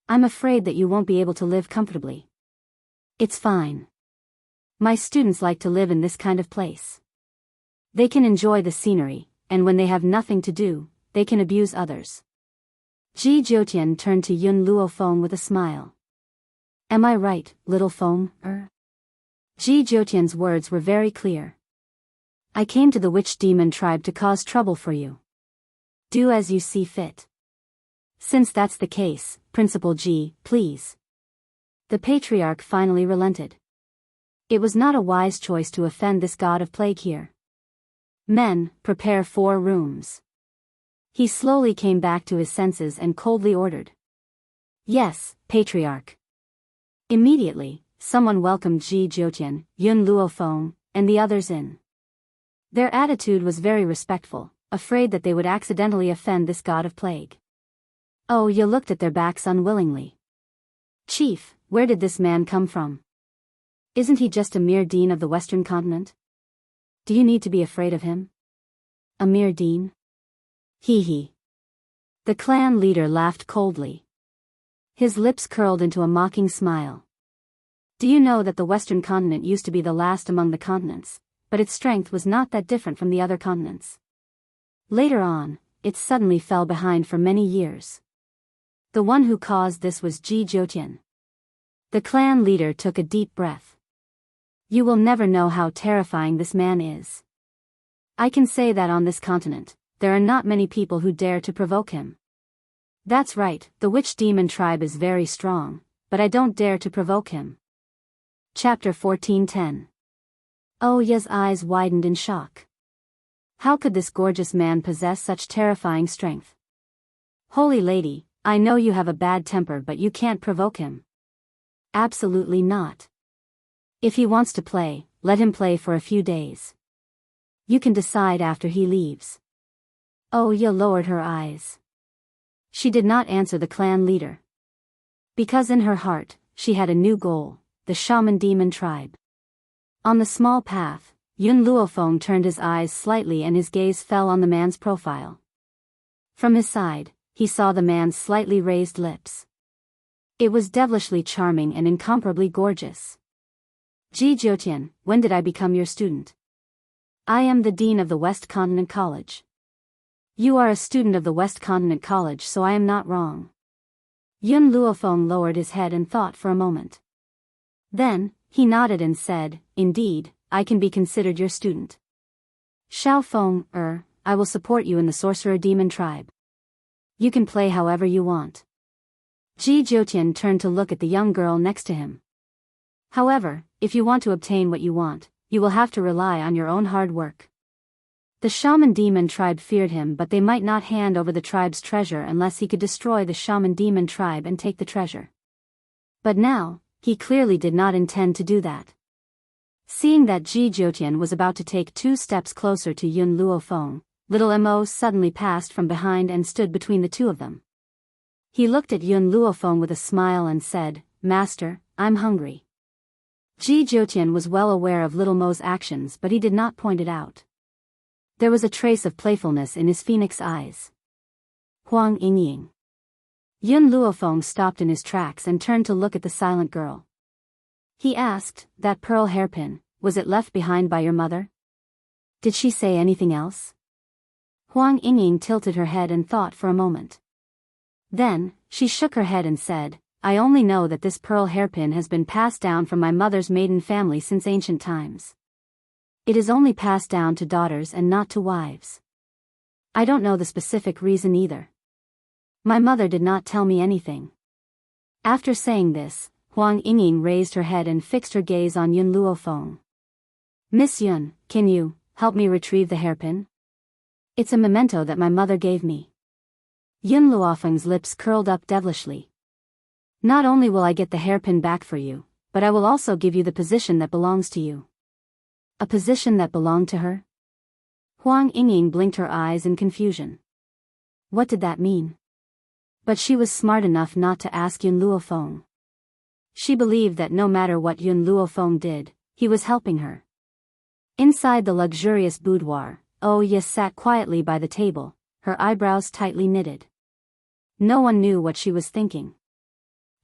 I'm afraid that you won't be able to live comfortably. It's fine. My students like to live in this kind of place. They can enjoy the scenery, and when they have nothing to do, they can abuse others. Ji Jiutian turned to Yun Luofeng with a smile. Am I right, little Feng? Ji Jiutian's words were very clear. I came to the witch demon tribe to cause trouble for you. Do as you see fit. Since that's the case, Principal Ji, please. The patriarch finally relented. It was not a wise choice to offend this god of plague here. Men, prepare 4 rooms. He slowly came back to his senses and coldly ordered. Yes, patriarch. Immediately, someone welcomed Ji Jiutian, Yun Luofeng, and the others in. Their attitude was very respectful, afraid that they would accidentally offend this god of plague. Oh, you looked at their backs unwillingly. Chief, where did this man come from? Isn't he just a mere dean of the Western continent? Do you need to be afraid of him? A mere dean? Hee hee. The clan leader laughed coldly. His lips curled into a mocking smile. Do you know that the Western continent used to be the last among the continents, but its strength was not that different from the other continents. Later on, it suddenly fell behind for many years. The one who caused this was Ji Jiutian. The clan leader took a deep breath. You will never know how terrifying this man is. I can say that on this continent, there are not many people who dare to provoke him. That's right, the witch demon tribe is very strong, but I don't dare to provoke him. Chapter 14:10. Oh Ye's eyes widened in shock. How could this gorgeous man possess such terrifying strength? Holy lady, I know you have a bad temper, but you can't provoke him. Absolutely not. If he wants to play, let him play for a few days. You can decide after he leaves. Oh Ye lowered her eyes. She did not answer the clan leader. Because in her heart, she had a new goal, the shaman demon tribe. On the small path, Yun Luofeng turned his eyes slightly and his gaze fell on the man's profile. From his side, he saw the man's slightly raised lips. It was devilishly charming and incomparably gorgeous. Ji Jiutian, when did I become your student? I am the dean of the West Continent College. You are a student of the West Continent College, so I am not wrong. Yun Luofeng lowered his head and thought for a moment. Then, he nodded and said, Indeed, I can be considered your student. Xiao Feng, I will support you in the Sorcerer Demon tribe. You can play however you want. Ji Jiutian turned to look at the young girl next to him. However, if you want to obtain what you want, you will have to rely on your own hard work. The shaman demon tribe feared him, but they might not hand over the tribe's treasure unless he could destroy the shaman demon tribe and take the treasure. But now, he clearly did not intend to do that. Seeing that Ji Jiutian was about to take 2 steps closer to Yun Luofeng, little Mo suddenly passed from behind and stood between the two of them. He looked at Yun Luofeng with a smile and said, Master, I'm hungry. Ji Jiutian was well aware of little Mo's actions, but he did not point it out. There was a trace of playfulness in his phoenix eyes. Huang Yingying. Yun Luofeng stopped in his tracks and turned to look at the silent girl. He asked, That pearl hairpin, was it left behind by your mother? Did she say anything else? Huang Yingying tilted her head and thought for a moment. Then, she shook her head and said, I only know that this pearl hairpin has been passed down from my mother's maiden family since ancient times. It is only passed down to daughters and not to wives. I don't know the specific reason either. My mother did not tell me anything. After saying this, Huang Yingying raised her head and fixed her gaze on Yun Luofeng. Miss Yun, can you help me retrieve the hairpin? It's a memento that my mother gave me. Yun Luofeng's lips curled up devilishly. Not only will I get the hairpin back for you, but I will also give you the position that belongs to you. A position that belonged to her? Huang Yingying blinked her eyes in confusion. What did that mean? But she was smart enough not to ask Yun Luofeng. She believed that no matter what Yun Luofeng did, he was helping her. Inside the luxurious boudoir, Ye sat quietly by the table, her eyebrows tightly knitted. No one knew what she was thinking.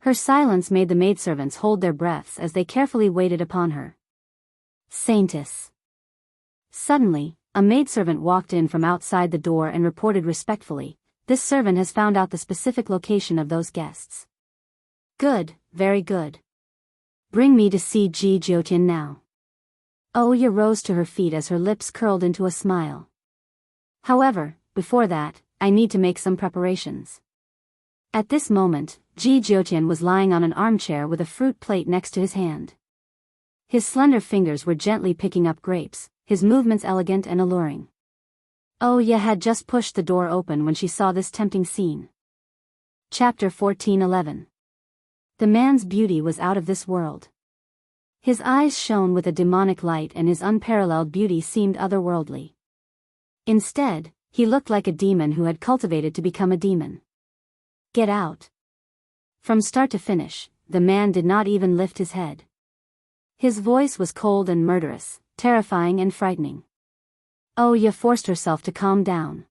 Her silence made the maidservants hold their breaths as they carefully waited upon her. Saintess. Suddenly, a maidservant walked in from outside the door and reported respectfully, "This servant has found out the specific location of those guests." "Good, very good. Bring me to see Ji Jiutian now." Oya rose to her feet as her lips curled into a smile. "However, before that, I need to make some preparations." At this moment, Ji Jiutian was lying on an armchair with a fruit plate next to his hand. His slender fingers were gently picking up grapes, his movements elegant and alluring. Oya had just pushed the door open when she saw this tempting scene. Chapter 14:11. The man's beauty was out of this world. His eyes shone with a demonic light and his unparalleled beauty seemed otherworldly. Instead, he looked like a demon who had cultivated to become a demon. "Get out." From start to finish, the man did not even lift his head. His voice was cold and murderous, terrifying and frightening. Oya forced herself to calm down.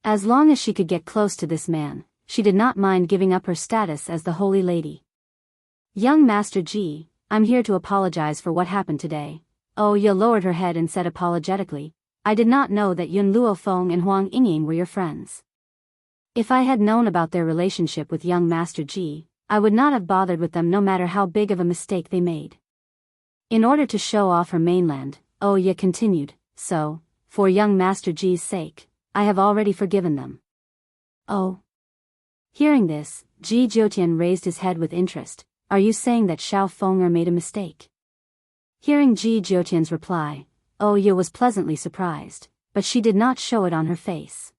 As long as she could get close to this man, she did not mind giving up her status as the holy lady. "Young Master Ji, I'm here to apologize for what happened today." Oya lowered her head and said apologetically, "I did not know that Yun Luofeng and Huang Yingying were your friends. If I had known about their relationship with young Master Ji, I would not have bothered with them no matter how big of a mistake they made." In order to show off her mainland, Oya continued, "So, for young Master Ji's sake, I have already forgiven them." "Oh." Hearing this, Ji Jiutian raised his head with interest. "Are you saying that Xiao Fenger made a mistake?" Hearing Ji Jiutian's reply, Oya was pleasantly surprised, but she did not show it on her face.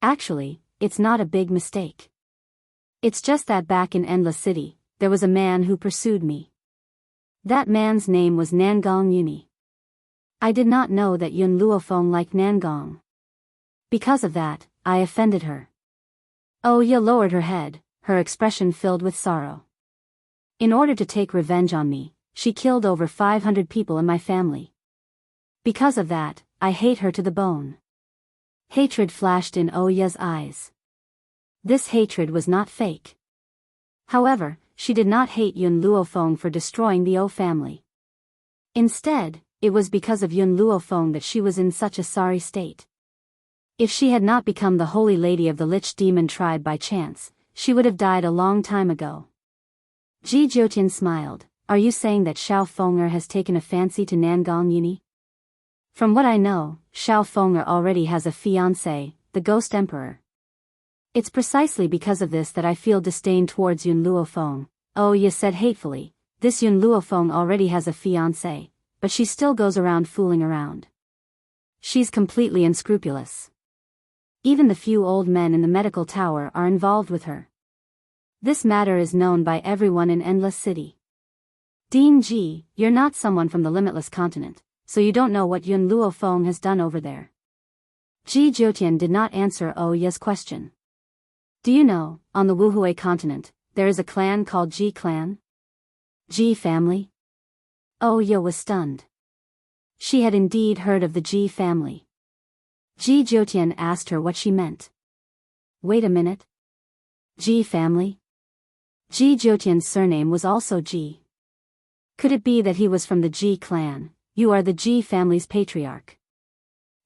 "Actually, it's not a big mistake. It's just that back in Endless City, there was a man who pursued me. That man's name was Nangong Yuni. I did not know that Yun Luofeng liked Nangong. Because of that, I offended her." Oya lowered her head, her expression filled with sorrow. "In order to take revenge on me, she killed over 500 people in my family. Because of that, I hate her to the bone." Hatred flashed in Oya's eyes. This hatred was not fake. However, she did not hate Yun Luofeng for destroying the O family. Instead, it was because of Yun Luofeng that she was in such a sorry state. If she had not become the holy lady of the Lich Demon tribe by chance, she would have died a long time ago. Ji Jiutian smiled. "Are you saying that Xiao Fenger has taken a fancy to Nangong Yuni?" "From what I know, Xiao Fenger already has a fiancé, the Ghost Emperor. It's precisely because of this that I feel disdain towards Yun Luofeng." Oya said hatefully, "This Yun Luofeng already has a fiancé, but she still goes around fooling around. She's completely unscrupulous. Even the few old men in the medical tower are involved with her. This matter is known by everyone in Endless City. Dean Ji, you're not someone from the Limitless Continent, so you don't know what Yun Luofeng has done over there." Ji Jiutian did not answer Oya's question. "Do you know, on the Wuhui continent, there is a clan called Ji Clan? Ji family?" Oya was stunned. She had indeed heard of the Ji family. Ji Jiutian asked her what she meant. "Wait a minute. Ji family?" Ji Jiutian's surname was also Ji. Could it be that he was from the Ji clan? "You are the Ji family's patriarch."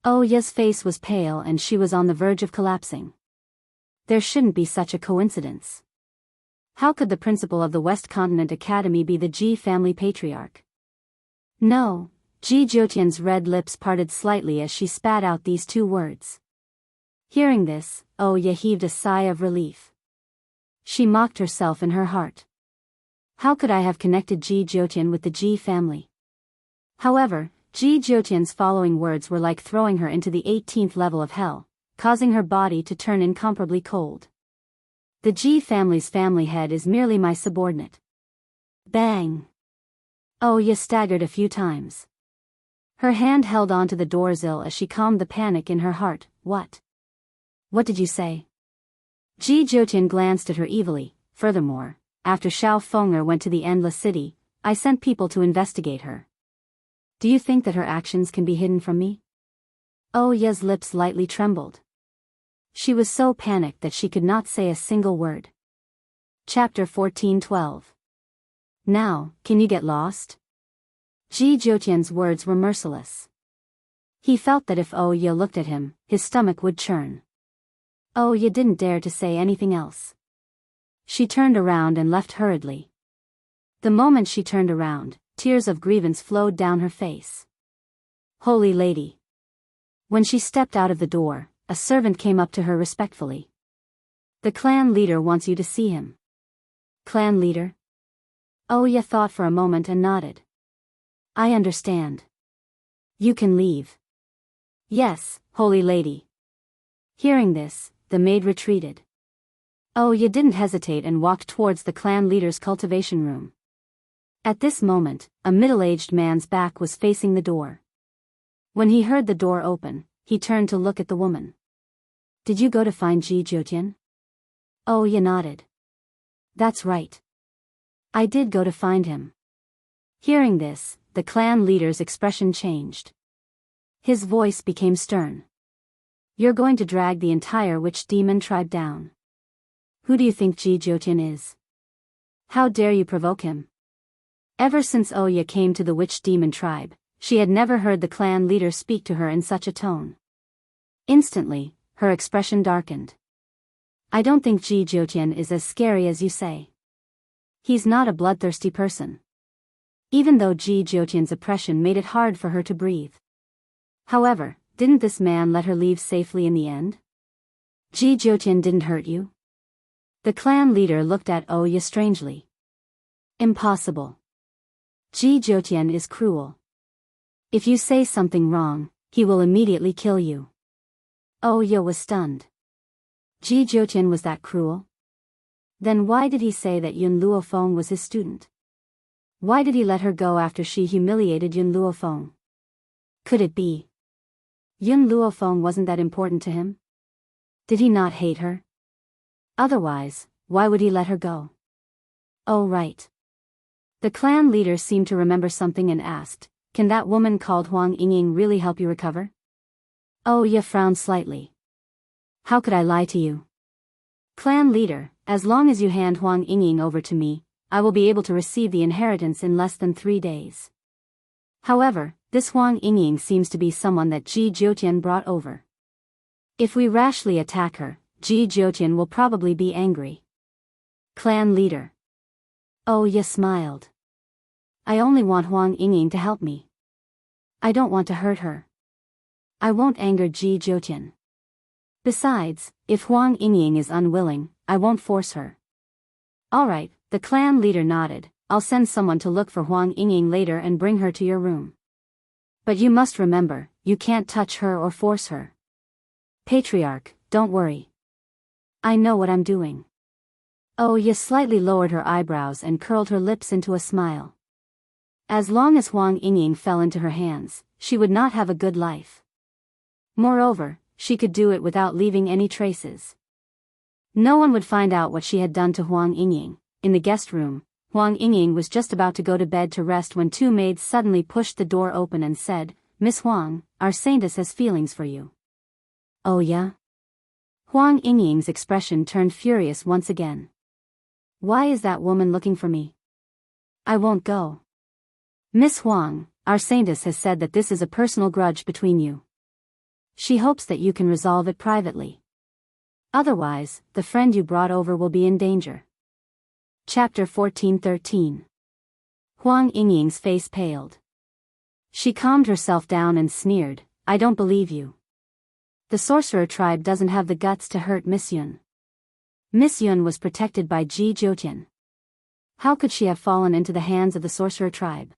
Oya's face was pale and she was on the verge of collapsing. There shouldn't be such a coincidence. How could the principal of the West Continent Academy be the Ji family patriarch? "No." Ji Jiutian's red lips parted slightly as she spat out these two words. Hearing this, Oya heaved a sigh of relief. She mocked herself in her heart. How could I have connected Ji Jiutian with the Ji family? However, Ji Jiutian's following words were like throwing her into the 18th level of hell, causing her body to turn incomparably cold. "The Ji family's family head is merely my subordinate." Bang! Oya staggered a few times. Her hand held onto the door sill as she calmed the panic in her heart. What did you say?" Ji Jiutian glanced at her evilly. "Furthermore, after Xiao Fenger went to the Endless City, I sent people to investigate her. Do you think that her actions can be hidden from me?" Oya's lips lightly trembled. She was so panicked that she could not say a single word. Chapter 14:12. Now, can you get lost? Ji Jiutian's words were merciless. He felt that if Ye looked at him, his stomach would churn. Ye didn't dare to say anything else. She turned around and left hurriedly. The moment she turned around, tears of grievance flowed down her face. Holy lady. When she stepped out of the door, a servant came up to her respectfully. The clan leader wants you to see him. Clan leader? Ye thought for a moment and nodded. I understand. You can leave. Yes, holy lady. Hearing this, the maid retreated. Ye didn't hesitate and walked towards the clan leader's cultivation room. At this moment, a middle-aged man's back was facing the door. When he heard the door open, he turned to look at the woman. Did you go to find Ji Jiutian? Ye nodded. That's right. I did go to find him. Hearing this, the clan leader's expression changed. His voice became stern. You're going to drag the entire witch demon tribe down. Who do you think Ji Jiutian is? How dare you provoke him? Ever since Oya came to the witch demon tribe, she had never heard the clan leader speak to her in such a tone. Instantly, her expression darkened. I don't think Ji Jiutian is as scary as you say. He's not a bloodthirsty person. Even though Ji Jiutian's oppression made it hard for her to breathe. However, didn't this man let her leave safely in the end? Ji Jiutian didn't hurt you? The clan leader looked at Oya strangely. Impossible. Ji Jiutian is cruel. If you say something wrong, he will immediately kill you. Oya was stunned. Ji Jiutian was that cruel? Then why did he say that Yun Luofeng was his student? Why did he let her go after she humiliated Yun Luofeng? Could it be Yun Luofeng wasn't that important to him? Did he not hate her? Otherwise, why would he let her go? Oh right. The clan leader seemed to remember something and asked, can that woman called Huang Yingying really help you recover? Ye frowned slightly. How could I lie to you? Clan leader, as long as you hand Huang Yingying over to me, I will be able to receive the inheritance in less than 3 days. However, this Huang Yingying seems to be someone that Ji Jiutian brought over. If we rashly attack her, Ji Jiutian will probably be angry. Clan leader. Ye smiled. I only want Huang Yingying to help me. I don't want to hurt her. I won't anger Ji Jiutian. Besides, if Huang Yingying is unwilling, I won't force her. Alright, the clan leader nodded. I'll send someone to look for Huang Yingying later and bring her to your room. But you must remember, you can't touch her or force her. Patriarch, don't worry. I know what I'm doing. Ye slightly lowered her eyebrows and curled her lips into a smile. As long as Huang Yingying fell into her hands, she would not have a good life. Moreover, she could do it without leaving any traces. No one would find out what she had done to Huang Yingying. In the guest room, Huang Yingying was just about to go to bed to rest when 2 maids suddenly pushed the door open and said, Miss Huang, our saintess has feelings for you. Oh yeah? Huang Yingying's expression turned furious once again. Why is that woman looking for me? I won't go. Miss Huang, our saintess has said that this is a personal grudge between you. She hopes that you can resolve it privately. Otherwise, the friend you brought over will be in danger. Chapter 14:13. Huang Yingying's face paled. She calmed herself down and sneered, I don't believe you. The sorcerer tribe doesn't have the guts to hurt Miss Yun. Miss Yun was protected by Ji Jiutian. How could she have fallen into the hands of the sorcerer tribe?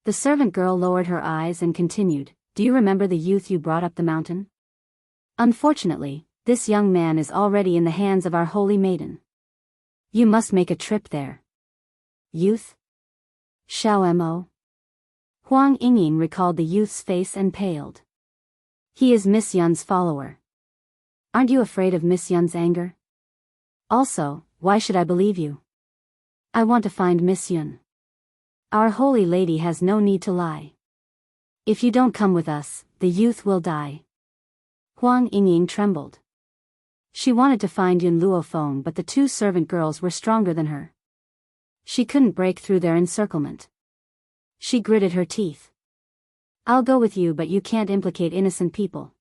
The servant girl lowered her eyes and continued, do you remember the youth you brought up the mountain? Unfortunately, this young man is already in the hands of our holy maiden. You must make a trip there. Youth? Xiao Mo? Huang Yingying recalled the youth's face and paled. He is Miss Yun's follower. Aren't you afraid of Miss Yun's anger? Also, why should I believe you? I want to find Miss Yun. Our holy lady has no need to lie. If you don't come with us, the youth will die. Huang Yingying trembled. She wanted to find Yun Luofeng, but the two servant girls were stronger than her. She couldn't break through their encirclement. She gritted her teeth. I'll go with you, but you can't implicate innocent people.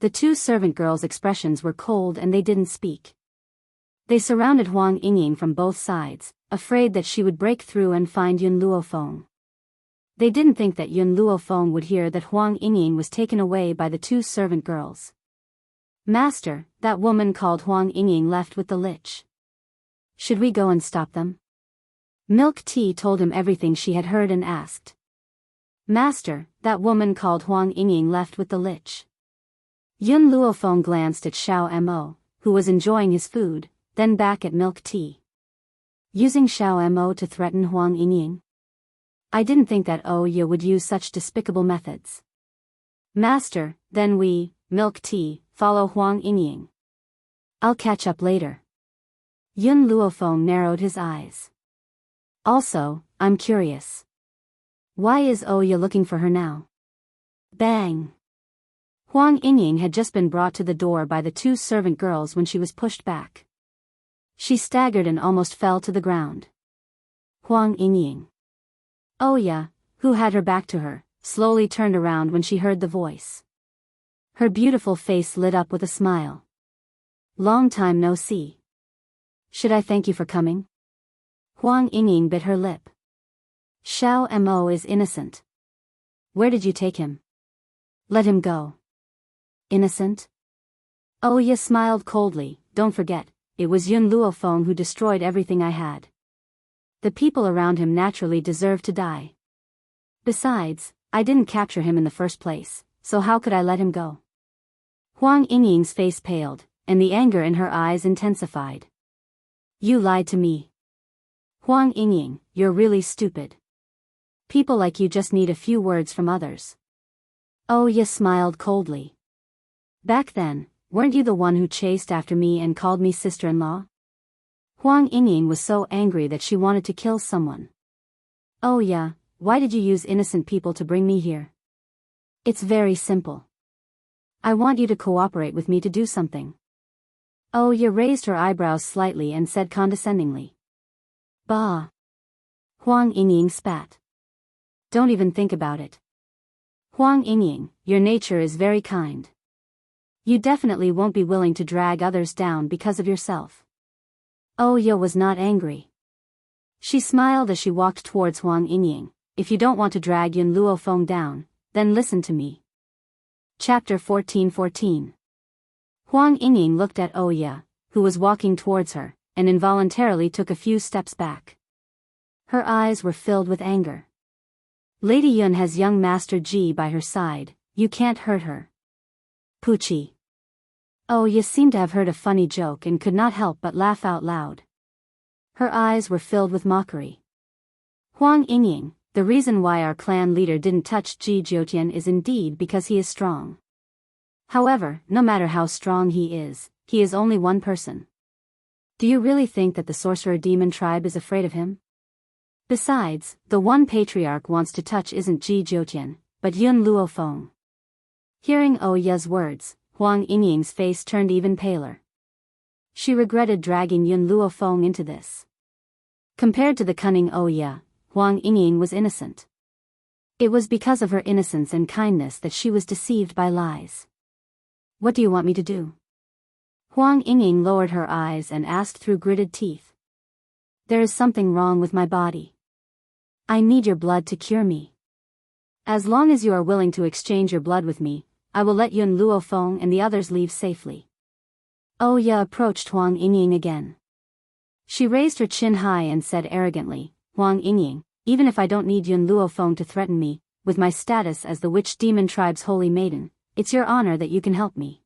The two servant girls' expressions were cold and they didn't speak. They surrounded Huang Yingying from both sides, afraid that she would break through and find Yun Luofeng. They didn't think that Yun Luofeng would hear that Huang Yingying was taken away by the two servant girls. Master, that woman called Huang Yingying left with the lich. Should we go and stop them? Milk Tea told him everything she had heard and asked. Master, that woman called Huang Yingying left with the lich. Yun Luofeng glanced at Xiao Mo, who was enjoying his food, then back at Milk Tea. Using Xiao Mo to threaten Huang Yingying? I didn't think that Oya would use such despicable methods. Master, then we, Milk Tea, follow Huang Yingying. I'll catch up later. Yun Luofeng narrowed his eyes. Also, I'm curious. Why is Oya looking for her now? Bang! Huang Yingying had just been brought to the door by the two servant girls when she was pushed back. She staggered and almost fell to the ground. Huang Yingying. Oya, who had her back to her, slowly turned around when she heard the voice. Her beautiful face lit up with a smile. Long time no see. Should I thank you for coming? Huang Yingying bit her lip. Xiao Mo is innocent. Where did you take him? Let him go. Innocent? Oya smiled coldly. Don't forget, it was Yun Luofeng who destroyed everything I had. The people around him naturally deserve to die. Besides, I didn't capture him in the first place, so how could I let him go? Huang Yingying's face paled, and the anger in her eyes intensified. You lied to me. Huang Yingying, you're really stupid. People like you just need a few words from others. Oya smiled coldly. Back then, weren't you the one who chased after me and called me sister-in-law? Huang Yingying was so angry that she wanted to kill someone. Oya, why did you use innocent people to bring me here? It's very simple. I want you to cooperate with me to do something. Oya raised her eyebrows slightly and said condescendingly. Bah! Huang Yingying spat. Don't even think about it. Huang Yingying, your nature is very kind. You definitely won't be willing to drag others down because of yourself. Oya was not angry. She smiled as she walked towards Huang Yingying. If you don't want to drag Yun Luofeng down, then listen to me. Chapter 14:14. Huang Yingying looked at Oya, who was walking towards her, and involuntarily took a few steps back. Her eyes were filled with anger. Lady Yun has young Master Ji by her side, you can't hurt her. Poochie. Oya seemed to have heard a funny joke and could not help but laugh out loud. Her eyes were filled with mockery. Huang Yingying, the reason why our clan leader didn't touch Ji Jiutian is indeed because he is strong. However, no matter how strong he is only one person. Do you really think that the sorcerer demon tribe is afraid of him? Besides, the one patriarch wants to touch isn't Ji Jiutian, but Yun Luofeng. Hearing Oya's words, Huang Yingying's face turned even paler. She regretted dragging Yun Luofeng into this. Compared to the cunning Oya, Huang Yingying was innocent. It was because of her innocence and kindness that she was deceived by lies. What do you want me to do? Huang Yingying lowered her eyes and asked through gritted teeth. There is something wrong with my body. I need your blood to cure me. As long as you are willing to exchange your blood with me, I will let Yun Luofeng and the others leave safely. Oya approached Huang Yingying again. She raised her chin high and said arrogantly, Huang Yingying, even if I don't need Yun Luofeng to threaten me, with my status as the witch demon tribe's holy maiden, it's your honor that you can help me.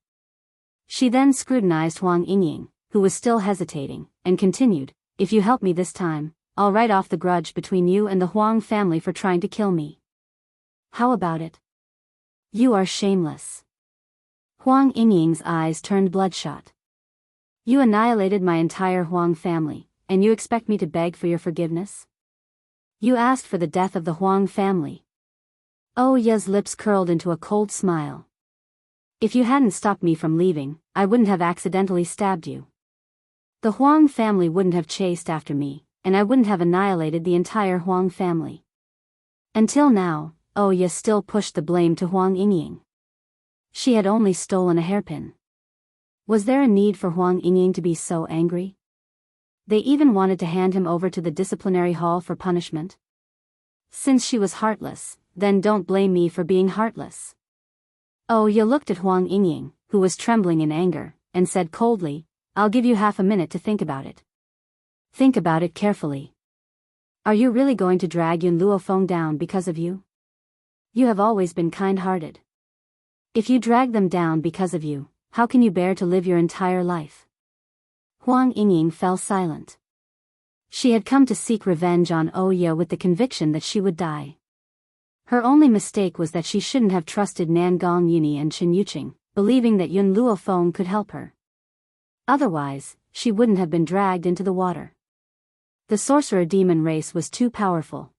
She then scrutinized Huang Yingying, who was still hesitating, and continued, if you help me this time, I'll write off the grudge between you and the Huang family for trying to kill me. How about it? You are shameless. Huang Yingying's eyes turned bloodshot. You annihilated my entire Huang family, and you expect me to beg for your forgiveness? You asked for the death of the Huang family. Oya's lips curled into a cold smile. If you hadn't stopped me from leaving, I wouldn't have accidentally stabbed you. The Huang family wouldn't have chased after me, and I wouldn't have annihilated the entire Huang family. Until now, Oya still pushed the blame to Huang Yingying. She had only stolen a hairpin. Was there a need for Huang Yingying to be so angry? They even wanted to hand him over to the disciplinary hall for punishment. Since she was heartless, then don't blame me for being heartless. Oya looked at Huang Yingying, who was trembling in anger, and said coldly, I'll give you half a minute to think about it. Think about it carefully. Are you really going to drag Yun Luofeng down because of you? You have always been kind-hearted. If you drag them down because of you, how can you bear to live your entire life? Huang Yingying fell silent. She had come to seek revenge on Oya with the conviction that she would die. Her only mistake was that she shouldn't have trusted Nangong Yuni and Chen Yuqing, believing that Yun Luofeng could help her. Otherwise, she wouldn't have been dragged into the water. The sorcerer demon race was too powerful.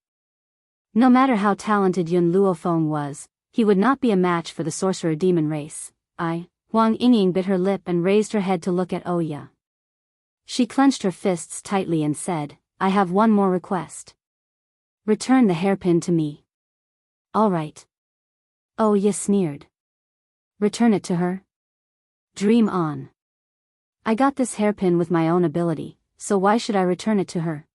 No matter how talented Yun Luofeng was, he would not be a match for the sorcerer demon race. Huang Yingying bit her lip and raised her head to look at Oya. She clenched her fists tightly and said, I have one more request. Return the hairpin to me. All right. Oya sneered. Return it to her? Dream on. I got this hairpin with my own ability, so why should I return it to her?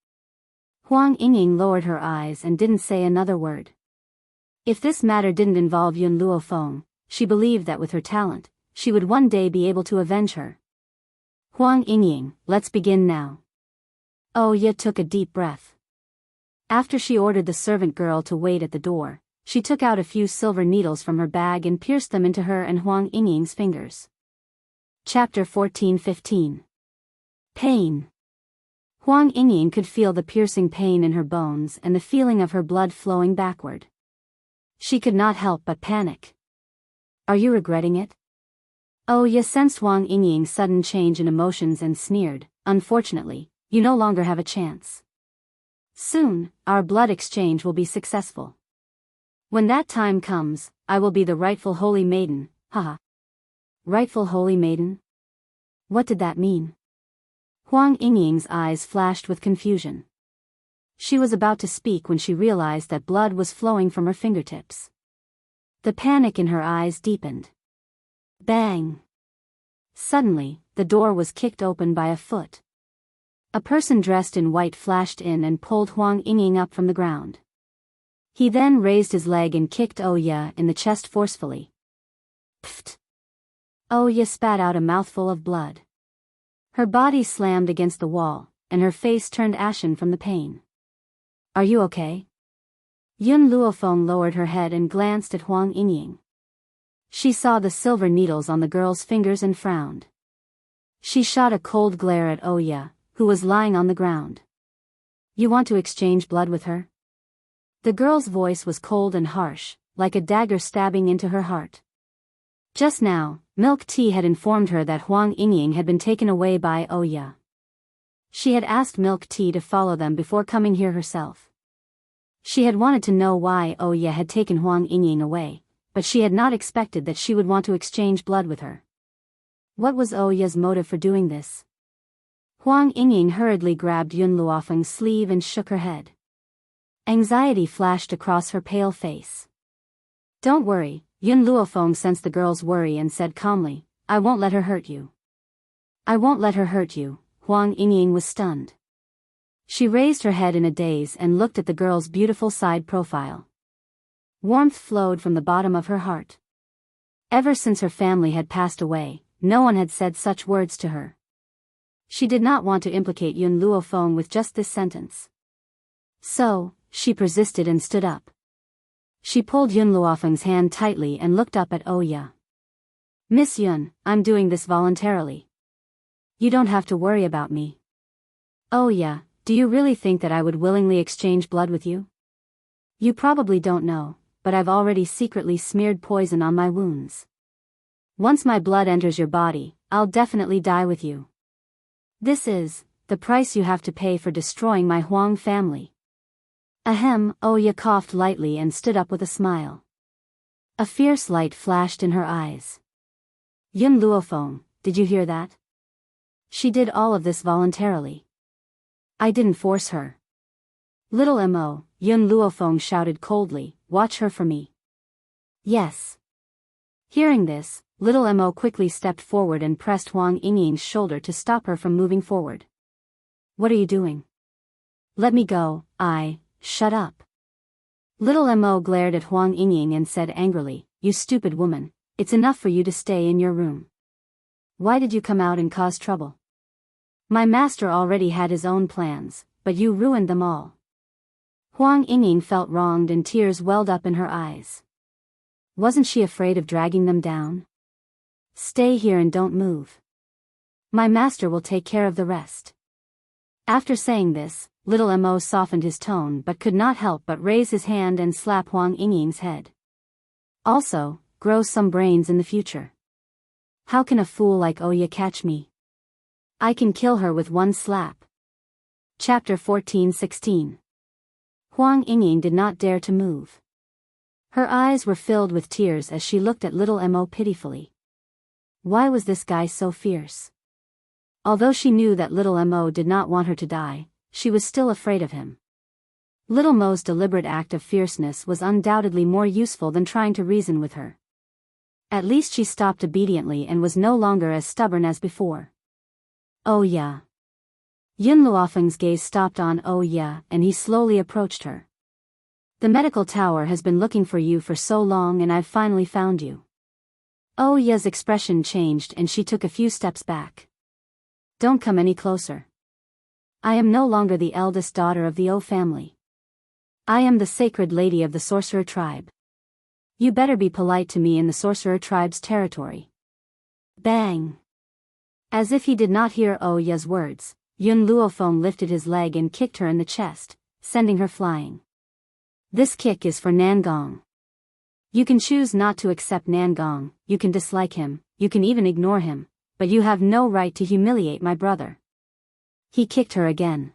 Huang Yingying lowered her eyes and didn't say another word. If this matter didn't involve Yun Luofeng, she believed that with her talent, she would one day be able to avenge her. Huang Yingying, let's begin now. Oya took a deep breath. After she ordered the servant girl to wait at the door, she took out a few silver needles from her bag and pierced them into her and Huang Yingying's fingers. Chapter 14-15. Pain. Huang Yingying could feel the piercing pain in her bones and the feeling of her blood flowing backward. She could not help but panic. Are you regretting it? Oya sensed Huang Yingying's sudden change in emotions and sneered, unfortunately, you no longer have a chance. Soon, our blood exchange will be successful. When that time comes, I will be the rightful holy maiden, haha. Rightful holy maiden? What did that mean? Huang Yingying's eyes flashed with confusion. She was about to speak when she realized that blood was flowing from her fingertips. The panic in her eyes deepened. Bang! Suddenly, the door was kicked open by a foot. A person dressed in white flashed in and pulled Huang Yingying up from the ground. He then raised his leg and kicked Oya in the chest forcefully. Pfft! Oya spat out a mouthful of blood. Her body slammed against the wall, and her face turned ashen from the pain. Are you okay? Yun Luofeng lowered her head and glanced at Huang Yingying. She saw the silver needles on the girl's fingers and frowned. She shot a cold glare at Oya, who was lying on the ground. You want to exchange blood with her? The girl's voice was cold and harsh, like a dagger stabbing into her heart. Just now, Milk Tea had informed her that Huang Yingying had been taken away by Oya. She had asked Milk Tea to follow them before coming here herself. She had wanted to know why Oya had taken Huang Yingying away, but she had not expected that she would want to exchange blood with her. What was Oya's motive for doing this? Huang Yingying hurriedly grabbed Yun Luofeng's sleeve and shook her head. Anxiety flashed across her pale face. Don't worry, Yun Luofeng sensed the girl's worry and said calmly, I won't let her hurt you. I won't let her hurt you. Huang Yingying was stunned. She raised her head in a daze and looked at the girl's beautiful side profile. Warmth flowed from the bottom of her heart. Ever since her family had passed away, no one had said such words to her. She did not want to implicate Yun Luofeng with just this sentence. So, she persisted and stood up. She pulled Yun Luofeng's hand tightly and looked up at Oya. Miss Yun, I'm doing this voluntarily. You don't have to worry about me. Oya, do you really think that I would willingly exchange blood with you? You probably don't know, but I've already secretly smeared poison on my wounds. Once my blood enters your body, I'll definitely die with you. This is the price you have to pay for destroying my Huang family. Ahem, Oya coughed lightly and stood up with a smile. A fierce light flashed in her eyes. Yun Luofeng, did you hear that? She did all of this voluntarily. I didn't force her. Little Mo, Yun Luofeng shouted coldly, watch her for me. Yes. Hearing this, little Mo quickly stepped forward and pressed Huang Yingying's shoulder to stop her from moving forward. What are you doing? Let me go, shut up. Little Mo glared at Huang Yingying and said angrily, you stupid woman, it's enough for you to stay in your room. Why did you come out and cause trouble? My master already had his own plans, but you ruined them all. Huang Yingying felt wronged and tears welled up in her eyes. Wasn't she afraid of dragging them down? Stay here and don't move. My master will take care of the rest. After saying this, little Mo softened his tone but could not help but raise his hand and slap Huang Yingying's head. Also, grow some brains in the future. How can a fool like Oya catch me? I can kill her with one slap. Chapter 14:16. Huang Yingying did not dare to move. Her eyes were filled with tears as she looked at little Mo pitifully. Why was this guy so fierce? Although she knew that little Mo did not want her to die, she was still afraid of him. Little Mo's deliberate act of fierceness was undoubtedly more useful than trying to reason with her. At least she stopped obediently and was no longer as stubborn as before. Oh yeah. Yun Luofeng's gaze stopped on Oh yeah, and he slowly approached her. The medical tower has been looking for you for so long and I've finally found you. Oh yeah's expression changed and she took a few steps back. Don't come any closer. I am no longer the eldest daughter of the O family. I am the sacred lady of the sorcerer tribe. You better be polite to me in the sorcerer tribe's territory. Bang! As if he did not hear Oh yeah's words, Yun Luofeng lifted his leg and kicked her in the chest, sending her flying. This kick is for Nangong. You can choose not to accept Nangong, you can dislike him, you can even ignore him, but you have no right to humiliate my brother. He kicked her again.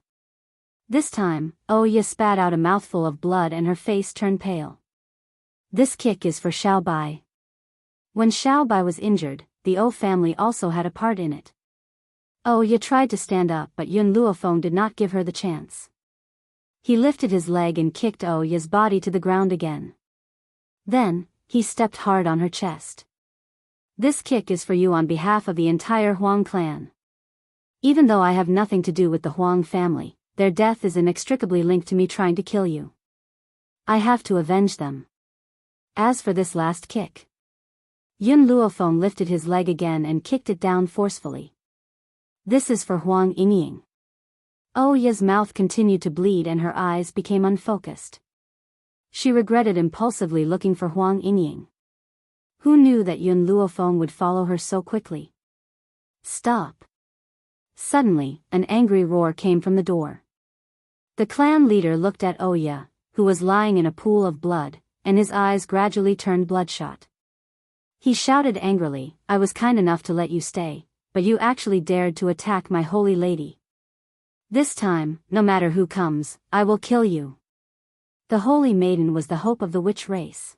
This time, Oh yeah spat out a mouthful of blood and her face turned pale. This kick is for Xiao Bai. When Xiao Bai was injured, the O family also had a part in it. Oh yeah tried to stand up but Yun Luofeng did not give her the chance. He lifted his leg and kicked Oh yeah's body to the ground again. Then, he stepped hard on her chest. This kick is for you on behalf of the entire Huang clan. Even though I have nothing to do with the Huang family, their death is inextricably linked to me trying to kill you. I have to avenge them. As for this last kick. Yun Luofeng lifted his leg again and kicked it down forcefully. This is for Huang Yingying. Oh yeah's mouth continued to bleed and her eyes became unfocused. She regretted impulsively looking for Huang Yingying. Who knew that Yun Luofeng would follow her so quickly? Stop! Suddenly, an angry roar came from the door. The clan leader looked at Oh yeah, who was lying in a pool of blood, and his eyes gradually turned bloodshot. He shouted angrily, I was kind enough to let you stay, but you actually dared to attack my holy lady. This time, no matter who comes, I will kill you. The holy maiden was the hope of the witch race.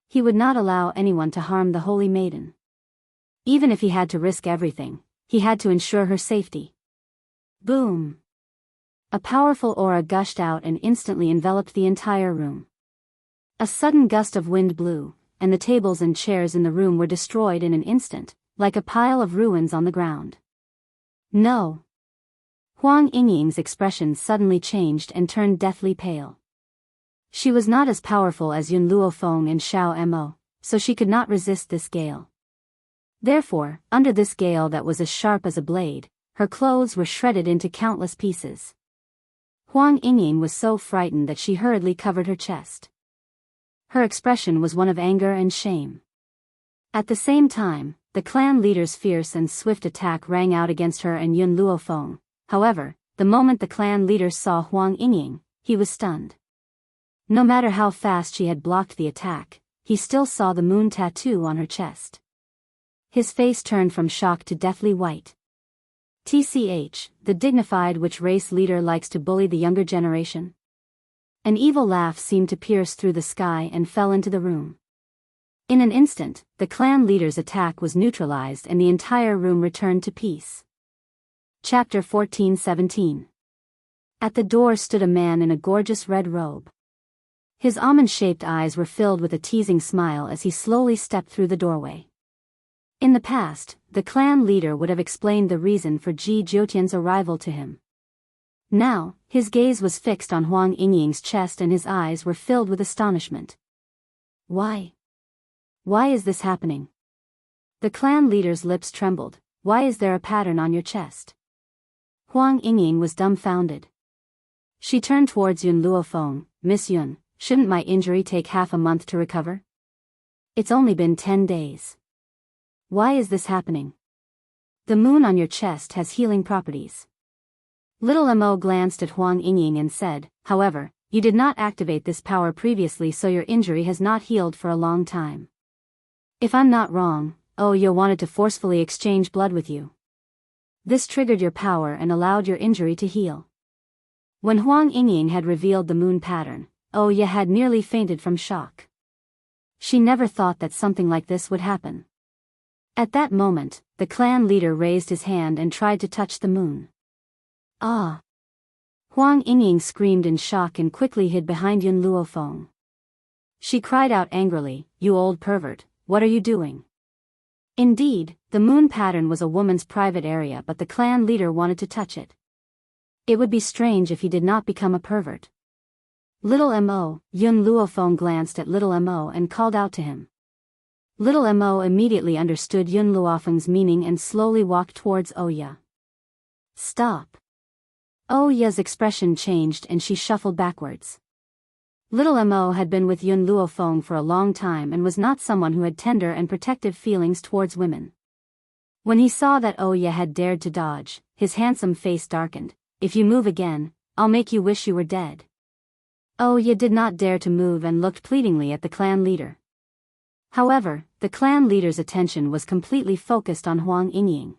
He would not allow anyone to harm the holy maiden. Even if he had to risk everything, he had to ensure her safety. Boom! A powerful aura gushed out and instantly enveloped the entire room. A sudden gust of wind blew, and the tables and chairs in the room were destroyed in an instant, like a pile of ruins on the ground. No! Huang Yingying's expression suddenly changed and turned deathly pale. She was not as powerful as Yun Luofeng and Xiao Mo, so she could not resist this gale. Therefore, under this gale that was as sharp as a blade, her clothes were shredded into countless pieces. Huang Yingying was so frightened that she hurriedly covered her chest. Her expression was one of anger and shame. At the same time, the clan leader's fierce and swift attack rang out against her and Yun Luofeng. However, the moment the clan leader saw Huang Yingying, he was stunned. No matter how fast she had blocked the attack, he still saw the moon tattoo on her chest. His face turned from shock to deathly white. TCH, the dignified witch race leader likes to bully the younger generation? An evil laugh seemed to pierce through the sky and fell into the room. In an instant, the clan leader's attack was neutralized and the entire room returned to peace. Chapter 14:17. At the door stood a man in a gorgeous red robe. His almond-shaped eyes were filled with a teasing smile as he slowly stepped through the doorway. In the past, the clan leader would have explained the reason for Ji Jiotian's arrival to him. Now, his gaze was fixed on Huang Yingying's chest and his eyes were filled with astonishment. Why? Why is this happening? The clan leader's lips trembled. Why is there a pattern on your chest? Huang Yingying was dumbfounded. She turned towards Yun Luofeng. Miss Yun, shouldn't my injury take half a month to recover? It's only been 10 days. Why is this happening? The moon on your chest has healing properties. Little Mo glanced at Huang Yingying and said, however, you did not activate this power previously, so your injury has not healed for a long time. If I'm not wrong, Oya wanted to forcefully exchange blood with you. This triggered your power and allowed your injury to heal. When Huang Yingying had revealed the moon pattern, Oya had nearly fainted from shock. She never thought that something like this would happen. At that moment, the clan leader raised his hand and tried to touch the moon. Ah! Huang Yingying screamed in shock and quickly hid behind Yun Luofeng. She cried out angrily, you old pervert, what are you doing? Indeed, the moon pattern was a woman's private area, but the clan leader wanted to touch it. It would be strange if he did not become a pervert. Little Mo, Yun Luofeng glanced at Little Mo and called out to him. Little Mo immediately understood Yun Luofeng's meaning and slowly walked towards Oya. Stop! Oya's expression changed and she shuffled backwards. Little Mo had been with Yun Luofeng for a long time and was not someone who had tender and protective feelings towards women. When he saw that Oya had dared to dodge, his handsome face darkened. If you move again, I'll make you wish you were dead. Oya did not dare to move and looked pleadingly at the clan leader. However, the clan leader's attention was completely focused on Huang Yingying.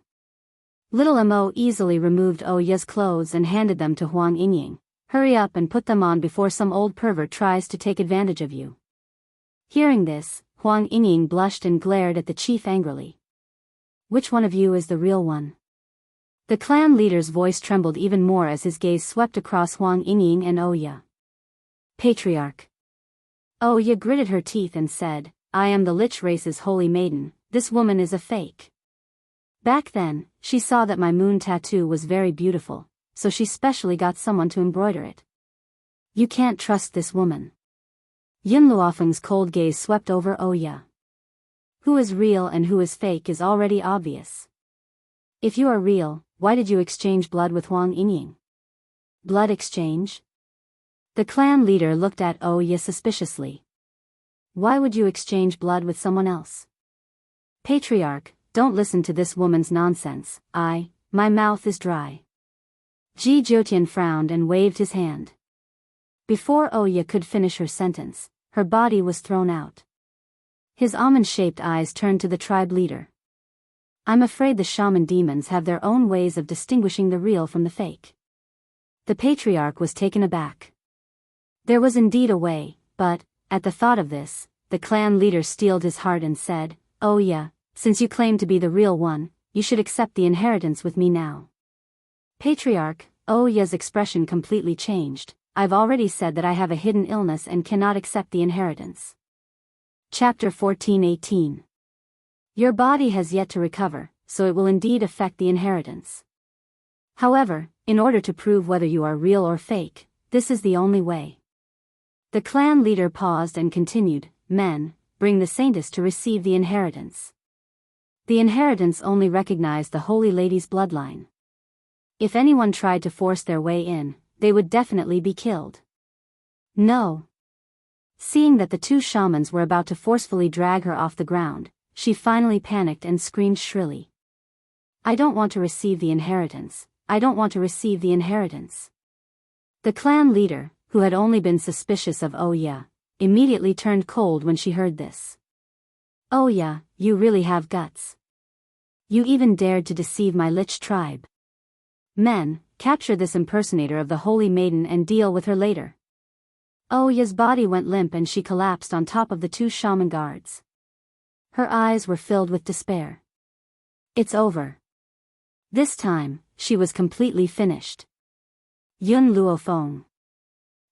Little Mo easily removed Oya's clothes and handed them to Huang Yingying. Hurry up and put them on before some old pervert tries to take advantage of you. Hearing this, Huang Yingying blushed and glared at the chief angrily. Which one of you is the real one? The clan leader's voice trembled even more as his gaze swept across Huang Yingying and Oya. Patriarch. Oya gritted her teeth and said, I am the Lich race's holy maiden, this woman is a fake. Back then, she saw that my moon tattoo was very beautiful, so she specially got someone to embroider it. You can't trust this woman. Yun Luofeng's cold gaze swept over Oya. Who is real and who is fake is already obvious. If you are real, why did you exchange blood with Huang Yingying? Blood exchange? The clan leader looked at Oya suspiciously. Why would you exchange blood with someone else? Patriarch, don't listen to this woman's nonsense. My mouth is dry. Ji Jiotian frowned and waved his hand. Before Oya could finish her sentence, her body was thrown out. His almond-shaped eyes turned to the tribe leader. I'm afraid the shaman demons have their own ways of distinguishing the real from the fake. The patriarch was taken aback. There was indeed a way, but, at the thought of this, the clan leader steeled his heart and said, Oya, since you claim to be the real one, you should accept the inheritance with me now. Patriarch, Oya's expression completely changed. I've already said that I have a hidden illness and cannot accept the inheritance. Chapter 14:18. Your body has yet to recover, so it will indeed affect the inheritance. However, in order to prove whether you are real or fake, this is the only way. The clan leader paused and continued, Men, bring the saintess to receive the inheritance. The inheritance only recognized the holy lady's bloodline. If anyone tried to force their way in, they would definitely be killed. No. Seeing that the two shamans were about to forcefully drag her off the ground, she finally panicked and screamed shrilly. I don't want to receive the inheritance. I don't want to receive the inheritance. The clan leader, who had only been suspicious of Oya, immediately turned cold when she heard this. Oya, you really have guts. You even dared to deceive my Lich tribe. Men, capture this impersonator of the Holy Maiden and deal with her later. Oya's body went limp and she collapsed on top of the two shaman guards. Her eyes were filled with despair. It's over. This time, she was completely finished. Yun Luofeng.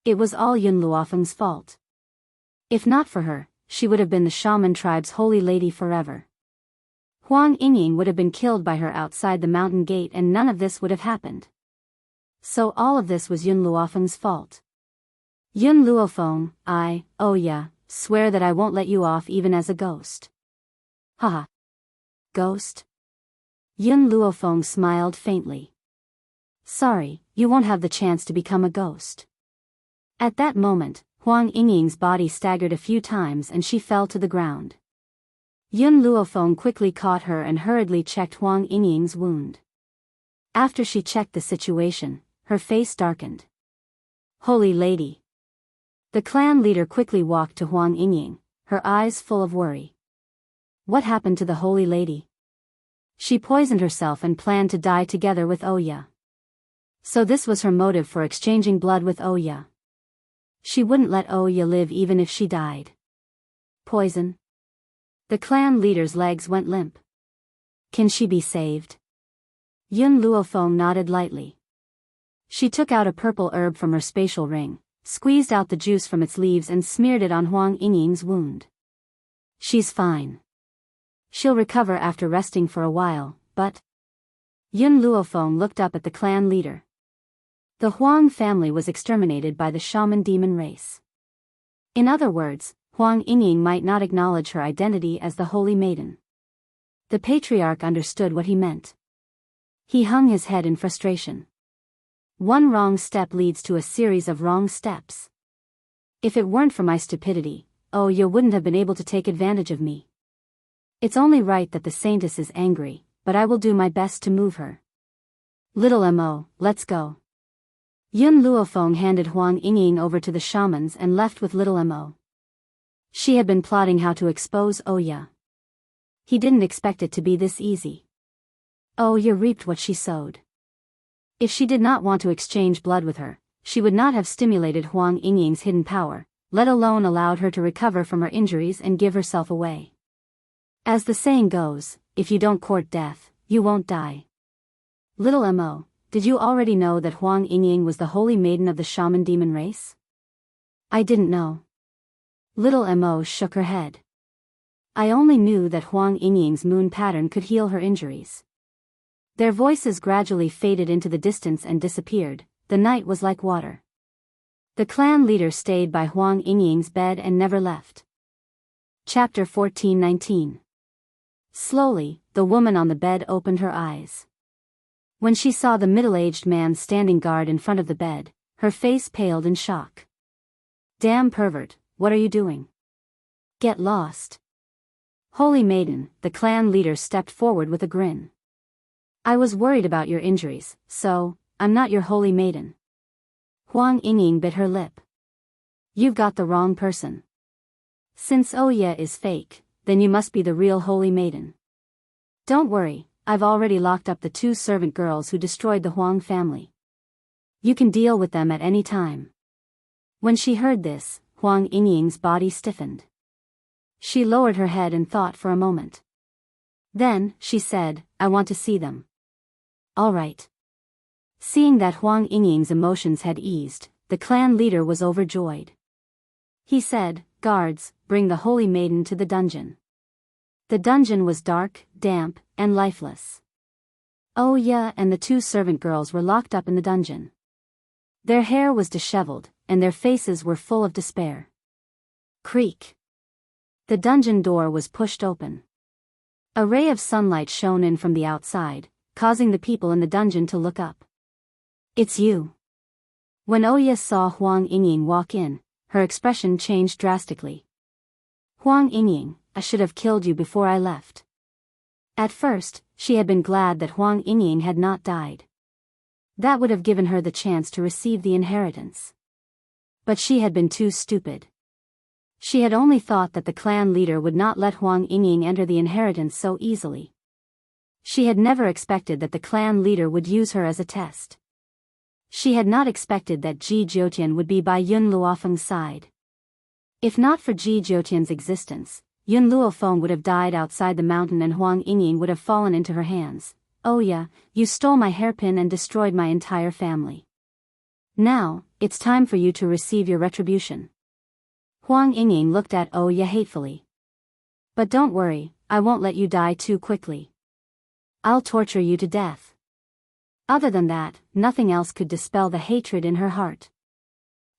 It was all Yun Luofeng's fault. If not for her, she would have been the shaman tribe's holy lady forever. Huang Yingying would have been killed by her outside the mountain gate and none of this would have happened. So all of this was Yun Luofeng's fault. Yun Luofeng, oh yeah, swear that I won't let you off even as a ghost. Haha. Ghost? Yun Luofeng smiled faintly. Sorry, you won't have the chance to become a ghost. At that moment, Huang Yingying's body staggered a few times and she fell to the ground. Yun Luofeng quickly caught her and hurriedly checked Huang Yingying's wound. After she checked the situation, her face darkened. Holy lady. The clan leader quickly walked to Huang Yingying, her eyes full of worry. What happened to the holy lady? She poisoned herself and planned to die together with Oya. So this was her motive for exchanging blood with Oya. She wouldn't let Oya live even if she died. Poison? The clan leader's legs went limp. Can she be saved? Yun Luofeng nodded lightly. She took out a purple herb from her spatial ring, squeezed out the juice from its leaves and smeared it on Huang Yingying's wound. She's fine. She'll recover after resting for a while, but... Yun Luofeng looked up at the clan leader. The Huang family was exterminated by the shaman demon race. In other words, Huang Yingying might not acknowledge her identity as the Holy Maiden. The patriarch understood what he meant. He hung his head in frustration. One wrong step leads to a series of wrong steps. If it weren't for my stupidity, Oya wouldn't have been able to take advantage of me. It's only right that the saintess is angry, but I will do my best to move her. Little Mo, let's go. Yun Luofeng handed Huang Yingying over to the shamans and left with Little Mo. She had been plotting how to expose Oya. He didn't expect it to be this easy. Oya reaped what she sowed. If she did not want to exchange blood with her, she would not have stimulated Huang Yingying's hidden power, let alone allowed her to recover from her injuries and give herself away. As the saying goes, if you don't court death, you won't die. Little Mo, did you already know that Huang Yingying was the holy maiden of the shaman demon race? I didn't know. Little Mo shook her head. I only knew that Huang Yingying's moon pattern could heal her injuries. Their voices gradually faded into the distance and disappeared. The night was like water. The clan leader stayed by Huang Yingying's bed and never left. Chapter 14:19. Slowly, the woman on the bed opened her eyes. When she saw the middle-aged man standing guard in front of the bed, her face paled in shock. Damn pervert, what are you doing? Get lost. Holy maiden, the clan leader stepped forward with a grin. I was worried about your injuries, so, I'm not your holy maiden. Huang Yingying bit her lip. You've got the wrong person. Since Oya is fake, then you must be the real holy maiden. Don't worry, I've already locked up the 2 servant girls who destroyed the Huang family. You can deal with them at any time. When she heard this, Huang Yingying's body stiffened. She lowered her head and thought for a moment. Then, she said, I want to see them. All right. Seeing that Huang Yingying's emotions had eased, the clan leader was overjoyed. He said, Guards, bring the holy maiden to the dungeon. The dungeon was dark, damp, and lifeless. Oya and the 2 servant girls were locked up in the dungeon. Their hair was disheveled, and their faces were full of despair. Creak. The dungeon door was pushed open. A ray of sunlight shone in from the outside, causing the people in the dungeon to look up. It's you. When Oya saw Huang Yingying walk in, her expression changed drastically. Huang Yingying, I should have killed you before I left. At first, she had been glad that Huang Yingying had not died. That would have given her the chance to receive the inheritance. But she had been too stupid. She had only thought that the clan leader would not let Huang Yingying enter the inheritance so easily. She had never expected that the clan leader would use her as a test. She had not expected that Ji Jiutian would be by Yun Luofeng's side. If not for Ji Jiutian's existence, Yun Luofeng would have died outside the mountain and Huang Yingying would have fallen into her hands. Oh yeah, you stole my hairpin and destroyed my entire family. Now, it's time for you to receive your retribution. Huang Yingying looked at Oh yeah hatefully. But don't worry, I won't let you die too quickly. I'll torture you to death. Other than that, nothing else could dispel the hatred in her heart.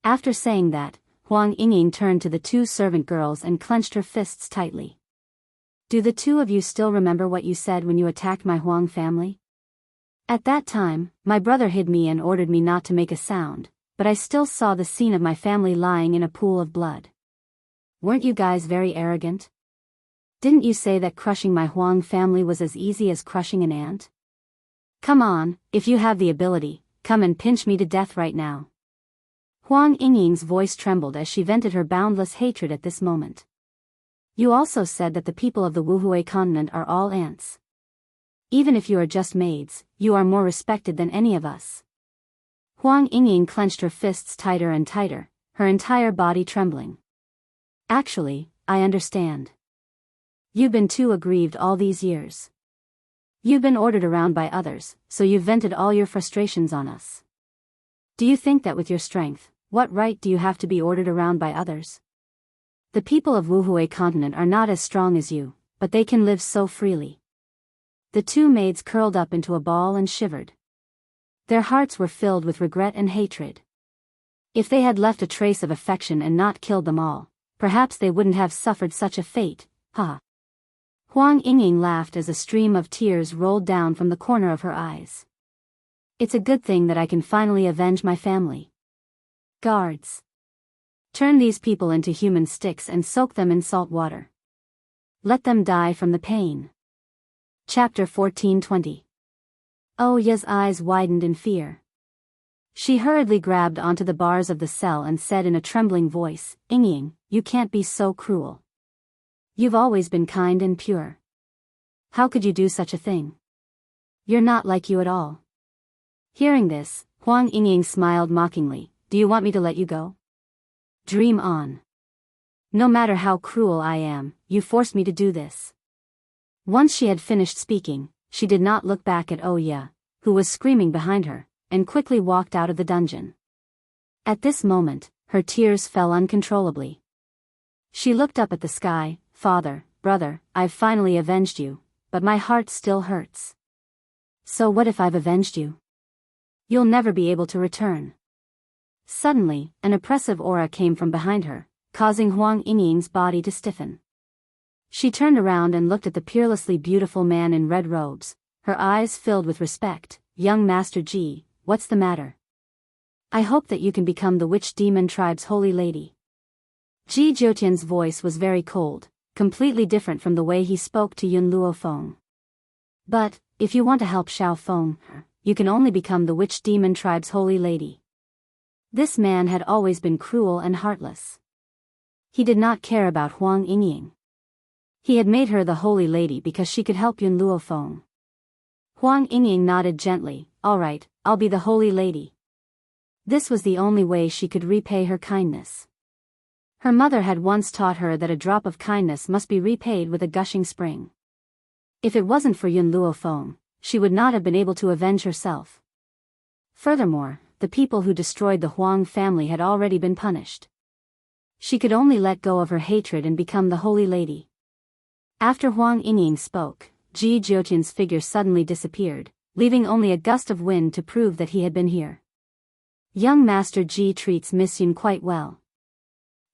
After saying that, Huang Yingying turned to the two servant girls and clenched her fists tightly. Do the two of you still remember what you said when you attacked my Huang family? At that time, my brother hid me and ordered me not to make a sound, but I still saw the scene of my family lying in a pool of blood. Weren't you guys very arrogant? Didn't you say that crushing my Huang family was as easy as crushing an ant? Come on, if you have the ability, come and pinch me to death right now. Huang Yingying's voice trembled as she vented her boundless hatred at this moment. You also said that the people of the Wuxia continent are all ants. Even if you are just maids, you are more respected than any of us. Huang Yingying clenched her fists tighter and tighter, her entire body trembling. Actually, I understand. You've been too aggrieved all these years. You've been ordered around by others, so you've vented all your frustrations on us. Do you think that with your strength, what right do you have to be ordered around by others? The people of Wuxia continent are not as strong as you, but they can live so freely. The two maids curled up into a ball and shivered. Their hearts were filled with regret and hatred. If they had left a trace of affection and not killed them all, perhaps they wouldn't have suffered such a fate, ha. Huang Yingying laughed as a stream of tears rolled down from the corner of her eyes. It's a good thing that I can finally avenge my family. Guards. Turn these people into human sticks and soak them in salt water. Let them die from the pain. Chapter 14:20. Oh Ya's eyes widened in fear. She hurriedly grabbed onto the bars of the cell and said in a trembling voice, Yingying, you can't be so cruel. You've always been kind and pure. How could you do such a thing? You're not like you at all. Hearing this, Huang Yingying smiled mockingly. Do you want me to let you go? Dream on. No matter how cruel I am, you forced me to do this. Once she had finished speaking, she did not look back at Oya, who was screaming behind her, and quickly walked out of the dungeon. At this moment, her tears fell uncontrollably. She looked up at the sky. Father, brother, I've finally avenged you, but my heart still hurts. So what if I've avenged you? You'll never be able to return. Suddenly, an oppressive aura came from behind her, causing Huang Yingying's body to stiffen. She turned around and looked at the peerlessly beautiful man in red robes, her eyes filled with respect. Young Master Ji, what's the matter? I hope that you can become the Witch Demon Tribe's holy lady. Ji Jiutian's voice was very cold, completely different from the way he spoke to Yun Luofeng. But, if you want to help Xiaofeng, you can only become the Witch Demon Tribe's holy lady. This man had always been cruel and heartless. He did not care about Huang Yingying. He had made her the holy lady because she could help Yun Luofeng. Huang Yingying nodded gently. All right, I'll be the holy lady. This was the only way she could repay her kindness. Her mother had once taught her that a drop of kindness must be repaid with a gushing spring. If it wasn't for Yun Luofeng, she would not have been able to avenge herself. Furthermore, the people who destroyed the Huang family had already been punished. She could only let go of her hatred and become the holy lady. After Huang Yingying spoke, Ji Jiutian's figure suddenly disappeared, leaving only a gust of wind to prove that he had been here. Young Master Ji treats Miss Yun quite well.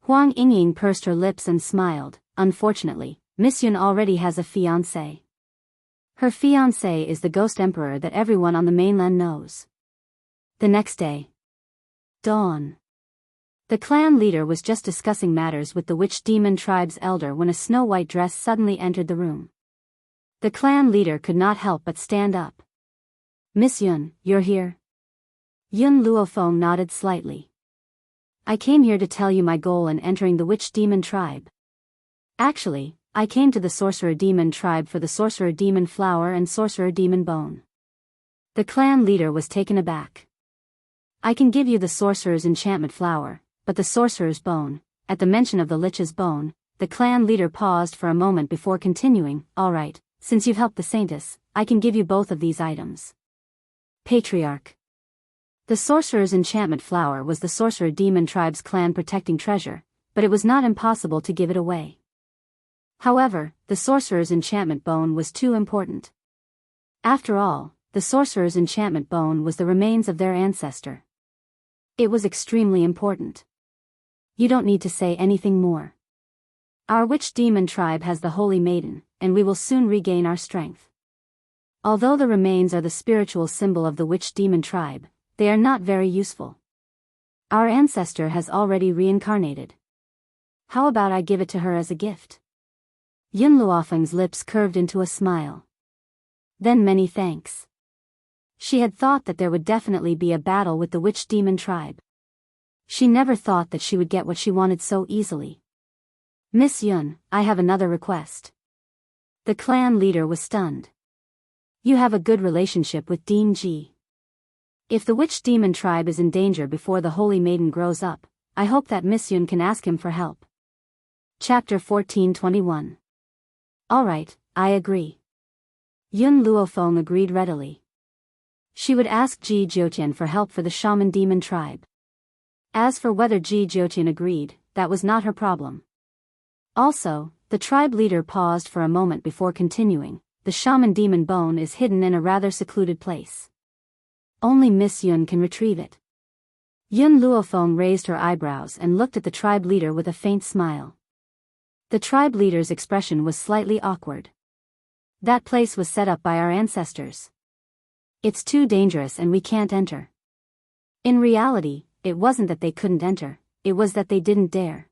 Huang Yingying pursed her lips and smiled. Unfortunately, Miss Yun already has a fiancé. Her fiancé is the ghost emperor that everyone on the mainland knows. The next day. Dawn. The clan leader was just discussing matters with the Witch Demon Tribe's elder when a snow-white dress suddenly entered the room. The clan leader could not help but stand up. Miss Yun, you're here? Yun Luofeng nodded slightly. I came here to tell you my goal in entering the Witch Demon Tribe. Actually, I came to the Sorcerer Demon Tribe for the Sorcerer Demon Flower and Sorcerer Demon Bone. The clan leader was taken aback. I can give you the Sorcerer's Enchantment Flower, but the Sorcerer's Bone, at the mention of the Lich's Bone, the clan leader paused for a moment before continuing, "Alright, since you've helped the saintess, I can give you both of these items." Patriarch. The sorcerer's enchantment flower was the sorcerer demon tribe's clan protecting treasure, but it was not impossible to give it away. However, the sorcerer's enchantment bone was too important. After all, the sorcerer's enchantment bone was the remains of their ancestor. It was extremely important. You don't need to say anything more. Our witch demon tribe has the holy maiden, and we will soon regain our strength. Although the remains are the spiritual symbol of the witch demon tribe, they are not very useful. Our ancestor has already reincarnated. How about I give it to her as a gift? Yun Luofeng's lips curved into a smile. Then many thanks. She had thought that there would definitely be a battle with the witch demon tribe. She never thought that she would get what she wanted so easily. "Miss Yun, I have another request." The clan leader was stunned. "You have a good relationship with Dean Ji. If the witch demon tribe is in danger before the holy maiden grows up, I hope that Miss Yun can ask him for help." Chapter 14:21. Alright, I agree. Yun Luofeng agreed readily. She would ask Ji Jiutian for help for the shaman demon tribe. As for whether Ji Jiutian agreed, that was not her problem. Also, the tribe leader paused for a moment before continuing, "The shaman demon bone is hidden in a rather secluded place. Only Miss Yun can retrieve it." Yun Luofeng raised her eyebrows and looked at the tribe leader with a faint smile. The tribe leader's expression was slightly awkward. "That place was set up by our ancestors. It's too dangerous and we can't enter." In reality, it wasn't that they couldn't enter, it was that they didn't dare.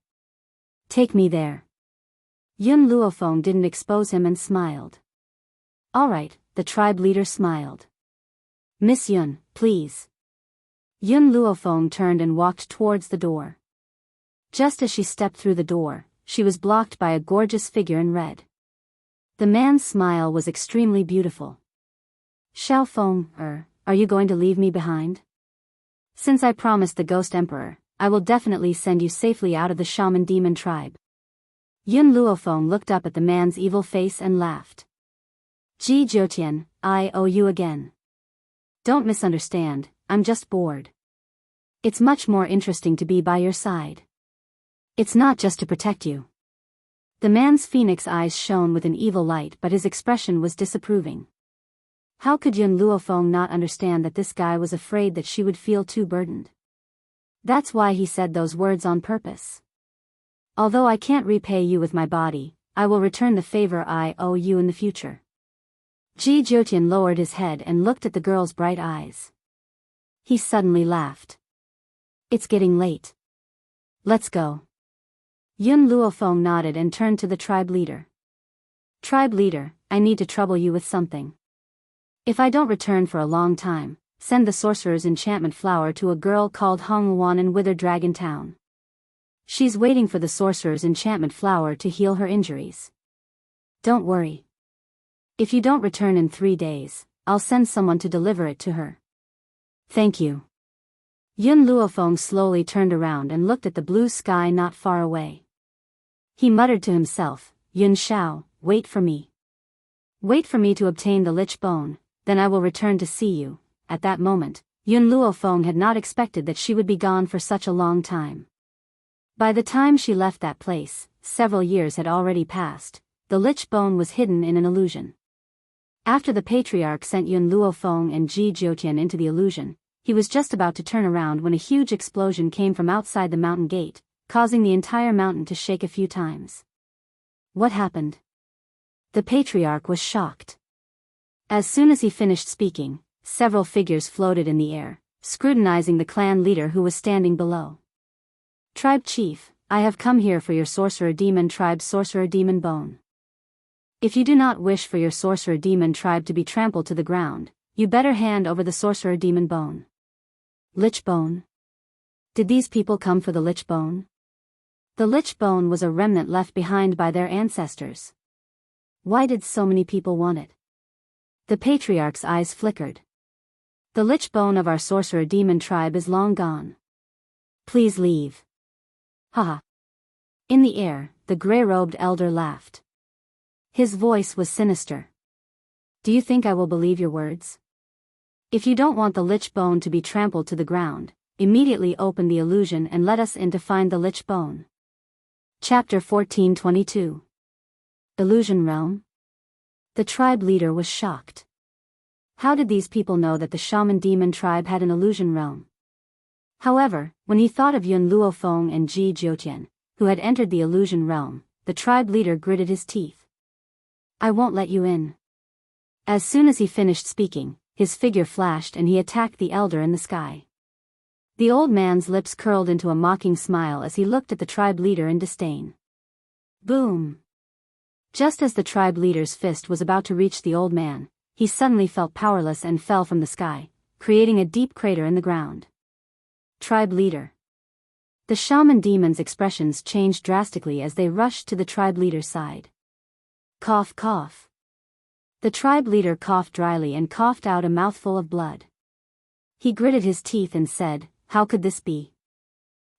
"Take me there." Yun Luofeng didn't expose him and smiled. "Alright," the tribe leader smiled. "Miss Yun, please." Yun Luofeng turned and walked towards the door. Just as she stepped through the door, she was blocked by a gorgeous figure in red. The man's smile was extremely beautiful. "Xiao Feng, are you going to leave me behind? Since I promised the Ghost Emperor, I will definitely send you safely out of the shaman demon tribe." Yun Luofeng looked up at the man's evil face and laughed. "Ji Jiutian, I owe you again. Don't misunderstand, I'm just bored. It's much more interesting to be by your side. It's not just to protect you." The man's phoenix eyes shone with an evil light, but his expression was disapproving. How could Yun Luofeng not understand that this guy was afraid that she would feel too burdened? That's why he said those words on purpose. "Although I can't repay you with my body, I will return the favor I owe you in the future." Ji Jiutian lowered his head and looked at the girl's bright eyes. He suddenly laughed. "It's getting late. Let's go." Yun Luofeng nodded and turned to the tribe leader. "Tribe leader, I need to trouble you with something. If I don't return for a long time, send the sorcerer's enchantment flower to a girl called Hong Wan in Wither Dragon Town. She's waiting for the sorcerer's enchantment flower to heal her injuries. Don't worry. If you don't return in 3 days, I'll send someone to deliver it to her." "Thank you." Yun Luofeng slowly turned around and looked at the blue sky not far away. He muttered to himself, "Yun Shao, wait for me. Wait for me to obtain the lich bone, then I will return to see you." At that moment, Yun Luofeng had not expected that she would be gone for such a long time. By the time she left that place, several years had already passed. The lich bone was hidden in an illusion. After the patriarch sent Yun Luofeng and Ji Jiutian into the illusion, he was just about to turn around when a huge explosion came from outside the mountain gate, causing the entire mountain to shake a few times. What happened? The patriarch was shocked. As soon as he finished speaking, several figures floated in the air, scrutinizing the clan leader who was standing below. "Tribe chief, I have come here for your sorcerer demon tribe's sorcerer demon bone. If you do not wish for your sorcerer demon tribe to be trampled to the ground, you better hand over the sorcerer demon bone." Lich bone? Did these people come for the lich bone? The lich bone was a remnant left behind by their ancestors. Why did so many people want it? The patriarch's eyes flickered. "The lich bone of our sorcerer demon tribe is long gone. Please leave." Haha. In the air, the gray-robed elder laughed. His voice was sinister. Do you think I will believe your words? If you don't want the lich bone to be trampled to the ground, immediately open the illusion and let us in to find the lich bone. Chapter 14:22. Illusion Realm? The tribe leader was shocked. How did these people know that the shaman demon tribe had an illusion realm? However, when he thought of Yun Luofeng and Ji Jiutian, who had entered the illusion realm, the tribe leader gritted his teeth. I won't let you in. As soon as he finished speaking, his figure flashed and he attacked the elder in the sky. The old man's lips curled into a mocking smile as he looked at the tribe leader in disdain. Boom! Just as the tribe leader's fist was about to reach the old man, he suddenly felt powerless and fell from the sky, creating a deep crater in the ground. Tribe leader. The shaman demon's expressions changed drastically as they rushed to the tribe leader's side. Cough, cough. The tribe leader coughed dryly and coughed out a mouthful of blood. He gritted his teeth and said, How could this be?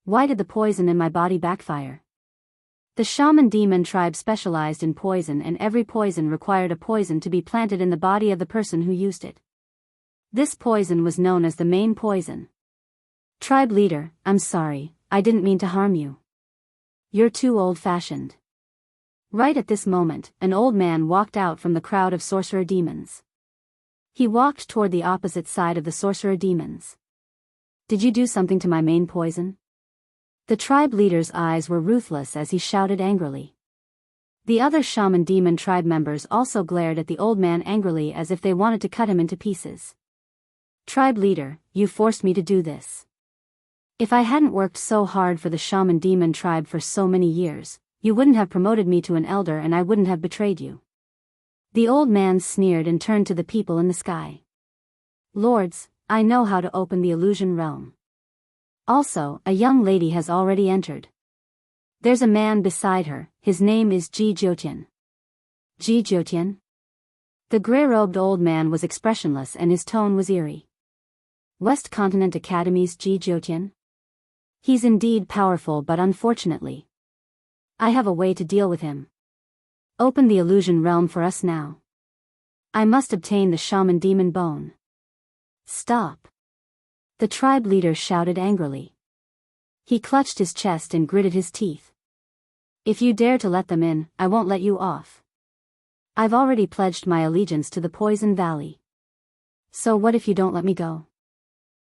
Why did the poison in my body backfire? The shaman demon tribe specialized in poison, and every poison required a poison to be planted in the body of the person who used it. This poison was known as the main poison. Tribe leader, I'm sorry, I didn't mean to harm you. You're too old-fashioned. Right at this moment, an old man walked out from the crowd of sorcerer demons. He walked toward the opposite side of the sorcerer demons. Did you do something to my main poison? The tribe leader's eyes were ruthless as he shouted angrily. The other shaman demon tribe members also glared at the old man angrily as if they wanted to cut him into pieces. Tribe leader, you forced me to do this. If I hadn't worked so hard for the shaman demon tribe for so many years, you wouldn't have promoted me to an elder and I wouldn't have betrayed you. The old man sneered and turned to the people in the sky. Lords, I know how to open the illusion realm. Also, a young lady has already entered. There's a man beside her, his name is Ji Jiutian. Ji Jiutian? The gray-robed old man was expressionless and his tone was eerie. West Continent Academy's Ji Jiutian? He's indeed powerful, but unfortunately, I have a way to deal with him. Open the illusion realm for us now. I must obtain the shaman demon bone. Stop! The tribe leader shouted angrily. He clutched his chest and gritted his teeth. If you dare to let them in, I won't let you off. I've already pledged my allegiance to the Poison Valley. So what if you don't let me go?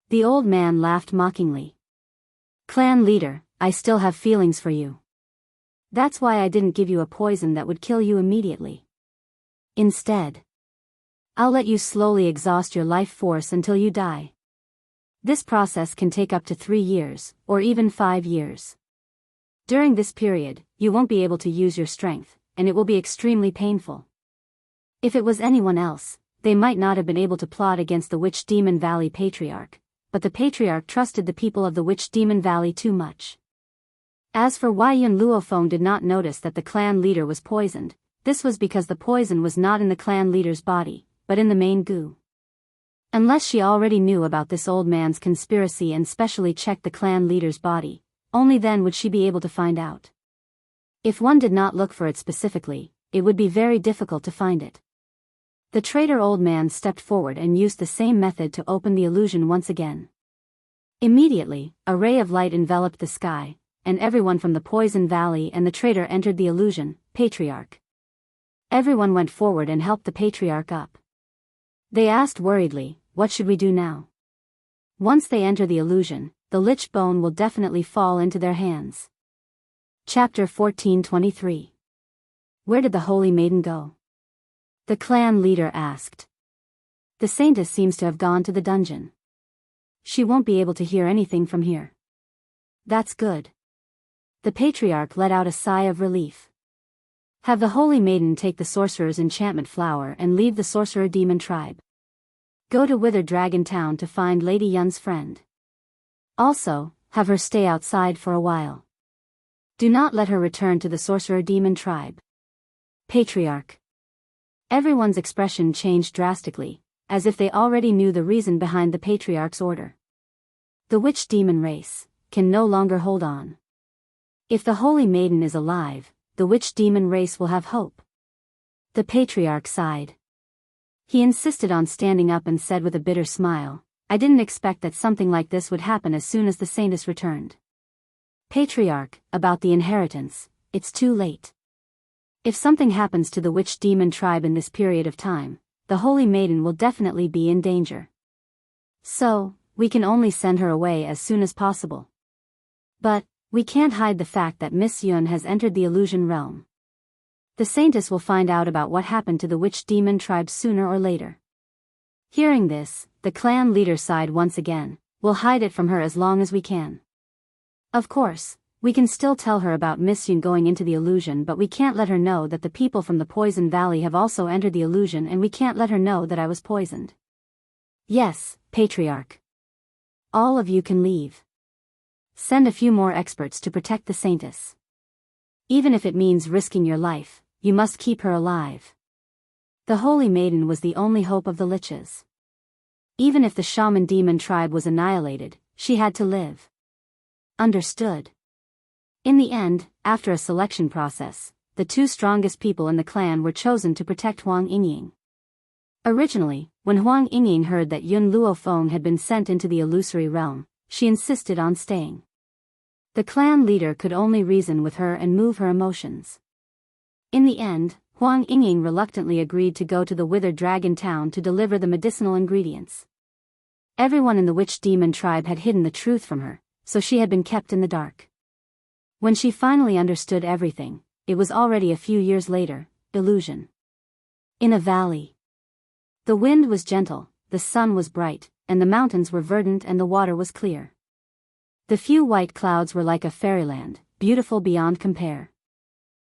The old man laughed mockingly. Clan leader, I still have feelings for you. That's why I didn't give you a poison that would kill you immediately. Instead, I'll let you slowly exhaust your life force until you die. This process can take up to 3 years, or even 5 years. During this period, you won't be able to use your strength, and it will be extremely painful. If it was anyone else, they might not have been able to plot against the Witch Demon Valley Patriarch, but the Patriarch trusted the people of the Witch Demon Valley too much. As for why Yun Luofeng did not notice that the clan leader was poisoned, this was because the poison was not in the clan leader's body, but in the main goo. Unless she already knew about this old man's conspiracy and specially checked the clan leader's body, only then would she be able to find out. If one did not look for it specifically, it would be very difficult to find it. The traitor old man stepped forward and used the same method to open the illusion once again. Immediately, a ray of light enveloped the sky, and everyone from the Poison Valley and the traitor entered the illusion, Patriarch. Everyone went forward and helped the Patriarch up. They asked worriedly, what should we do now? Once they enter the illusion, the lich bone will definitely fall into their hands. Chapter 14:23. Where did the Holy Maiden go? The clan leader asked. The Saintess seems to have gone to the dungeon. She won't be able to hear anything from here. That's good. The Patriarch let out a sigh of relief. Have the Holy Maiden take the Sorcerer's enchantment flower and leave the Sorcerer Demon tribe. Go to Wither Dragon Town to find Lady Yun's friend. Also, have her stay outside for a while. Do not let her return to the Sorcerer Demon tribe. Patriarch. Everyone's expression changed drastically, as if they already knew the reason behind the Patriarch's order. The Witch Demon race can no longer hold on. If the Holy Maiden is alive, the witch demon race will have hope. The patriarch sighed. He insisted on standing up and said with a bitter smile, I didn't expect that something like this would happen as soon as the saintess returned. Patriarch, about the inheritance, it's too late. If something happens to the witch demon tribe in this period of time, the holy maiden will definitely be in danger. So, we can only send her away as soon as possible. But, we can't hide the fact that Miss Yun has entered the illusion realm. The saintess will find out about what happened to the witch demon tribe sooner or later. Hearing this, the clan leader sighed once again, we'll hide it from her as long as we can. Of course, we can still tell her about Miss Yun going into the illusion, but we can't let her know that the people from the Poison Valley have also entered the illusion, and we can't let her know that I was poisoned. Yes, Patriarch. All of you can leave. Send a few more experts to protect the saintess. Even if it means risking your life, you must keep her alive. The holy maiden was the only hope of the liches. Even if the shaman demon tribe was annihilated, she had to live. Understood. In the end, after a selection process, the two strongest people in the clan were chosen to protect Huang Yingying. Originally, when Huang Yingying heard that Yun Luofeng had been sent into the illusory realm, she insisted on staying. The clan leader could only reason with her and move her emotions. In the end, Huang Yingying reluctantly agreed to go to the Withered Dragon town to deliver the medicinal ingredients. Everyone in the witch demon tribe had hidden the truth from her, so she had been kept in the dark. When she finally understood everything, it was already a few years later. Illusion. In a valley. The wind was gentle, the sun was bright, and the mountains were verdant and the water was clear. The few white clouds were like a fairyland, beautiful beyond compare.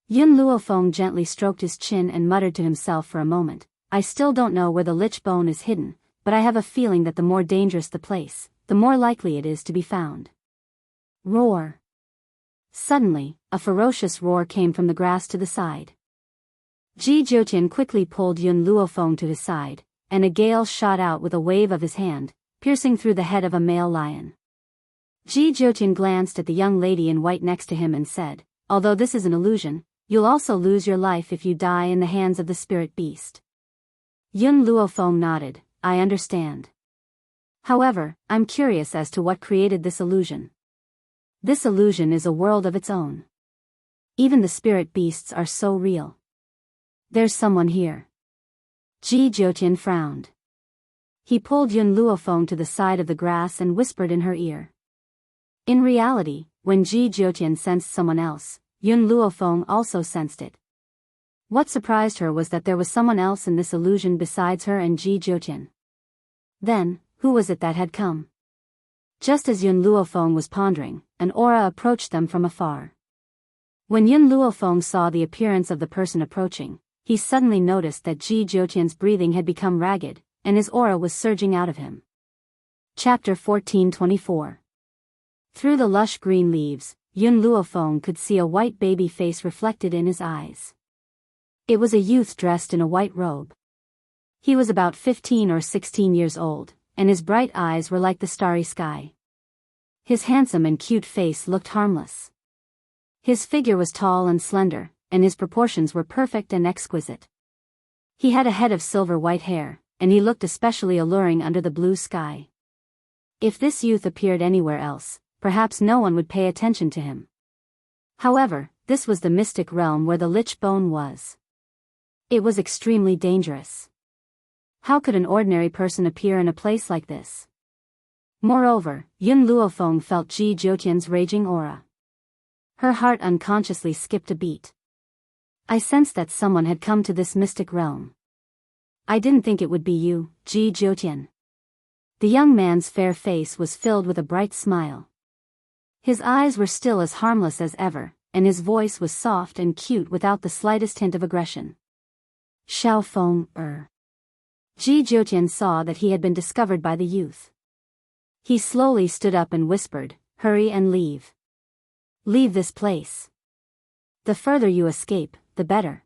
Yun Luofeng gently stroked his chin and muttered to himself for a moment, I still don't know where the lich bone is hidden, but I have a feeling that the more dangerous the place, the more likely it is to be found. Roar. Suddenly, a ferocious roar came from the grass to the side. Ji Jiutian quickly pulled Yun Luofeng to his side, and a gale shot out with a wave of his hand, piercing through the head of a male lion. Ji Jiutian glanced at the young lady in white next to him and said, although this is an illusion, you'll also lose your life if you die in the hands of the spirit beast. Yun Luofeng nodded, I understand. However, I'm curious as to what created this illusion. This illusion is a world of its own. Even the spirit beasts are so real. There's someone here. Ji Jiutian frowned. He pulled Yun Luofeng to the side of the grass and whispered in her ear. In reality, when Ji Jiutian sensed someone else, Yun Luofeng also sensed it. What surprised her was that there was someone else in this illusion besides her and Ji Jiutian. Then, who was it that had come? Just as Yun Luofeng was pondering, an aura approached them from afar. When Yun Luofeng saw the appearance of the person approaching, he suddenly noticed that Ji Jiutian's breathing had become ragged, and his aura was surging out of him. Chapter 1424. Through the lush green leaves, Yun Luofeng could see a white baby face reflected in his eyes. It was a youth dressed in a white robe. He was about 15 or 16 years old, and his bright eyes were like the starry sky. His handsome and cute face looked harmless. His figure was tall and slender, and his proportions were perfect and exquisite. He had a head of silver white hair, and he looked especially alluring under the blue sky. If this youth appeared anywhere else, perhaps no one would pay attention to him. However, this was the mystic realm where the lich bone was. It was extremely dangerous. How could an ordinary person appear in a place like this? Moreover, Yun Luofeng felt Ji Jiutian's raging aura. Her heart unconsciously skipped a beat. I sensed that someone had come to this mystic realm. I didn't think it would be you, Ji Jiutian. The young man's fair face was filled with a bright smile. His eyes were still as harmless as ever, and his voice was soft and cute without the slightest hint of aggression. Xiaofeng, Ji Jiutian saw that he had been discovered by the youth. He slowly stood up and whispered, hurry and leave. Leave this place. The further you escape, the better.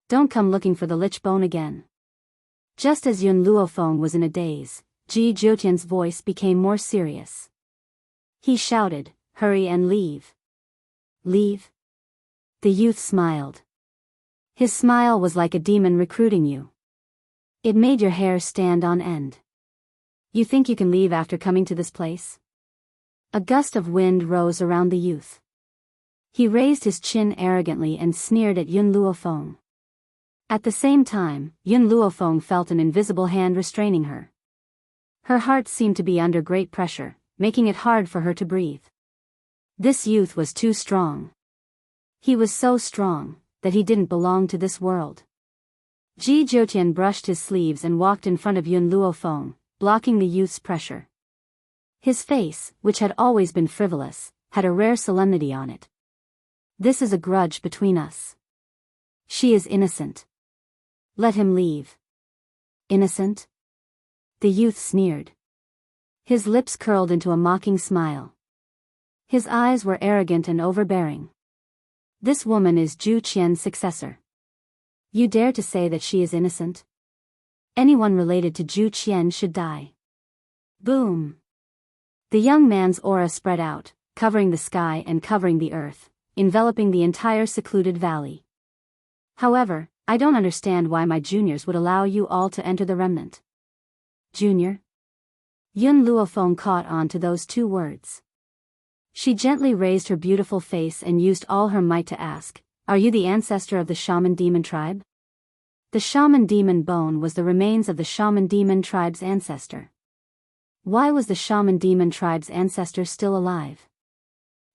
Don't come looking for the lich bone again. Just as Yun Luofeng was in a daze, Ji Jiutian's voice became more serious. He shouted, hurry and leave. Leave? The youth smiled. His smile was like a demon recruiting you. It made your hair stand on end. You think you can leave after coming to this place? A gust of wind rose around the youth. He raised his chin arrogantly and sneered at Yun Luofeng. At the same time, Yun Luofeng felt an invisible hand restraining her. Her heart seemed to be under great pressure, making it hard for her to breathe. This youth was too strong. He was so strong that he didn't belong to this world. Ji Zhoutian brushed his sleeves and walked in front of Yun Luofeng, blocking the youth's pressure. His face, which had always been frivolous, had a rare solemnity on it. This is a grudge between us. She is innocent. Let him leave. Innocent? The youth sneered. His lips curled into a mocking smile. His eyes were arrogant and overbearing. This woman is Zhu Qian's successor. You dare to say that she is innocent? Anyone related to Zhu Qian should die. Boom! The young man's aura spread out, covering the sky and covering the earth, enveloping the entire secluded valley. However, I don't understand why my juniors would allow you all to enter the remnant. Junior? Yun Luofeng caught on to those two words. She gently raised her beautiful face and used all her might to ask, "Are you the ancestor of the shaman demon tribe?" The shaman demon bone was the remains of the shaman demon tribe's ancestor. Why was the shaman demon tribe's ancestor still alive?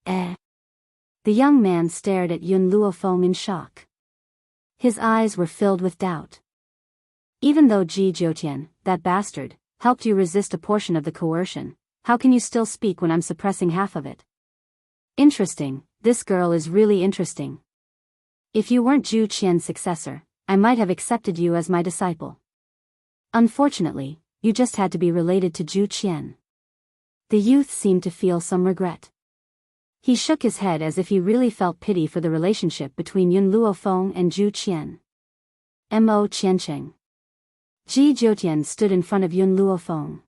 The young man stared at Yun Luofeng in shock. His eyes were filled with doubt. Even though Ji Zhoutian, that bastard, helped you resist a portion of the coercion, how can you still speak when I'm suppressing half of it? Interesting, this girl is really interesting. If you weren't Zhu Qian's successor, I might have accepted you as my disciple. Unfortunately, you just had to be related to Zhu Qian. The youth seemed to feel some regret. He shook his head as if he really felt pity for the relationship between Yun Luofeng and Zhu Qian. Mo Qiancheng. Ji Zhoutian stood in front of Yun Luofeng.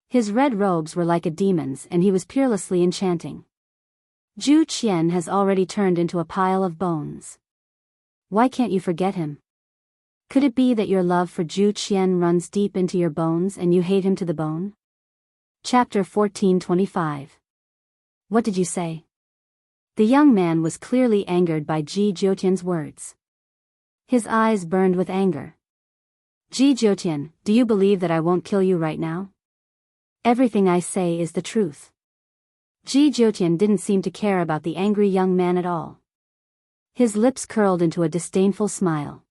His red robes were like a demon's and he was peerlessly enchanting. Zhu Qian has already turned into a pile of bones. Why can't you forget him? Could it be that your love for Zhu Qian runs deep into your bones and you hate him to the bone? Chapter 1425. What did you say? The young man was clearly angered by Ji Zhoutian's words. His eyes burned with anger. Ji Zhoutian, do you believe that I won't kill you right now? Everything I say is the truth. Ji Zhoutian didn't seem to care about the angry young man at all. His lips curled into a disdainful smile.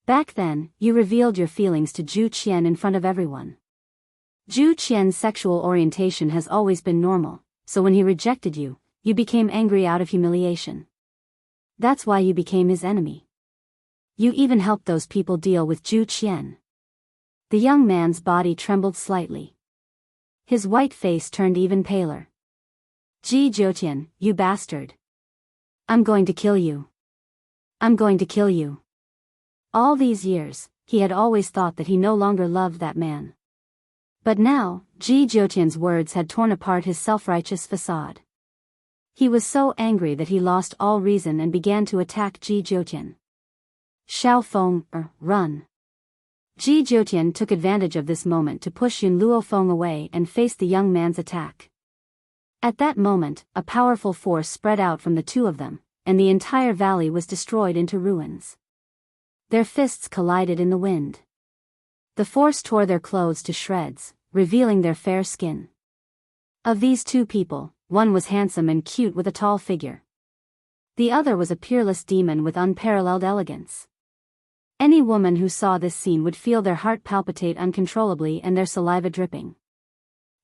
Back then, you revealed your feelings to Zhu Qian in front of everyone. Zhu Qian's sexual orientation has always been normal, so when he rejected you, you became angry out of humiliation. That's why you became his enemy. You even helped those people deal with Zhu Qian. The young man's body trembled slightly. His white face turned even paler. Ji Zhoutian, you bastard. I'm going to kill you. I'm going to kill you. All these years, he had always thought that he no longer loved that man. But now, Ji Zhoutian's words had torn apart his self-righteous facade. He was so angry that he lost all reason and began to attack Ji Zhoutian. Xiaofeng, run. Ji Zhoutian took advantage of this moment to push Yun Luofeng away and face the young man's attack. At that moment, a powerful force spread out from the two of them, and the entire valley was destroyed into ruins. Their fists collided in the wind. The force tore their clothes to shreds, revealing their fair skin. Of these two people, one was handsome and cute with a tall figure. The other was a peerless demon with unparalleled elegance. Any woman who saw this scene would feel their heart palpitate uncontrollably and their saliva dripping.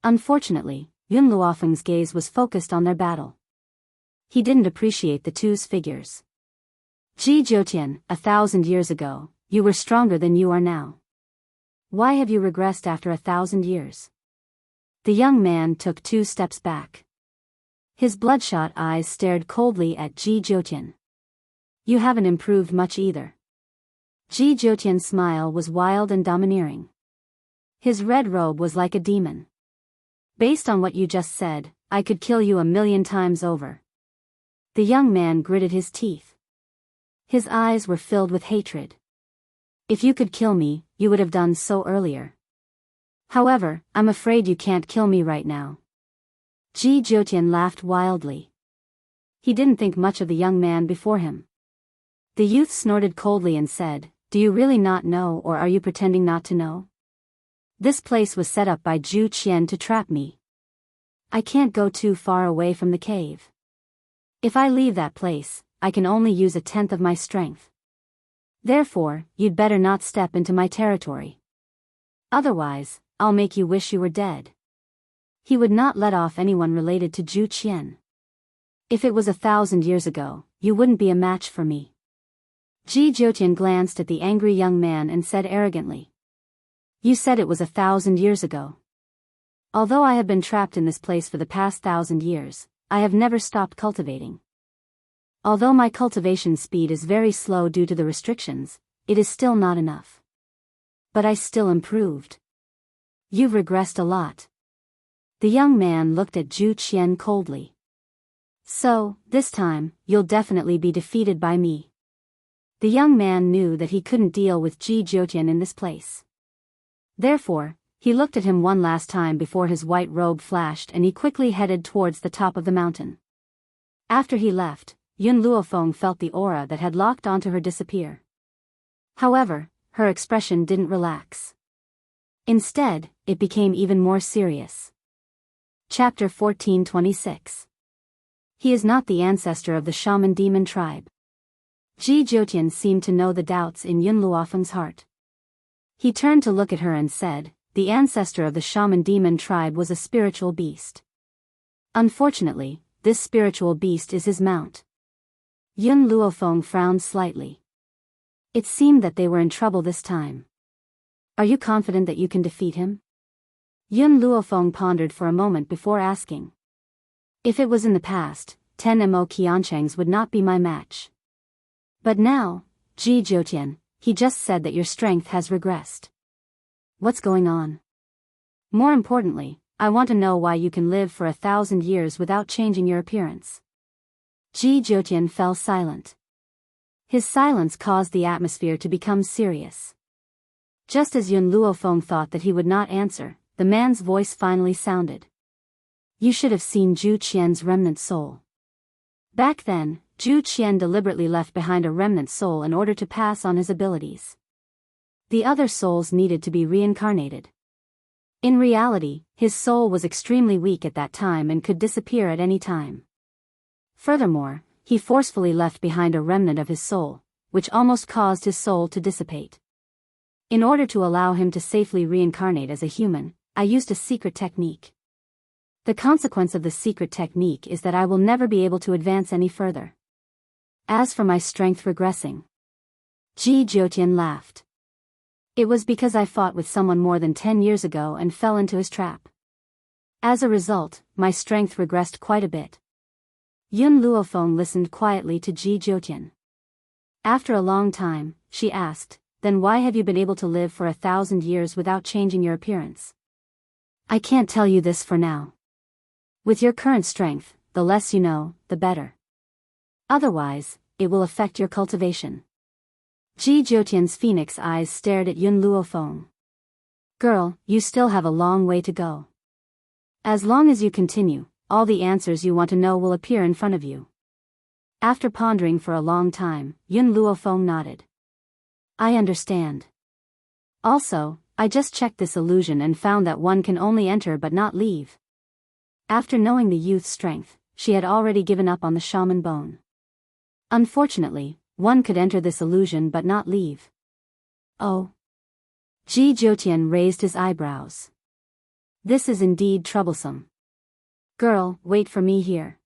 Unfortunately, Yun Luofeng's gaze was focused on their battle. He didn't appreciate the two's figures. Ji Zhoutian, 1,000 years ago, you were stronger than you are now. Why have you regressed after 1,000 years? The young man took 2 steps back. His bloodshot eyes stared coldly at Ji Zhoutian. You haven't improved much either. Ji Zhoutian's smile was wild and domineering. His red robe was like a demon. Based on what you just said, I could kill you 1,000,000 times over. The young man gritted his teeth. His eyes were filled with hatred. If you could kill me, you would have done so earlier. However, I'm afraid you can't kill me right now. Ji Jiutian laughed wildly. He didn't think much of the young man before him. The youth snorted coldly and said, "Do you really not know, or are you pretending not to know? This place was set up by Zhu Qian to trap me. I can't go too far away from the cave. If I leave that place, I can only use 1/10 of my strength. Therefore, you'd better not step into my territory. Otherwise, I'll make you wish you were dead." He would not let off anyone related to Zhu Qian. "If it was 1,000 years ago, you wouldn't be a match for me." Ji Jiutian glanced at the angry young man and said arrogantly, "You said it was 1,000 years ago. Although I have been trapped in this place for the past 1,000 years, I have never stopped cultivating. Although my cultivation speed is very slow due to the restrictions, it is still not enough. But I still improved. You've regressed a lot." The young man looked at Zhu Qian coldly. "So, this time, you'll definitely be defeated by me." The young man knew that he couldn't deal with Ji Jiutian in this place. Therefore, he looked at him one last time before his white robe flashed and he quickly headed towards the top of the mountain. After he left, Yun Luofeng felt the aura that had locked onto her disappear. However, her expression didn't relax. Instead, it became even more serious. Chapter 1426. He is not the ancestor of the shaman demon tribe. Ji Jiutian seemed to know the doubts in Yun Luofeng's heart. He turned to look at her and said, "The ancestor of the shaman demon tribe was a spiritual beast. Unfortunately, this spiritual beast is his mount." Yun Luofeng frowned slightly. It seemed that they were in trouble this time. "Are you confident that you can defeat him?" Yun Luofeng pondered for a moment before asking. "If it was in the past, 10 Mo Qianchengs would not be my match. But now, Ji Jiutian, he just said that your strength has regressed. What's going on? More importantly, I want to know why you can live for 1,000 years without changing your appearance." Ji Jiutian fell silent. His silence caused the atmosphere to become serious. Just as Yun Luofeng thought that he would not answer, the man's voice finally sounded. "You should have seen Zhu Qian's remnant soul. Back then, Zhu Qian deliberately left behind a remnant soul in order to pass on his abilities. The other souls needed to be reincarnated. In reality, his soul was extremely weak at that time and could disappear at any time. Furthermore, he forcefully left behind a remnant of his soul, which almost caused his soul to dissipate. In order to allow him to safely reincarnate as a human, I used a secret technique. The consequence of the secret technique is that I will never be able to advance any further. As for my strength regressing," Ji Jiutian laughed. "It was because I fought with someone more than 10 years ago and fell into his trap. As a result, my strength regressed quite a bit." Yun Luofeng listened quietly to Ji Jiutian. After a long time, she asked, "Then why have you been able to live for 1,000 years without changing your appearance?" "I can't tell you this for now. With your current strength, the less you know, the better. Otherwise, it will affect your cultivation." Ji Jiutian's phoenix eyes stared at Yun Luofeng. "Girl, you still have a long way to go. As long as you continue, all the answers you want to know will appear in front of you." After pondering for a long time, Yun Luofeng nodded. "I understand. Also, I just checked this illusion and found that one can only enter but not leave." After knowing the youth's strength, she had already given up on the shaman bone. Unfortunately, one could enter this illusion but not leave. "Oh." Ji Jiutian raised his eyebrows. "This is indeed troublesome. Girl, wait for me here.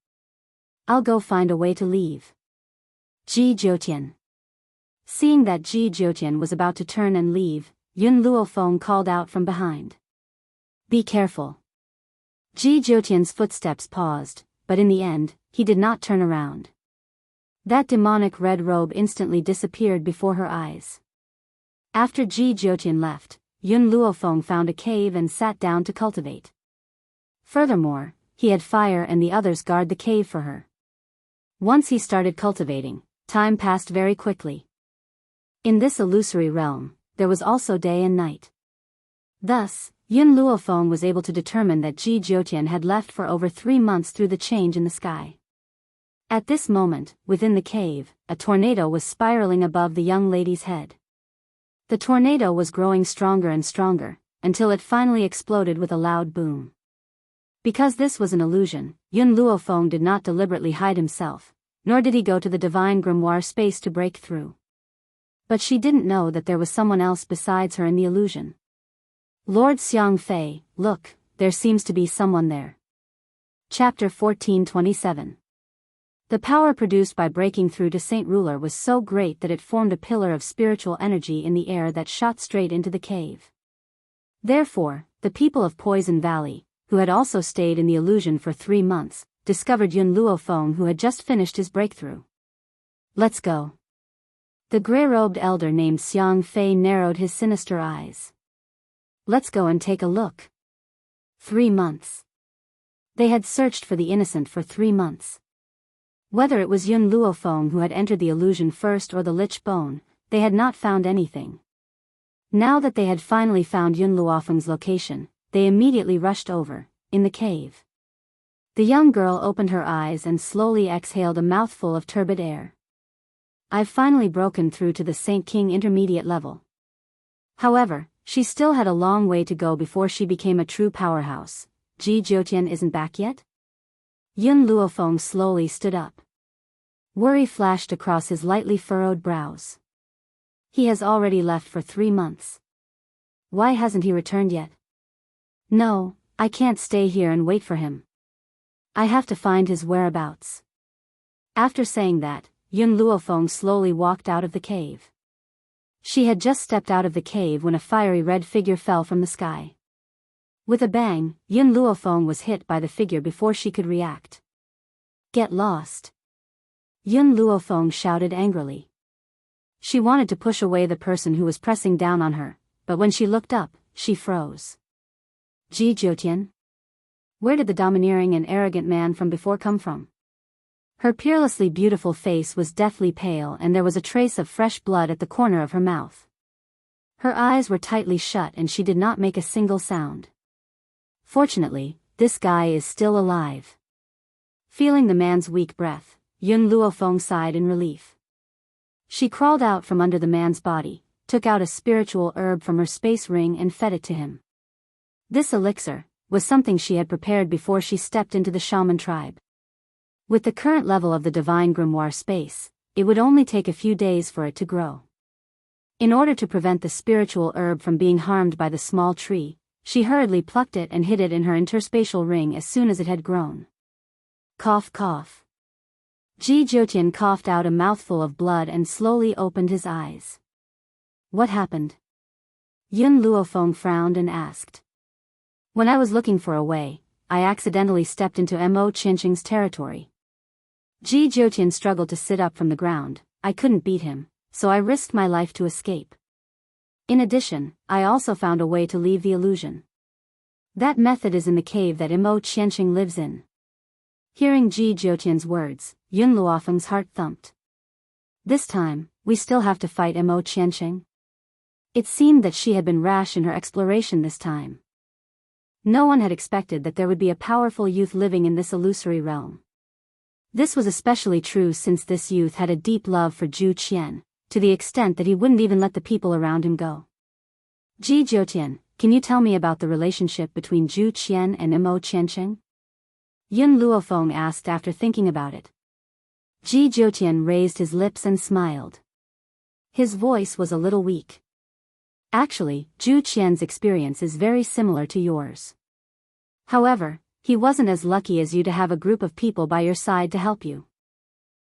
I'll go find a way to leave." Ji Jiutian. Seeing that Ji Jiutian was about to turn and leave, Yun Luofeng called out from behind. "Be careful." Ji Jiutian's footsteps paused, but in the end, he did not turn around. That demonic red robe instantly disappeared before her eyes. After Ji Jiutian left, Yun Luofeng found a cave and sat down to cultivate. Furthermore, he had fire and the others guard the cave for her. Once he started cultivating, time passed very quickly. In this illusory realm, there was also day and night. Thus, Yun Luofeng was able to determine that Ji Jiutian had left for over 3 months through the change in the sky. At this moment, within the cave, a tornado was spiraling above the young lady's head. The tornado was growing stronger and stronger, until it finally exploded with a loud boom. Because this was an illusion, Yun Luofeng did not deliberately hide himself, nor did he go to the divine grimoire space to break through. But she didn't know that there was someone else besides her in the illusion. Lord Xiang Fei, look, there seems to be someone there. Chapter 1427. The power produced by breaking through to Saint Ruler was so great that it formed a pillar of spiritual energy in the air that shot straight into the cave. Therefore, the people of Poison Valley, who had also stayed in the illusion for 3 months, discovered Yun Luofeng, who had just finished his breakthrough. Let's go. The grey-robed elder named Xiang Fei narrowed his sinister eyes. Let's go and take a look. 3 months. They had searched for the innocent for 3 months. Whether it was Yun Luofeng who had entered the illusion first or the Lich Bone, they had not found anything. Now that they had finally found Yun Luofeng's location, they immediately rushed over, in the cave. The young girl opened her eyes and slowly exhaled a mouthful of turbid air. I've finally broken through to the Saint King intermediate level. However, she still had a long way to go before she became a true powerhouse. Ji Jiutian isn't back yet? Yun Luofeng slowly stood up. Worry flashed across his lightly furrowed brows. He has already left for 3 months. Why hasn't he returned yet? No, I can't stay here and wait for him. I have to find his whereabouts. After saying that, Yun Luofeng slowly walked out of the cave. She had just stepped out of the cave when a fiery red figure fell from the sky. With a bang, Yun Luofeng was hit by the figure before she could react. Get lost! Yun Luofeng shouted angrily. She wanted to push away the person who was pressing down on her, but when she looked up, she froze. Ji Jiutian? Where did the domineering and arrogant man from before come from? Her peerlessly beautiful face was deathly pale and there was a trace of fresh blood at the corner of her mouth. Her eyes were tightly shut and she did not make a single sound. Fortunately, this guy is still alive. Feeling the man's weak breath, Yun Luofeng sighed in relief. She crawled out from under the man's body, took out a spiritual herb from her space ring and fed it to him. This elixir was something she had prepared before she stepped into the shaman tribe. With the current level of the divine grimoire space, it would only take a few days for it to grow. In order to prevent the spiritual herb from being harmed by the small tree, she hurriedly plucked it and hid it in her interspatial ring as soon as it had grown. Cough cough. Ji Jiutian coughed out a mouthful of blood and slowly opened his eyes. What happened? Yun Luofeng frowned and asked. When I was looking for a way, I accidentally stepped into Mo Qianqing's territory. Ji Jiutian struggled to sit up from the ground. I couldn't beat him, so I risked my life to escape. In addition, I also found a way to leave the illusion. That method is in the cave that Mo Qianqing lives in. Hearing Ji Jiutian's words, Yun Luofeng's heart thumped. This time, we still have to fight Mo Qianqing? It seemed that she had been rash in her exploration this time. No one had expected that there would be a powerful youth living in this illusory realm. This was especially true since this youth had a deep love for Zhu Qian, to the extent that he wouldn't even let the people around him go. Ji Jiutian, can you tell me about the relationship between Zhu Qian and Mo Qianqing? Yun Luofeng asked after thinking about it. Ji Jiutian raised his lips and smiled. His voice was a little weak. Actually, Zhu Qian's experience is very similar to yours. However, he wasn't as lucky as you to have a group of people by your side to help you.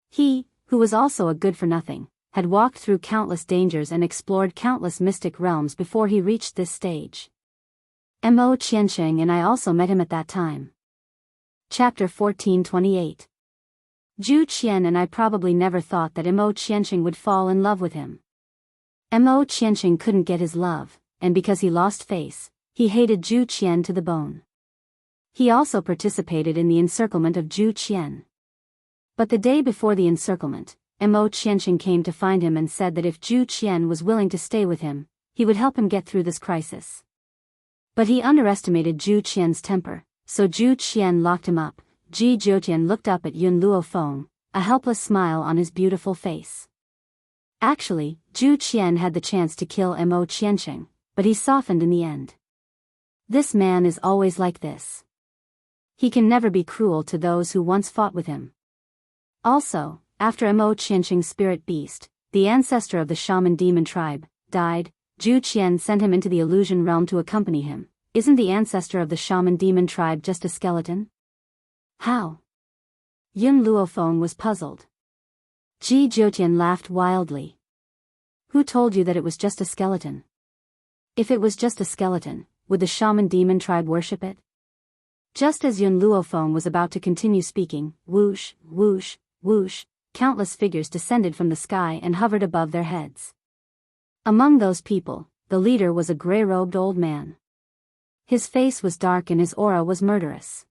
He, who was also a good-for-nothing, had walked through countless dangers and explored countless mystic realms before he reached this stage. Mo Qianqing and I also met him at that time. Chapter 1428. Zhu Qian and I probably never thought that Mo Qianqing would fall in love with him. Mo Qianqing couldn't get his love, and because he lost face, he hated Zhu Qian to the bone. He also participated in the encirclement of Zhu Qian. But the day before the encirclement, Mo Qianqing came to find him and said that if Zhu Qian was willing to stay with him, he would help him get through this crisis. But he underestimated Zhu Qian's temper, so Zhu Qian locked him up. Ji Zhoutian looked up at Yun Luofeng, a helpless smile on his beautiful face. Actually, Zhu Qian had the chance to kill Mo Qianqing, but he softened in the end. This man is always like this. He can never be cruel to those who once fought with him. Also, after Mo Qianqing's spirit beast, the ancestor of the shaman demon tribe, died, Zhu Qian sent him into the illusion realm to accompany him. Isn't the ancestor of the shaman demon tribe just a skeleton? How? Yun Luofeng was puzzled. Ji Zhoutian laughed wildly. Who told you that it was just a skeleton? If it was just a skeleton, would the shaman demon tribe worship it? Just as Yun Luofeng was about to continue speaking, whoosh, whoosh, whoosh, countless figures descended from the sky and hovered above their heads. Among those people, the leader was a gray-robed old man. His face was dark and his aura was murderous.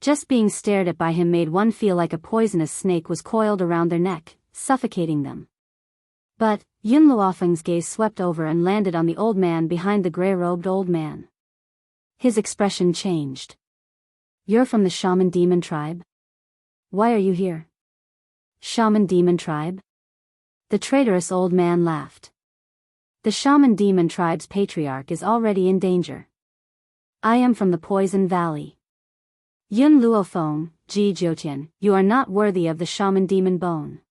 Just being stared at by him made one feel like a poisonous snake was coiled around their neck, suffocating them. But, Yun Luofeng's gaze swept over and landed on the old man behind the gray-robed old man. His expression changed. You're from the shaman demon tribe? Why are you here? Shaman demon tribe? The traitorous old man laughed. The shaman demon tribe's patriarch is already in danger. I am from the Poison Valley. Yun Luofeng, Ji Zhoutian, you are not worthy of the shaman demon bone.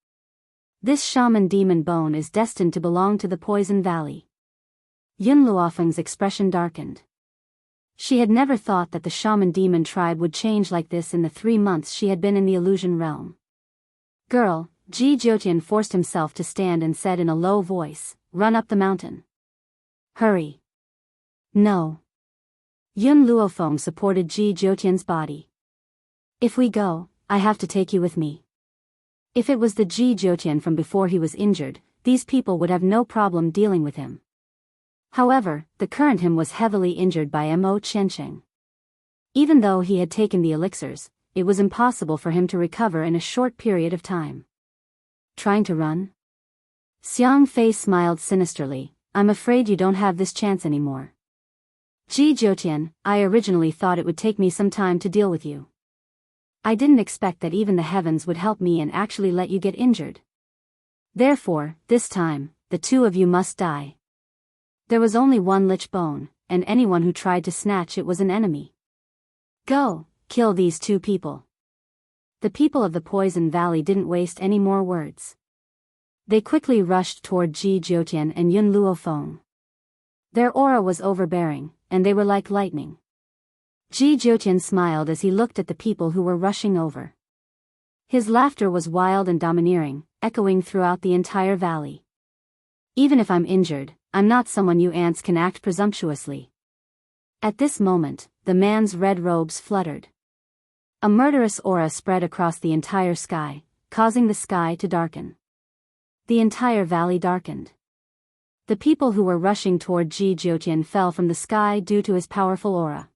This shaman demon bone is destined to belong to the Poison Valley. Yun Luofeng's expression darkened. She had never thought that the shaman demon tribe would change like this in the 3 months she had been in the illusion realm. Girl, Ji Zhoutian forced himself to stand and said in a low voice, run up the mountain. Hurry. No. Yun Luofeng supported Ji Zhoutian's body. If we go, I have to take you with me. If it was the Ji Zhoutian from before he was injured, these people would have no problem dealing with him. However, the current him was heavily injured by Mo Qianqing. Even though he had taken the elixirs, it was impossible for him to recover in a short period of time. Trying to run? Xiang Fei smiled sinisterly. I'm afraid you don't have this chance anymore. Ji Zhoutian, I originally thought it would take me some time to deal with you. I didn't expect that even the heavens would help me and actually let you get injured. Therefore, this time, the two of you must die. There was only one lich bone, and anyone who tried to snatch it was an enemy. Go, kill these two people. The people of the Poison Valley didn't waste any more words. They quickly rushed toward Ji Zhoutian and Yun Luofeng. Their aura was overbearing, and they were like lightning. Ji Zhoutian smiled as he looked at the people who were rushing over. His laughter was wild and domineering, echoing throughout the entire valley. Even if I'm injured, I'm not someone you ants can act presumptuously. At this moment, the man's red robes fluttered. A murderous aura spread across the entire sky, causing the sky to darken. The entire valley darkened. The people who were rushing toward Ji Zhoutian fell from the sky due to his powerful aura.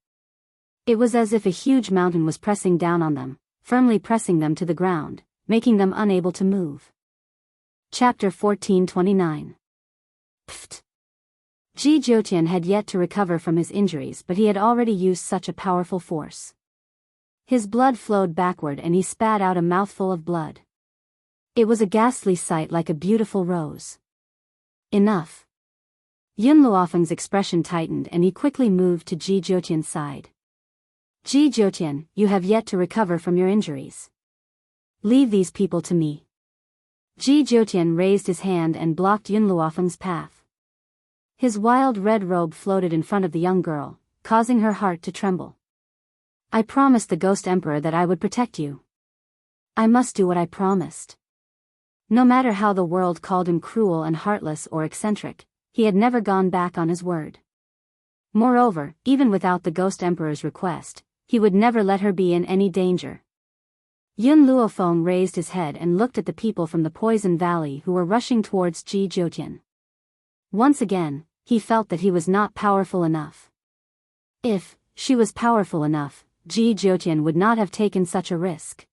It was as if a huge mountain was pressing down on them, firmly pressing them to the ground, making them unable to move. Chapter 1429. Pfft. Ji Zhoutian had yet to recover from his injuries, but he had already used such a powerful force. His blood flowed backward and he spat out a mouthful of blood. It was a ghastly sight, like a beautiful rose. Enough. Yun Luofeng's expression tightened and he quickly moved to Ji Zhoutian's side. Ji Zhoutian, you have yet to recover from your injuries. Leave these people to me. Ji Zhoutian raised his hand and blocked Yun Luofeng's path. His wild red robe floated in front of the young girl, causing her heart to tremble. I promised the Ghost Emperor that I would protect you. I must do what I promised. No matter how the world called him cruel and heartless or eccentric, he had never gone back on his word. Moreover, even without the Ghost Emperor's request, he would never let her be in any danger. Yun Luofeng raised his head and looked at the people from the Poison Valley who were rushing towards Ji Zhoutian. Once again, he felt that he was not powerful enough. If she was powerful enough, Ji Zhoutian would not have taken such a risk.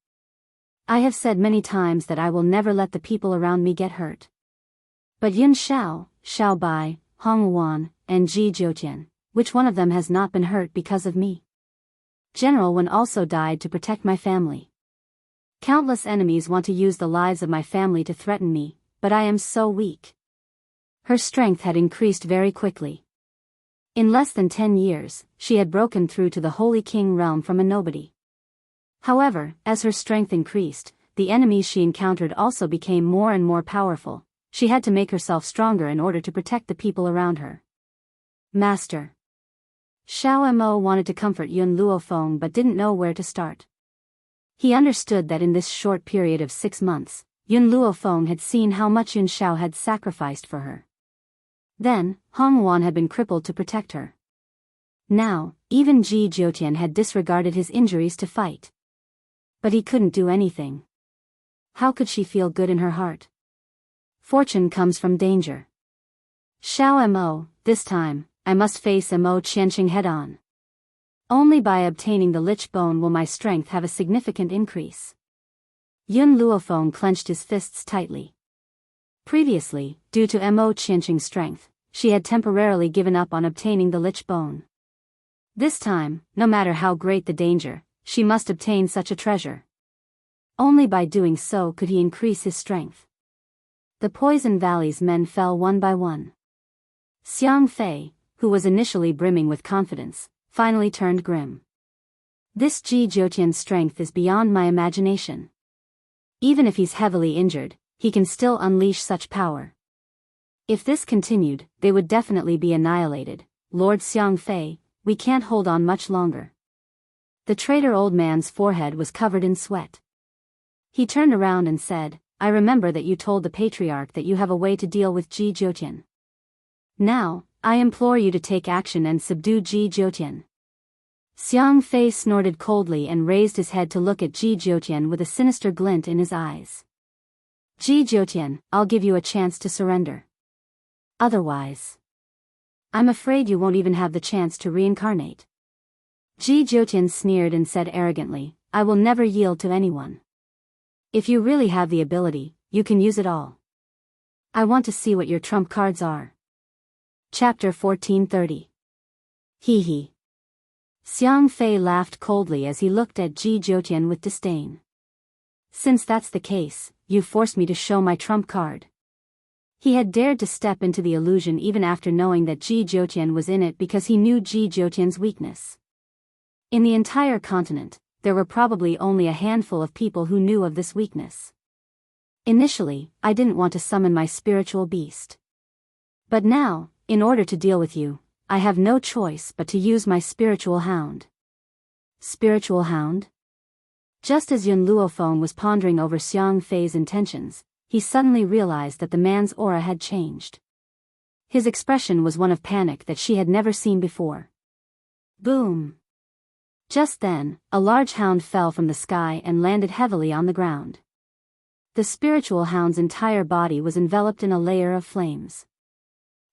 I have said many times that I will never let the people around me get hurt. But Yun Xiao, Xiao Bai, Hong Wan, and Ji Jiutian, which one of them has not been hurt because of me? General Wen also died to protect my family. Countless enemies want to use the lives of my family to threaten me, but I am so weak. Her strength had increased very quickly. In less than 10 years, she had broken through to the Holy King realm from a nobody. However, as her strength increased, the enemies she encountered also became more and more powerful. She had to make herself stronger in order to protect the people around her. Master. Xiao Mo wanted to comfort Yun Luofeng but didn't know where to start. He understood that in this short period of 6 months, Yun Luofeng had seen how much Yun Xiao had sacrificed for her. Then, Hong Wan had been crippled to protect her. Now, even Ji Jiutian had disregarded his injuries to fight. But he couldn't do anything. How could she feel good in her heart? Fortune comes from danger. Xiao Mo, this time, I must face Mo Qianqing head-on. Only by obtaining the lich bone will my strength have a significant increase. Yun Luofeng clenched his fists tightly. Previously, due to Mo Qianqing's strength, she had temporarily given up on obtaining the lich bone. This time, no matter how great the danger, she must obtain such a treasure. Only by doing so could he increase his strength. The Poison Valley's men fell one by one. Xiang Fei, who was initially brimming with confidence, finally turned grim. This Ji Jiutian's strength is beyond my imagination. Even if he's heavily injured, he can still unleash such power. If this continued, they would definitely be annihilated. Lord Xiang Fei, we can't hold on much longer. The traitor old man's forehead was covered in sweat. He turned around and said, I remember that you told the patriarch that you have a way to deal with Ji Jiutian. Now, I implore you to take action and subdue Ji Jiutian. Xiang Fei snorted coldly and raised his head to look at Ji Jiutian with a sinister glint in his eyes. Ji Jiutian, I'll give you a chance to surrender. Otherwise, I'm afraid you won't even have the chance to reincarnate. Ji Jiutian sneered and said arrogantly, I will never yield to anyone. If you really have the ability, you can use it all. I want to see what your trump cards are. Chapter 1430. Hee hee. Xiang Fei laughed coldly as he looked at Ji Jiutian with disdain. Since that's the case, you forced me to show my trump card. He had dared to step into the illusion even after knowing that Ji Jiutian was in it because he knew Ji Jiutian's weakness. In the entire continent, there were probably only a handful of people who knew of this weakness. Initially, I didn't want to summon my spiritual beast. But now, in order to deal with you, I have no choice but to use my spiritual hound. Spiritual hound? Just as Yun Luofeng was pondering over Xiang Fei's intentions, he suddenly realized that the man's aura had changed. His expression was one of panic that she had never seen before. Boom! Just then, a large hound fell from the sky and landed heavily on the ground. The spiritual hound's entire body was enveloped in a layer of flames.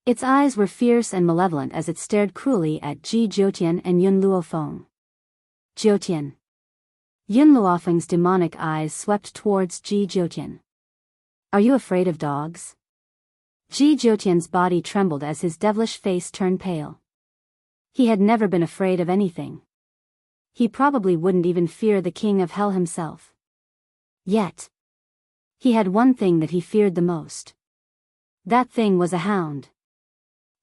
Its eyes were fierce and malevolent as it stared cruelly at Ji Jiutian and Yun Luofeng. Jiutian. Yun Luofeng's demonic eyes swept towards Ji Jiutian. Are you afraid of dogs? Ji Jiutian's body trembled as his devilish face turned pale. He had never been afraid of anything. He probably wouldn't even fear the king of hell himself. Yet, he had one thing that he feared the most. That thing was a hound.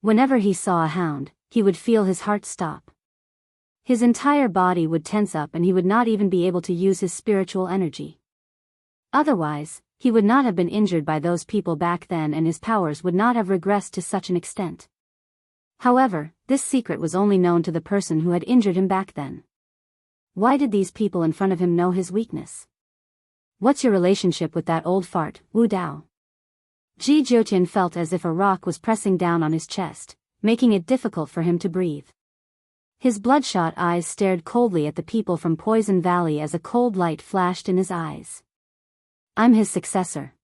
Whenever he saw a hound, he would feel his heart stop. His entire body would tense up and he would not even be able to use his spiritual energy. Otherwise, he would not have been injured by those people back then and his powers would not have regressed to such an extent. However, this secret was only known to the person who had injured him back then. Why did these people in front of him know his weakness? What's your relationship with that old fart, Wu Dao? Ji Jiutian felt as if a rock was pressing down on his chest, making it difficult for him to breathe. His bloodshot eyes stared coldly at the people from Poison Valley as a cold light flashed in his eyes. I'm his successor.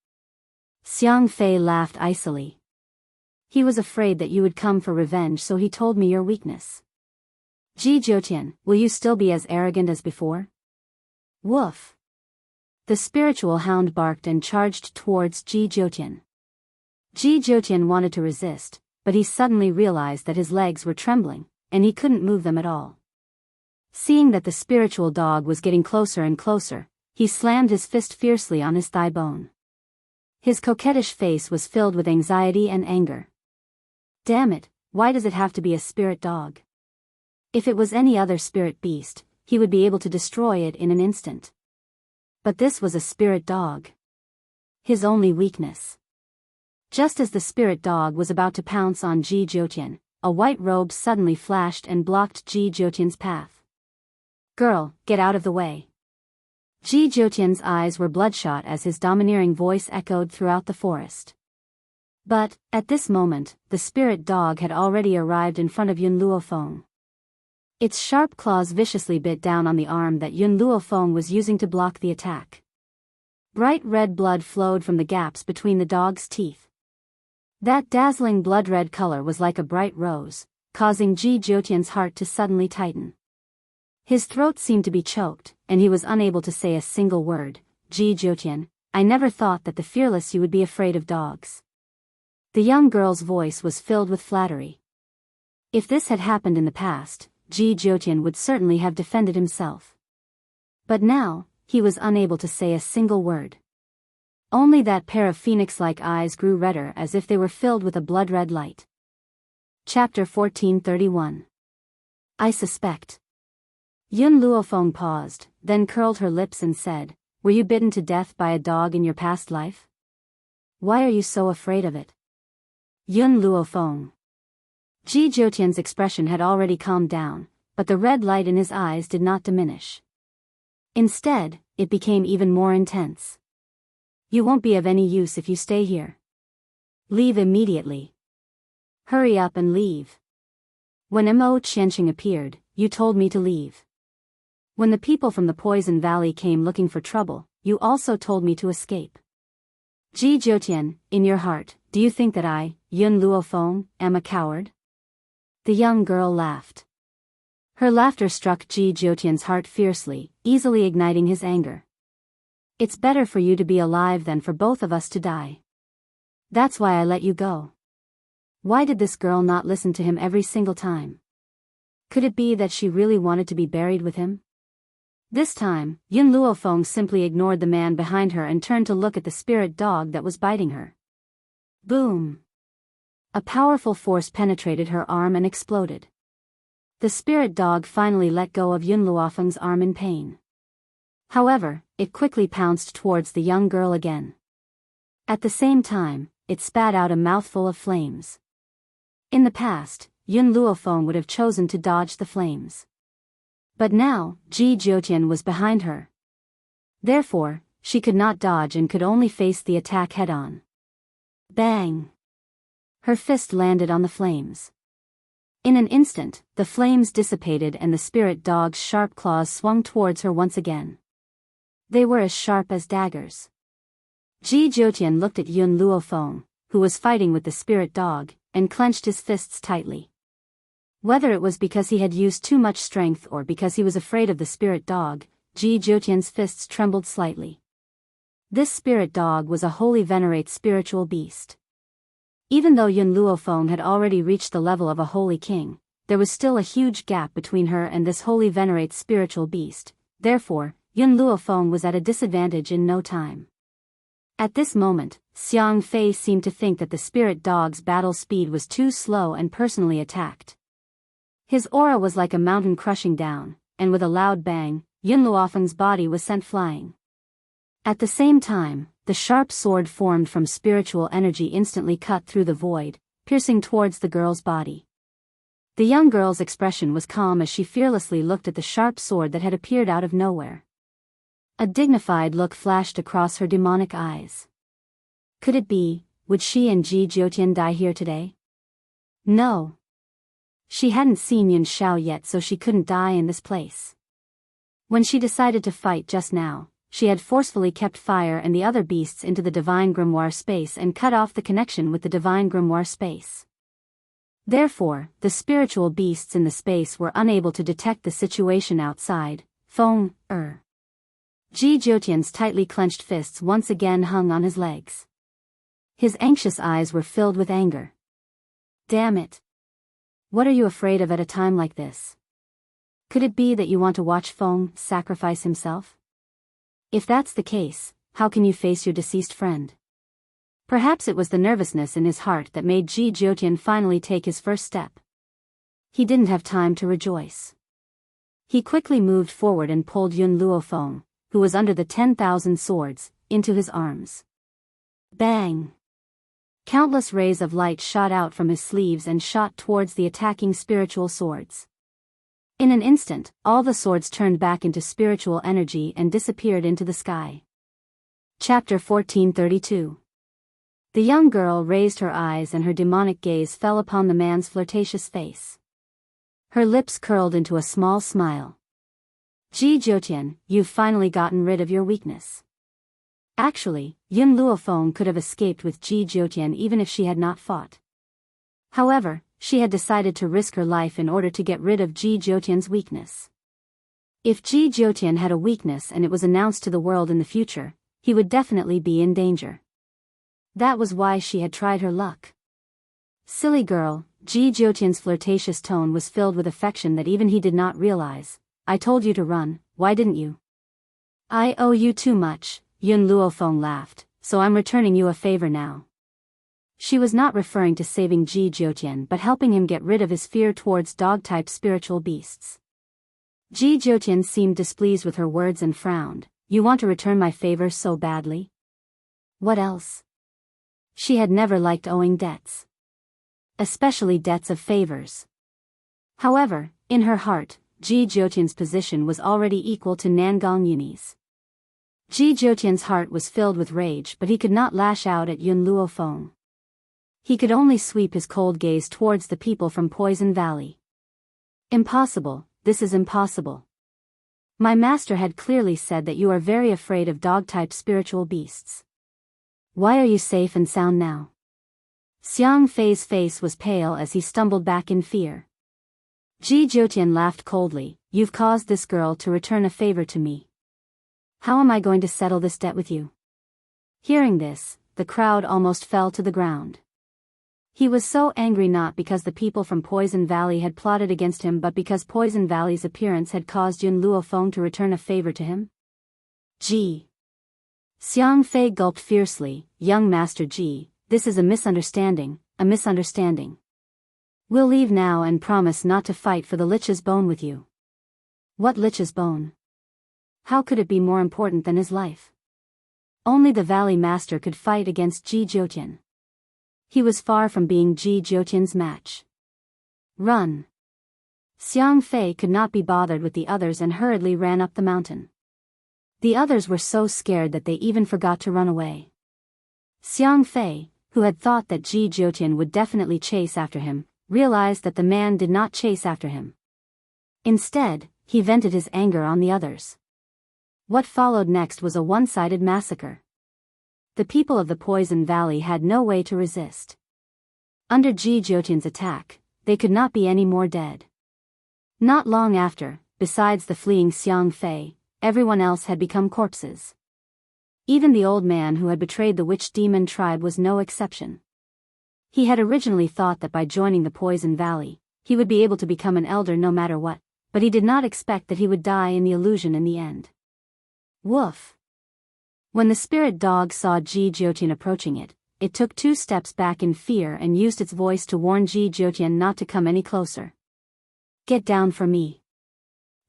Xiang Fei laughed icily. He was afraid that you would come for revenge, so he told me your weakness. Ji Jiutian, will you still be as arrogant as before? Woof. The spiritual hound barked and charged towards Ji Jiutian. Ji Jiutian wanted to resist, but he suddenly realized that his legs were trembling, and he couldn't move them at all. Seeing that the spiritual dog was getting closer and closer, he slammed his fist fiercely on his thigh bone. His coquettish face was filled with anxiety and anger. Damn it, why does it have to be a spirit dog? If it was any other spirit beast, he would be able to destroy it in an instant. But this was a spirit dog. His only weakness. Just as the spirit dog was about to pounce on Ji Jiutian, a white robe suddenly flashed and blocked Ji Jiutian's path. Girl, get out of the way. Ji Jiutian's eyes were bloodshot as his domineering voice echoed throughout the forest. But, at this moment, the spirit dog had already arrived in front of Yun Luofeng. Its sharp claws viciously bit down on the arm that Yun Luofeng was using to block the attack. Bright red blood flowed from the gaps between the dog's teeth. That dazzling blood-red color was like a bright rose, causing Ji Jiutian's heart to suddenly tighten. His throat seemed to be choked, and he was unable to say a single word. Ji Jiutian, I never thought that the fearless you would be afraid of dogs. The young girl's voice was filled with flattery. If this had happened in the past, Ji Jiutian would certainly have defended himself. But now, he was unable to say a single word. Only that pair of phoenix-like eyes grew redder as if they were filled with a blood-red light. Chapter 1431. I suspect. Yun Luofeng paused, then curled her lips and said, Were you bitten to death by a dog in your past life? Why are you so afraid of it? Yun Luofeng. Ji Jiutian's expression had already calmed down, but the red light in his eyes did not diminish. Instead, it became even more intense. You won't be of any use if you stay here. Leave immediately. Hurry up and leave. When Mo Qianqing appeared, you told me to leave. When the people from the Poison Valley came looking for trouble, you also told me to escape. Ji Jiutian, in your heart, do you think that I, Yun Luofeng, am a coward? The young girl laughed. Her laughter struck Ji Jiutian's heart fiercely, easily igniting his anger. It's better for you to be alive than for both of us to die. That's why I let you go. Why did this girl not listen to him every single time? Could it be that she really wanted to be buried with him? This time, Yun Luofeng simply ignored the man behind her and turned to look at the spirit dog that was biting her. Boom! A powerful force penetrated her arm and exploded. The spirit dog finally let go of Yun Luofeng's arm in pain. However, it quickly pounced towards the young girl again. At the same time, it spat out a mouthful of flames. In the past, Yun Luofeng would have chosen to dodge the flames. But now, Ji Jiutian was behind her. Therefore, she could not dodge and could only face the attack head-on. Bang! Her fist landed on the flames. In an instant, the flames dissipated and the spirit dog's sharp claws swung towards her once again. They were as sharp as daggers. Ji Jiutian looked at Yun Luofeng, who was fighting with the spirit dog, and clenched his fists tightly. Whether it was because he had used too much strength or because he was afraid of the spirit dog, Ji Jiutian's fists trembled slightly. This spirit dog was a holy venerate spiritual beast. Even though Yun Luofeng had already reached the level of a holy king, there was still a huge gap between her and this holy venerate spiritual beast. Therefore, Yun Luofeng was at a disadvantage in no time. At this moment, Xiang Fei seemed to think that the spirit dog's battle speed was too slow and personally attacked. His aura was like a mountain crushing down, and with a loud bang, Yun Luofeng's body was sent flying. At the same time, the sharp sword formed from spiritual energy instantly cut through the void, piercing towards the girl's body. The young girl's expression was calm as she fearlessly looked at the sharp sword that had appeared out of nowhere. A dignified look flashed across her demonic eyes. Could it be, would she and Ji Jiutian die here today? No. She hadn't seen Yun Shao yet, so she couldn't die in this place. When she decided to fight just now, she had forcefully kept fire and the other beasts into the divine grimoire space and cut off the connection with the divine grimoire space. Therefore, the spiritual beasts in the space were unable to detect the situation outside. Ji Jiutian's tightly clenched fists once again hung on his legs. His anxious eyes were filled with anger. Damn it. What are you afraid of at a time like this? Could it be that you want to watch Feng sacrifice himself? If that's the case, how can you face your deceased friend? Perhaps it was the nervousness in his heart that made Ji Jiutian finally take his first step. He didn't have time to rejoice. He quickly moved forward and pulled Yun Luofeng, who was under the 10,000 swords, into his arms. Bang! Countless rays of light shot out from his sleeves and shot towards the attacking spiritual swords. In an instant, all the swords turned back into spiritual energy and disappeared into the sky. Chapter 1432. The young girl raised her eyes and her demonic gaze fell upon the man's flirtatious face. Her lips curled into a small smile. Ji Jiutian, you've finally gotten rid of your weakness. Actually, Yun Luofeng could have escaped with Ji Jiutian even if she had not fought. However, she had decided to risk her life in order to get rid of Ji Jiutian's weakness. If Ji Jiutian had a weakness and it was announced to the world in the future, he would definitely be in danger. That was why she had tried her luck. Silly girl, Ji Jiutian's flirtatious tone was filled with affection that even he did not realize. I told you to run, why didn't you? I owe you too much, Yun Luofeng laughed, so I'm returning you a favor now. She was not referring to saving Ji Jiutian but helping him get rid of his fear towards dog-type spiritual beasts. Ji Jiutian seemed displeased with her words and frowned. You want to return my favor so badly? What else? She had never liked owing debts. Especially debts of favors. However, in her heart, Ji Jiutian's position was already equal to Nangong Yun's. Ji Jiutian's heart was filled with rage but he could not lash out at Yun Luofeng. He could only sweep his cold gaze towards the people from Poison Valley. Impossible, this is impossible. My master had clearly said that you are very afraid of dog-type spiritual beasts. Why are you safe and sound now? Xiang Fei's face was pale as he stumbled back in fear. Ji Jiutian laughed coldly, you've caused this girl to return a favor to me. How am I going to settle this debt with you? Hearing this, the crowd almost fell to the ground. He was so angry not because the people from Poison Valley had plotted against him but because Poison Valley's appearance had caused Yun Luofeng to return a favor to him. Ji. Xiang Fei gulped fiercely, young Master Ji, this is a misunderstanding, a misunderstanding. We'll leave now and promise not to fight for the Lich's bone with you. What Lich's bone? How could it be more important than his life? Only the Valley Master could fight against Ji Jiutian. He was far from being Ji Jiutian's match. Run! Xiang Fei could not be bothered with the others and hurriedly ran up the mountain. The others were so scared that they even forgot to run away. Xiang Fei, who had thought that Ji Jiutian would definitely chase after him, realized that the man did not chase after him. Instead, he vented his anger on the others. What followed next was a one-sided massacre. The people of the Poison Valley had no way to resist. Under Ji Jiutian's attack, they could not be any more dead. Not long after, besides the fleeing Xiang Fei, everyone else had become corpses. Even the old man who had betrayed the witch demon tribe was no exception. He had originally thought that by joining the Poison Valley, he would be able to become an elder no matter what, but he did not expect that he would die in the illusion in the end. Woof! When the spirit dog saw Ji Jiutian approaching it, it took 2 steps back in fear and used its voice to warn Ji Jiutian not to come any closer. Get down from me.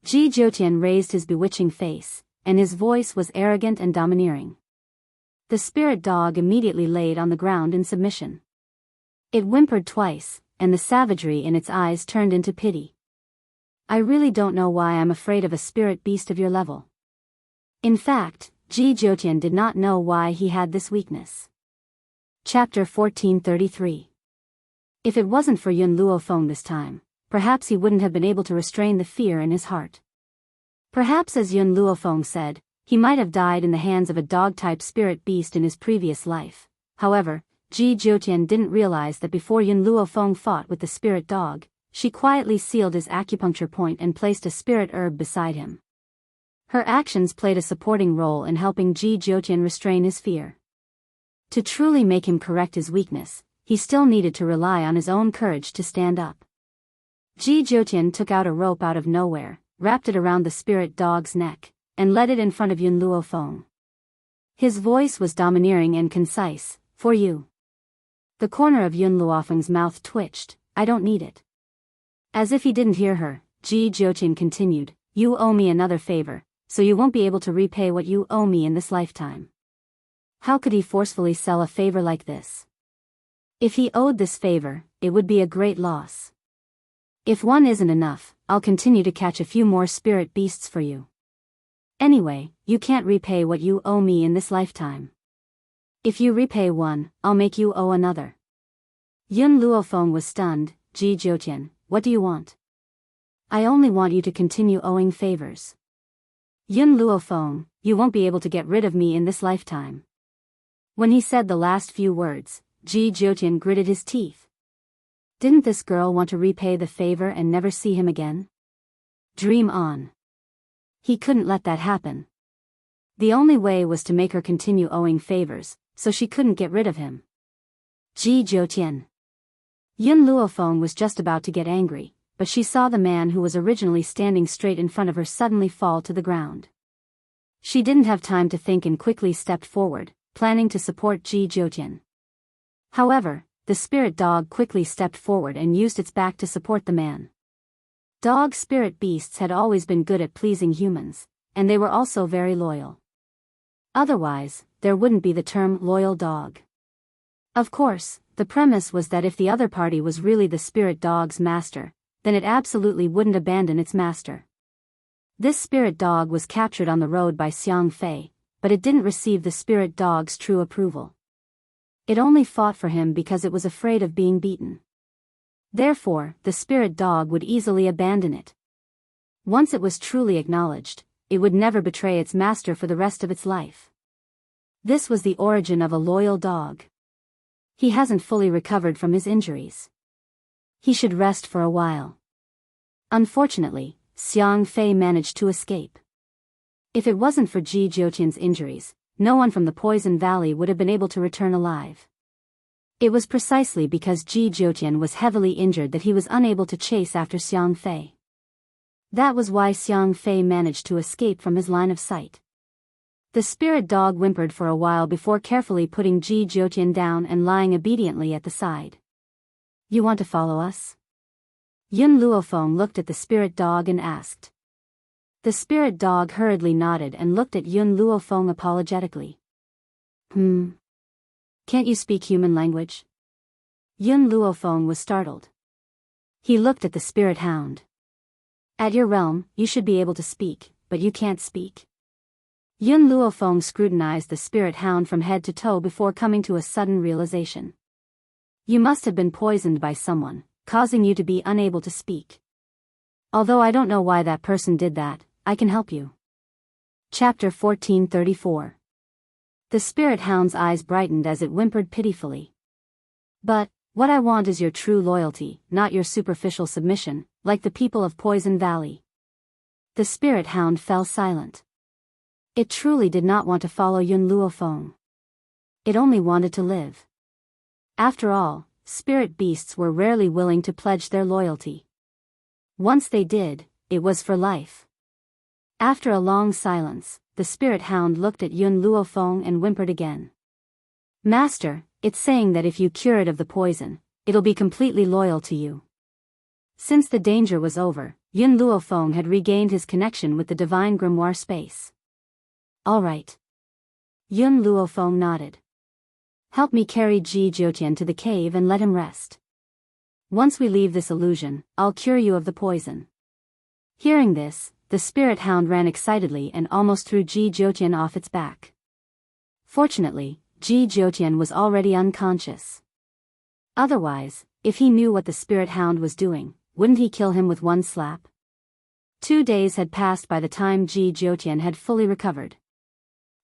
Ji Jiutian raised his bewitching face, and his voice was arrogant and domineering. The spirit dog immediately laid on the ground in submission. It whimpered twice, and the savagery in its eyes turned into pity. I really don't know why I'm afraid of a spirit beast of your level. In fact, Ji Jiutian did not know why he had this weakness. Chapter 1433. If it wasn't for Yun Luofeng this time, perhaps he wouldn't have been able to restrain the fear in his heart. Perhaps as Yun Luofeng said, he might have died in the hands of a dog-type spirit beast in his previous life. However, Ji Jiutian didn't realize that before Yun Luofeng fought with the spirit dog, she quietly sealed his acupuncture point and placed a spirit herb beside him. Her actions played a supporting role in helping Ji Jiutian restrain his fear. To truly make him correct his weakness, he still needed to rely on his own courage to stand up. Ji Jiutian took out a rope out of nowhere, wrapped it around the spirit dog's neck, and led it in front of Yun Luofeng. His voice was domineering and concise, "For you." The corner of Yun Luofeng's mouth twitched, "I don't need it." As if he didn't hear her, Ji Jiutian continued, "You owe me another favor, so you won't be able to repay what you owe me in this lifetime." How could he forcefully sell a favor like this? If he owed this favor, it would be a great loss. "If one isn't enough, I'll continue to catch a few more spirit beasts for you. Anyway, you can't repay what you owe me in this lifetime. If you repay one, I'll make you owe another." Yun Luofeng was stunned. "Ji Jiutian, what do you want?" "I only want you to continue owing favors." "Yun Luofeng, you won't be able to get rid of me in this lifetime." When he said the last few words, Ji Jiutian gritted his teeth. Didn't this girl want to repay the favor and never see him again? Dream on. He couldn't let that happen. The only way was to make her continue owing favors, so she couldn't get rid of him. Ji Jiutian. Yun Luofeng was just about to get angry, but she saw the man who was originally standing straight in front of her suddenly fall to the ground. She didn't have time to think and quickly stepped forward, planning to support Ji Jiutian. However, the spirit dog quickly stepped forward and used its back to support the man. Dog spirit beasts had always been good at pleasing humans, and they were also very loyal. Otherwise, there wouldn't be the term loyal dog. Of course, the premise was that if the other party was really the spirit dog's master, then it absolutely wouldn't abandon its master. This spirit dog was captured on the road by Xiang Fei, but it didn't receive the spirit dog's true approval. It only fought for him because it was afraid of being beaten. Therefore, the spirit dog would easily abandon it. Once it was truly acknowledged, it would never betray its master for the rest of its life. This was the origin of a loyal dog. He hasn't fully recovered from his injuries. He should rest for a while. Unfortunately, Xiang Fei managed to escape. If it wasn't for Ji Jiutian's injuries, no one from the Poison Valley would have been able to return alive. It was precisely because Ji Jiutian was heavily injured that he was unable to chase after Xiang Fei. That was why Xiang Fei managed to escape from his line of sight. The spirit dog whimpered for a while before carefully putting Ji Jiutian down and lying obediently at the side. "You want to follow us?" Yun Luofeng looked at the spirit dog and asked. The spirit dog hurriedly nodded and looked at Yun Luofeng apologetically. Can't you speak human language?" Yun Luofeng was startled. He looked at the spirit hound. "At your realm, you should be able to speak, but you can't speak." Yun Luofeng scrutinized the spirit hound from head to toe before coming to a sudden realization. "You must have been poisoned by someone, causing you to be unable to speak. Although I don't know why that person did that, I can help you." Chapter 1434. The spirit hound's eyes brightened as it whimpered pitifully. "But, what I want is your true loyalty, not your superficial submission, like the people of Poison Valley." The spirit hound fell silent. It truly did not want to follow Yun Luofeng. It only wanted to live. After all, spirit beasts were rarely willing to pledge their loyalty. Once they did, it was for life. After a long silence, the spirit hound looked at Yun Luofeng and whimpered again. "Master, it's saying that if you cure it of the poison, it'll be completely loyal to you." Since the danger was over, Yun Luofeng had regained his connection with the divine grimoire space. "All right." Yun Luofeng nodded. "Help me carry Ji Jiutian to the cave and let him rest. Once we leave this illusion, I'll cure you of the poison." Hearing this, the spirit hound ran excitedly and almost threw Ji Jiutian off its back. Fortunately, Ji Jiutian was already unconscious. Otherwise, if he knew what the spirit hound was doing, wouldn't he kill him with one slap? 2 days had passed by the time Ji Jiutian had fully recovered.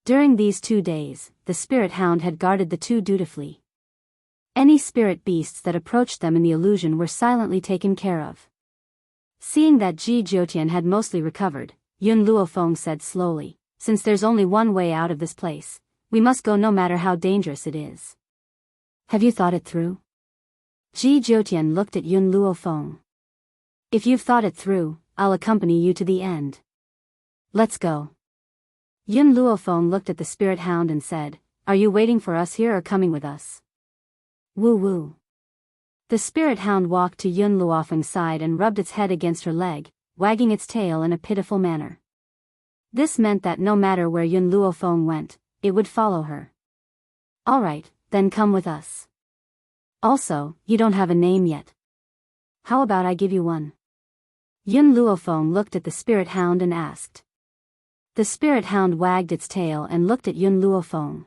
During these 2 days, the spirit hound had guarded the two dutifully. Any spirit beasts that approached them in the illusion were silently taken care of. Seeing that Ji Jiutian had mostly recovered, Yun Luofeng said slowly, since there's only one way out of this place, we must go no matter how dangerous it is. Have you thought it through? Ji Jiutian looked at Yun Luofeng. If you've thought it through, I'll accompany you to the end. Let's go. Yun Luofeng looked at the spirit hound and said, are you waiting for us here or coming with us? Woo woo. The spirit hound walked to Yun Luofeng's side and rubbed its head against her leg, wagging its tail in a pitiful manner. This meant that no matter where Yun Luofeng went, it would follow her. Alright, then come with us. Also, you don't have a name yet. How about I give you one? Yun Luofeng looked at the spirit hound and asked. The spirit hound wagged its tail and looked at Yun Luofeng.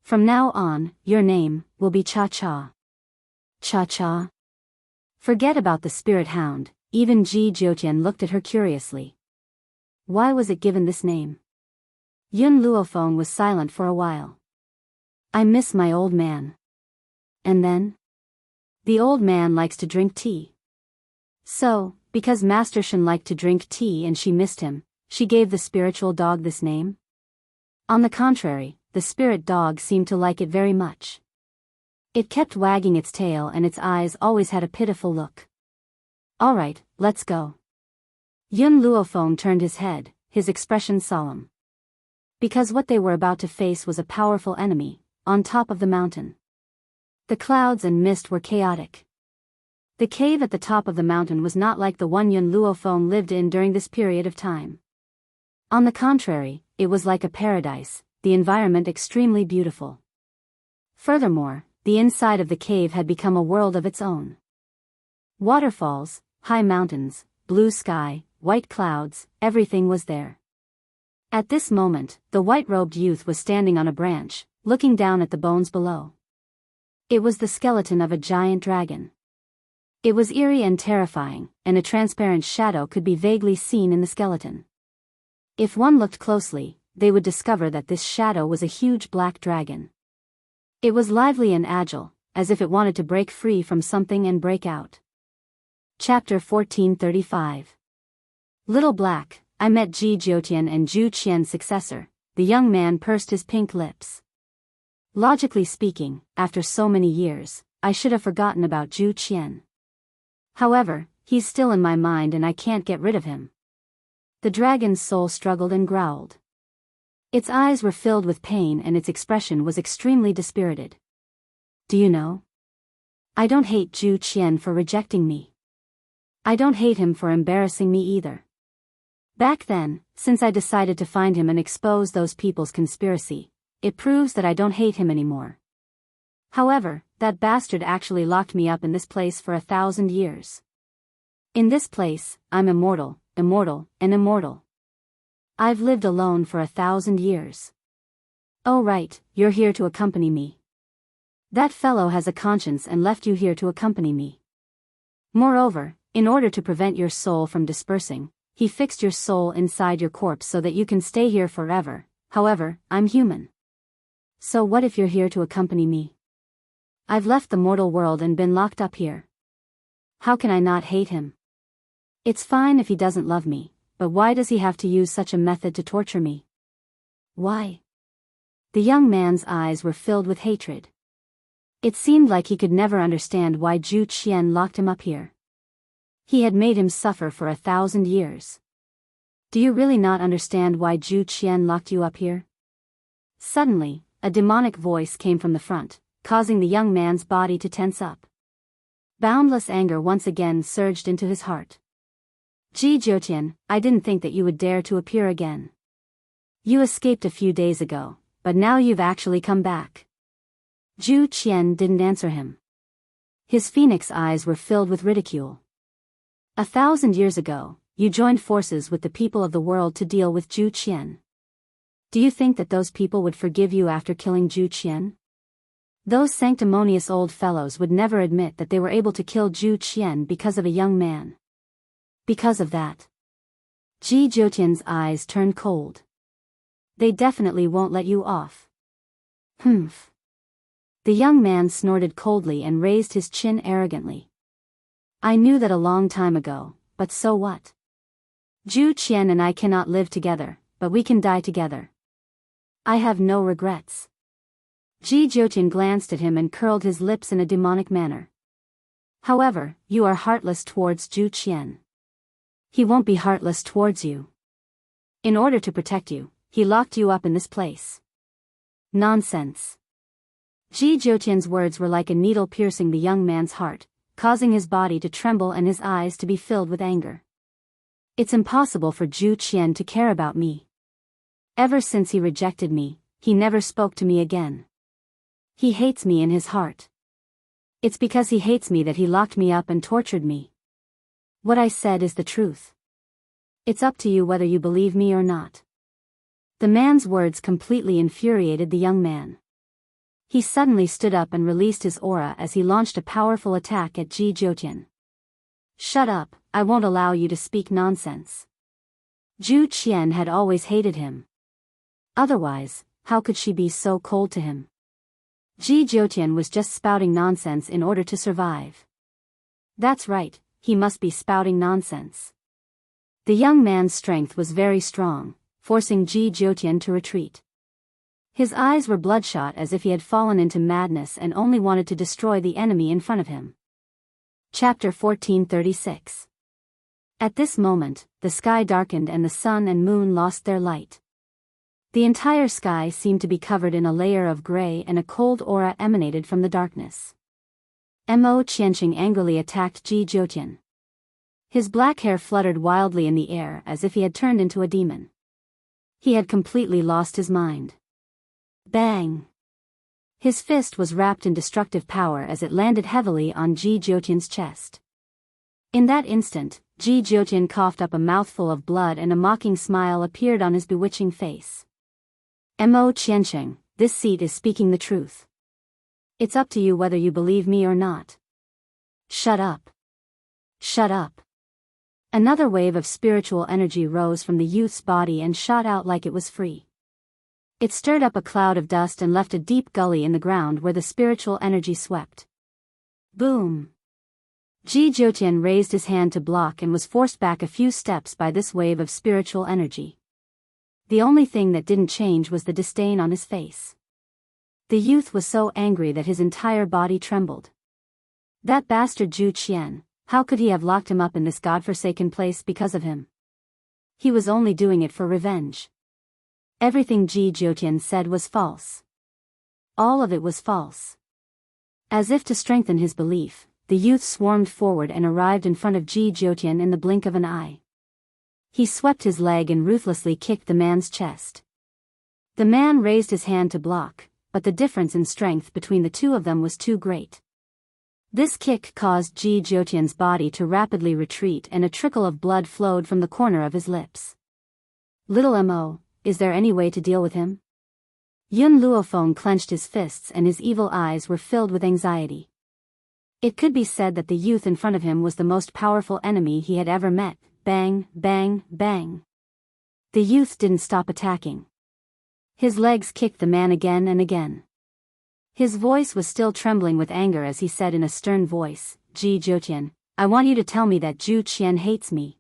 From now on, your name will be Cha-Cha. Cha-Cha? Forget about the spirit hound, even Ji Jiutian looked at her curiously. Why was it given this name? Yun Luofeng was silent for a while. I miss my old man. And then? The old man likes to drink tea. So, because Master Shen liked to drink tea and she missed him, she gave the spiritual dog this name? On the contrary, the spirit dog seemed to like it very much. It kept wagging its tail and its eyes always had a pitiful look. Alright, let's go. Yun Luofeng turned his head, his expression solemn. Because what they were about to face was a powerful enemy, on top of the mountain. The clouds and mist were chaotic. The cave at the top of the mountain was not like the one Yun Luofeng lived in during this period of time. On the contrary, it was like a paradise, the environment extremely beautiful. Furthermore, the inside of the cave had become a world of its own. Waterfalls, high mountains, blue sky, white clouds, everything was there. At this moment, the white-robed youth was standing on a branch, looking down at the bones below. It was the skeleton of a giant dragon. It was eerie and terrifying, and a transparent shadow could be vaguely seen in the skeleton. If one looked closely, they would discover that this shadow was a huge black dragon. It was lively and agile, as if it wanted to break free from something and break out. Chapter 1435. Little Black, I met Ji Jiutian and Zhu Qian's successor. The young man pursed his pink lips. Logically speaking, after so many years, I should have forgotten about Zhu Qian. However, he's still in my mind and I can't get rid of him. The dragon's soul struggled and growled. Its eyes were filled with pain and its expression was extremely dispirited. Do you know? I don't hate Zhu Qian for rejecting me. I don't hate him for embarrassing me either. Back then, since I decided to find him and expose those people's conspiracy, it proves that I don't hate him anymore. However, that bastard actually locked me up in this place for 1,000 years. In this place, I'm immortal, and immortal. I've lived alone for 1,000 years. Oh right, you're here to accompany me. That fellow has a conscience and left you here to accompany me. Moreover, in order to prevent your soul from dispersing, he fixed your soul inside your corpse so that you can stay here forever. However, I'm human. So what if you're here to accompany me? I've left the mortal world and been locked up here. How can I not hate him? It's fine if he doesn't love me, but why does he have to use such a method to torture me? Why? The young man's eyes were filled with hatred. It seemed like he could never understand why Zhu Qian locked him up here. He had made him suffer for 1,000 years. Do you really not understand why Zhu Qian locked you up here? Suddenly, a demonic voice came from the front, causing the young man's body to tense up. Boundless anger once again surged into his heart. Ji Jiutian, I didn't think that you would dare to appear again. You escaped a few days ago, but now you've actually come back. Zhu Qian didn't answer him. His phoenix eyes were filled with ridicule. 1,000 years ago, you joined forces with the people of the world to deal with Zhu Qian. Do you think that those people would forgive you after killing Zhu Qian? Those sanctimonious old fellows would never admit that they were able to kill Zhu Qian because of a young man. Because of that. Ji Jiutian's eyes turned cold. They definitely won't let you off. Humph. The young man snorted coldly and raised his chin arrogantly. I knew that a long time ago, but so what? Zhu Qian and I cannot live together, but we can die together. I have no regrets. Ji Zhoutian glanced at him and curled his lips in a demonic manner. However, you are heartless towards Zhu Qian. He won't be heartless towards you. In order to protect you, he locked you up in this place. Nonsense. Ji Zhoutian's words were like a needle piercing the young man's heart, causing his body to tremble and his eyes to be filled with anger. It's impossible for Zhu Qian to care about me. Ever since he rejected me, he never spoke to me again. He hates me in his heart. It's because he hates me that he locked me up and tortured me. What I said is the truth. It's up to you whether you believe me or not. The man's words completely infuriated the young man. He suddenly stood up and released his aura as he launched a powerful attack at Ji Zhoutian. Shut up, I won't allow you to speak nonsense. Zhu Qian had always hated him. Otherwise, how could she be so cold to him? Ji Zhoutian was just spouting nonsense in order to survive. That's right, he must be spouting nonsense. The young man's strength was very strong, forcing Ji Zhoutian to retreat. His eyes were bloodshot as if he had fallen into madness and only wanted to destroy the enemy in front of him. Chapter 1436. At this moment, the sky darkened and the sun and moon lost their light. The entire sky seemed to be covered in a layer of gray and a cold aura emanated from the darkness. Mo Qianqing angrily attacked Ji Zhoutian. His black hair fluttered wildly in the air as if he had turned into a demon. He had completely lost his mind. Bang! His fist was wrapped in destructive power as it landed heavily on Ji Zhoutian's chest. In that instant, Ji Zhoutian coughed up a mouthful of blood and a mocking smile appeared on his bewitching face. Mo Qianqing, this seat is speaking the truth. It's up to you whether you believe me or not. Shut up. Shut up. Another wave of spiritual energy rose from the youth's body and shot out like it was free. It stirred up a cloud of dust and left a deep gully in the ground where the spiritual energy swept. Boom! Ji Zhoutian raised his hand to block and was forced back a few steps by this wave of spiritual energy. The only thing that didn't change was the disdain on his face. The youth was so angry that his entire body trembled. That bastard Zhu Qian, how could he have locked him up in this godforsaken place because of him? He was only doing it for revenge. Everything Ji Zhoutian said was false. All of it was false. As if to strengthen his belief, the youth swarmed forward and arrived in front of Ji Zhoutian in the blink of an eye. He swept his leg and ruthlessly kicked the man's chest. The man raised his hand to block, but the difference in strength between the two of them was too great. This kick caused Ji Zhoutian's body to rapidly retreat and a trickle of blood flowed from the corner of his lips. Little Mo, is there any way to deal with him? Yun Luofeng clenched his fists and his evil eyes were filled with anxiety. It could be said that the youth in front of him was the most powerful enemy he had ever met. Bang, bang, bang. The youth didn't stop attacking. His legs kicked the man again and again. His voice was still trembling with anger as he said in a stern voice, Ji Zhoutian, I want you to tell me that Zhu Qian hates me.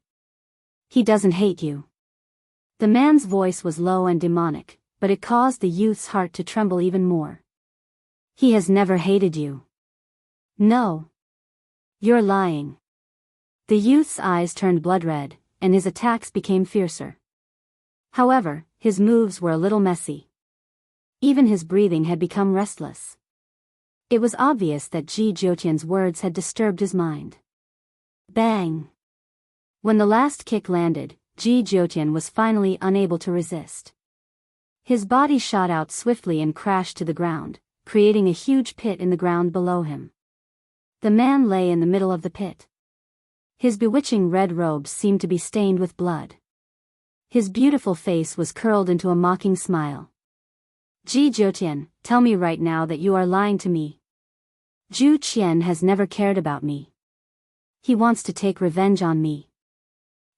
He doesn't hate you. The man's voice was low and demonic, but it caused the youth's heart to tremble even more. He has never hated you. No. You're lying. The youth's eyes turned blood red, and his attacks became fiercer. However, his moves were a little messy. Even his breathing had become restless. It was obvious that Ji Zhoutian's words had disturbed his mind. Bang! When the last kick landed, Ji Zhoutian was finally unable to resist. His body shot out swiftly and crashed to the ground, creating a huge pit in the ground below him. The man lay in the middle of the pit. His bewitching red robes seemed to be stained with blood. His beautiful face was curled into a mocking smile. Ji Zhoutian, tell me right now that you are lying to me. Zhu Qian has never cared about me. He wants to take revenge on me.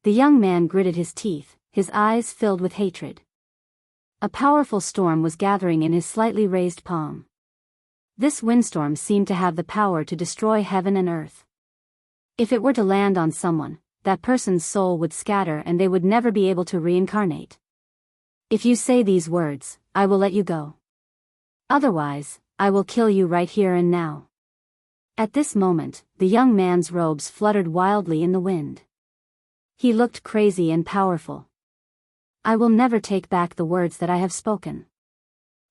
The young man gritted his teeth, his eyes filled with hatred. A powerful storm was gathering in his slightly raised palm. This windstorm seemed to have the power to destroy heaven and earth. If it were to land on someone, that person's soul would scatter and they would never be able to reincarnate. If you say these words, I will let you go. Otherwise, I will kill you right here and now. At this moment, the young man's robes fluttered wildly in the wind. He looked crazy and powerful. I will never take back the words that I have spoken.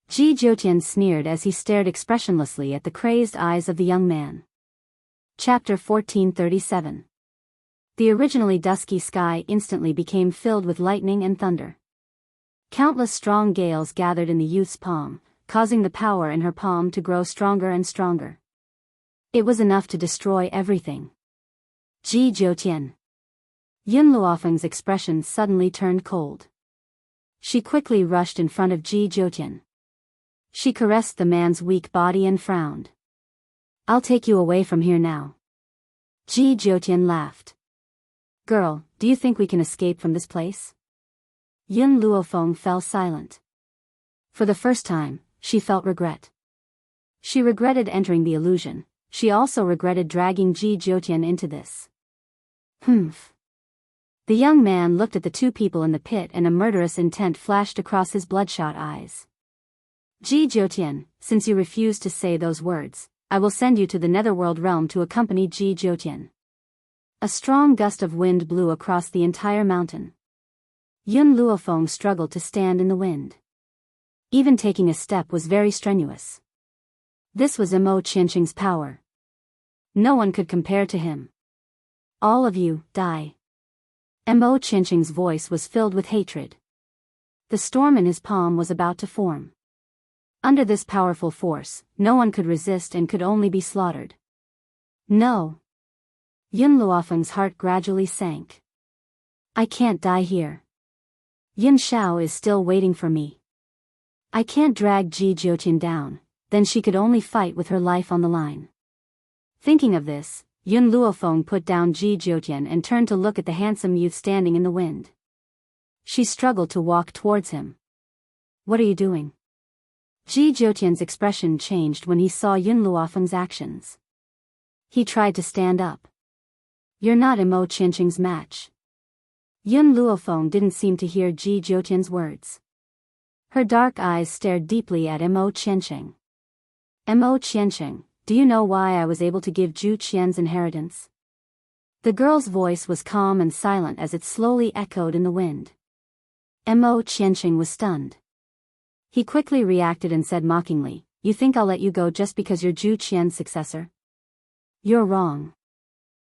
Ji Jiutian sneered as he stared expressionlessly at the crazed eyes of the young man. Chapter 1437. The originally dusky sky instantly became filled with lightning and thunder. Countless strong gales gathered in the youth's palm, causing the power in her palm to grow stronger and stronger. It was enough to destroy everything. Ji Jiutian. Yun Luofeng's expression suddenly turned cold. She quickly rushed in front of Ji Jiutian. She caressed the man's weak body and frowned. I'll take you away from here now. Ji Jiutian laughed. Girl, do you think we can escape from this place? Yun Luofeng fell silent. For the first time, she felt regret. She regretted entering the illusion. She also regretted dragging Ji Jiutian into this. Humph. The young man looked at the two people in the pit and a murderous intent flashed across his bloodshot eyes. Ji Jiutian, since you refuse to say those words, I will send you to the netherworld realm to accompany Ji Jiutian. A strong gust of wind blew across the entire mountain. Yun Luofeng struggled to stand in the wind. Even taking a step was very strenuous. This was Mo Qianqing's power. No one could compare to him. All of you, die. Mo Qianqing's voice was filled with hatred. The storm in his palm was about to form. Under this powerful force, no one could resist and could only be slaughtered. No. Yun Luofeng's heart gradually sank. I can't die here. Yin Shao is still waiting for me. I can't drag Ji Jiutian down, then she could only fight with her life on the line. Thinking of this, Yun Luofeng put down Ji Jiutian and turned to look at the handsome youth standing in the wind. She struggled to walk towards him. What are you doing? Ji Jiutian's expression changed when he saw Yun Luofeng's actions. He tried to stand up. You're not Mo Qianqing's match. Yun Luofeng didn't seem to hear Ji Jiutian's words. Her dark eyes stared deeply at Mo Qianqing. Mo Qianqing, do you know why I was able to give Zhu Qian's inheritance? The girl's voice was calm and silent as it slowly echoed in the wind. Mo Qianqing was stunned. He quickly reacted and said mockingly, you think I'll let you go just because you're Zhu Qian's successor? You're wrong.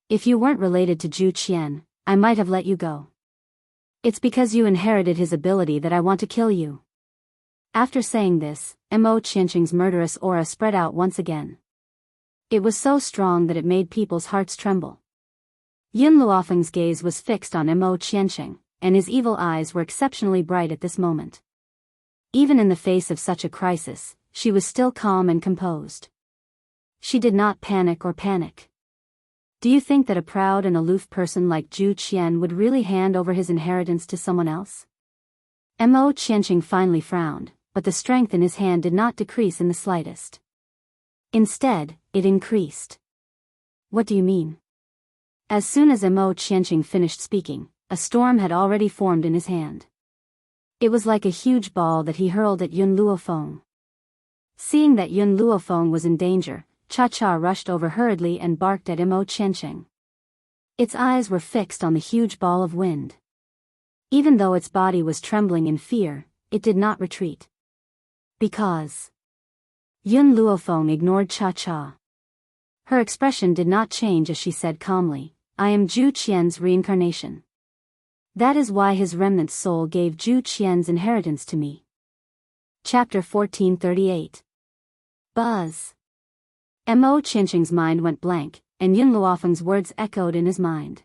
If you weren't related to Zhu Qian, I might have let you go. It's because you inherited his ability that I want to kill you. After saying this, Mo Qianqing's murderous aura spread out once again. It was so strong that it made people's hearts tremble. Yun Luofeng's gaze was fixed on Mo Qianqing, and his evil eyes were exceptionally bright at this moment. Even in the face of such a crisis, she was still calm and composed. She did not panic or panic. Do you think that a proud and aloof person like Zhu Qian would really hand over his inheritance to someone else? Mo Qianqing finally frowned, but the strength in his hand did not decrease in the slightest. Instead, it increased. What do you mean? As soon as Mo Qianqing finished speaking, a storm had already formed in his hand. It was like a huge ball that he hurled at Yun Luofeng. Seeing that Yun Luofeng was in danger, Cha-Cha rushed over hurriedly and barked at Mo Qianqing. Its eyes were fixed on the huge ball of wind. Even though its body was trembling in fear, it did not retreat. Because Yun Luofeng ignored Cha-Cha. Her expression did not change as she said calmly, I am Zhu Qian's reincarnation. That is why his remnant soul gave Zhu Qian's inheritance to me. Chapter 1438. Buzz. Mo Qianqing's mind went blank, and Yun Luofeng's words echoed in his mind.